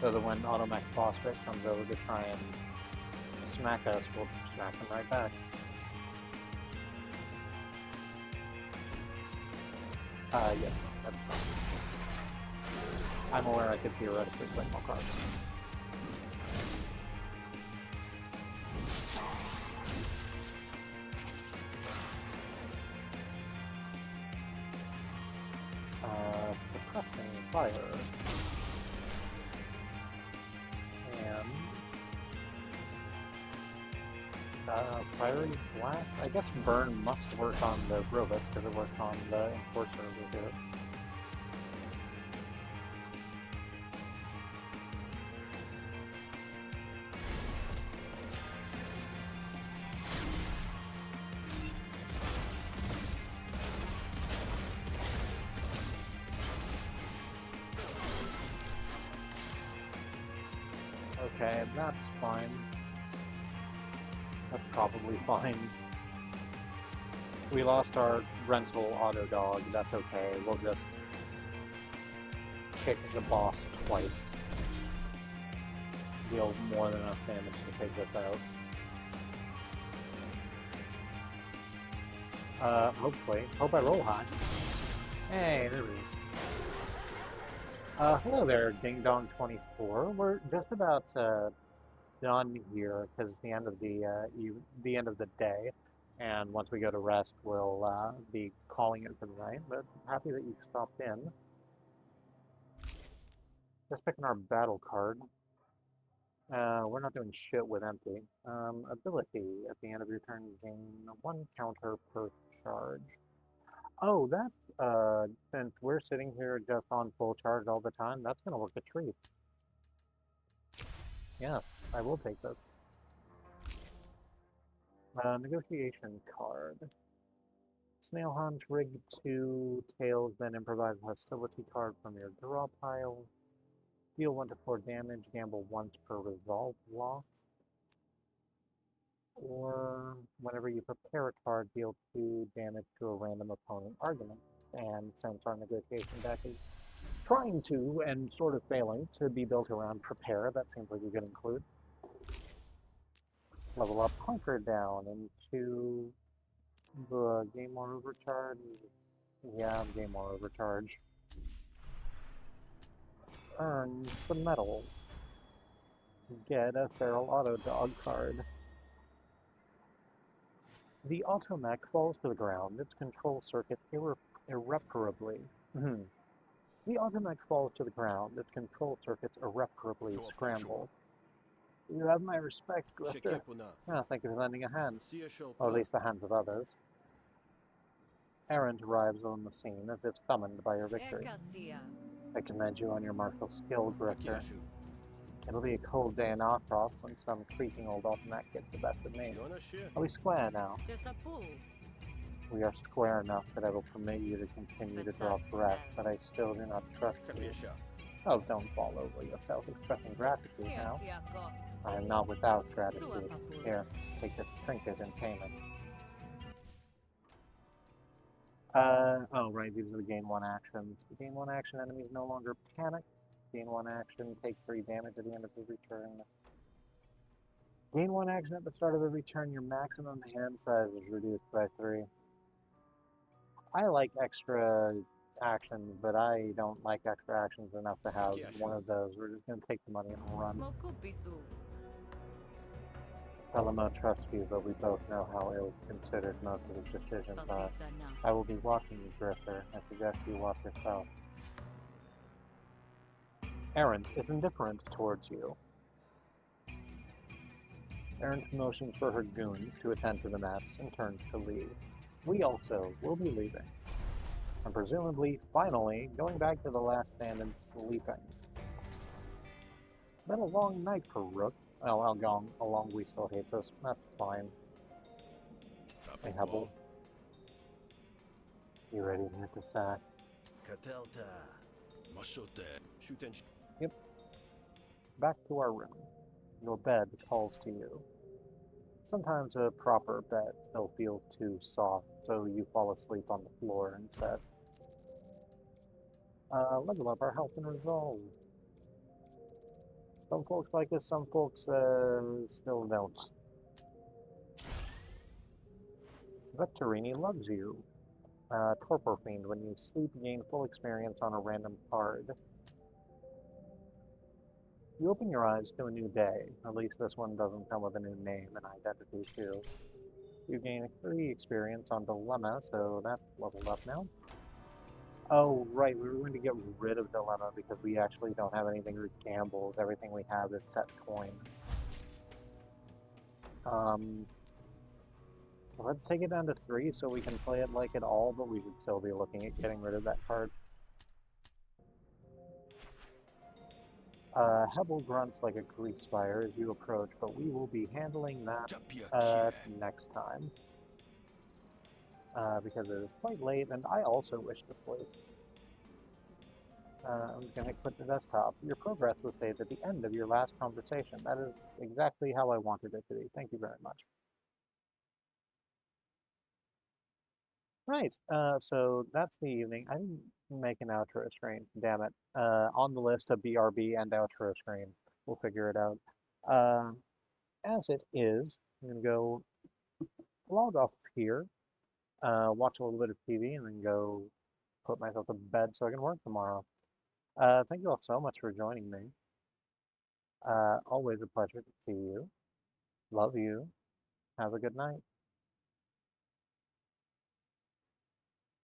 So that when Automech Phosphate comes over to try and smack us, we'll smack him right back. Yeah, that's fine. I'm aware I could theoretically play more cards. Suppressing fire. Priority Blast? I guess Burn must work on the robot because it works on the Enforcer over here. Okay, that's fine. That's probably fine. We lost our rental auto dog, that's okay. We'll just kick the boss twice. Deal more than enough damage to take this out. Hopefully. Hope I roll high. Hey, there we go. Hello there, Ding Dong 24. We're just about done here because the end of the end of the day, and once we go to rest, we'll be calling it for the night. But happy that you stopped in. Just picking our battle card. We're not doing shit with empty. Ability at the end of your turn, gain 1 counter per charge. Oh, that's since we're sitting here just on full charge all the time, that's gonna work a treat. Yes, I will take this. Negotiation card. Snail Hunt, rig 2, tails, then improvise hostility card from your draw pile. Deal 1 to 4 damage, gamble once per resolve loss. Or whenever you prepare a card, deal 2 damage to a random opponent argument. And since our negotiation deck is trying to, and sort of failing, to be built around prepare, that seems like a good include. Level up Hunker down into the Game More Overcharge. Yeah, Game More Overcharge. Earn some metal. Get a Feral Auto Dog card. The Automech falls to the ground, its control circuit irreparably. The Automech falls to the ground, its control circuits irreparably scramble. You have my respect, Grifter. Thank you for lending a hand, or at least the hands of others. Errant arrives on the scene as if summoned by your victory. Ekasia. I commend you on your martial skill, Grifter. It'll be a cold day in Arcroft when some creaking old Automech gets the best of me. Are we square now? Jesapul. We are square enough that I will permit you to continue to draw breath, but I still do not trust you. Oh, don't fall over yourself expressing gratitude now. Kiakiako. I am not without gratitude. Suapapul. Here, take this trinket in payment. Oh right, these are the gain 1 actions. Gain 1 action, enemies no longer panic. Gain 1 action, take 3 damage at the end of the return. Gain 1 action at the start of every turn, your maximum hand size is reduced by 3. I like extra actions, but I don't like extra actions enough to have one of those. We're just going to take the money and run. Mokubisu. Pelamo trusts you, but we both know how ill-considered most of his decisions are. Basisana. I will be watching you, Drifter. I suggest you watch yourself. Errant is indifferent towards you. Errant motions for her goons to attend to the mess and turns to leave. We also will be leaving. And presumably, finally, going back to the last stand and sleeping. Been a long night for Rook. Oh, a long we still hates us. That's fine. Hey, Hebel. You ready to hit the sack? Yep. Back to our room. Your bed calls to you. Sometimes a proper bed still feels too soft, so you fall asleep on the floor instead. Level up our health and resolve. Some folks like us, some folks still don't. Vectorini loves you. Torpor Fiend, when you sleep, gain full experience on a random card. You open your eyes to a new day. At least this one doesn't come with a new name and identity too. You gain 3 experience on Dilemma, so that's leveled up now. Oh, right, we were going to get rid of Dilemma because we actually don't have anything with gambles. Everything we have is set coin. Let's take it down to 3 so we can play it like it all, but we would still be looking at getting rid of that card. Hebel grunts like a grease fire as you approach, but we will be handling that next time. Because it is quite late, and I also wish to sleep. I'm going to quit the desktop. Your progress was saved at the end of your last conversation. That is exactly how I wanted it to be. Thank you very much. Right, so that's the evening. I didn't make an outro screen, damn it. On the list of BRB and outro screen. We'll figure it out. As it is, I'm going to go log off here, watch a little bit of TV, and then go put myself to bed so I can work tomorrow. Thank you all so much for joining me. Always a pleasure to see you. Love you. Have a good night.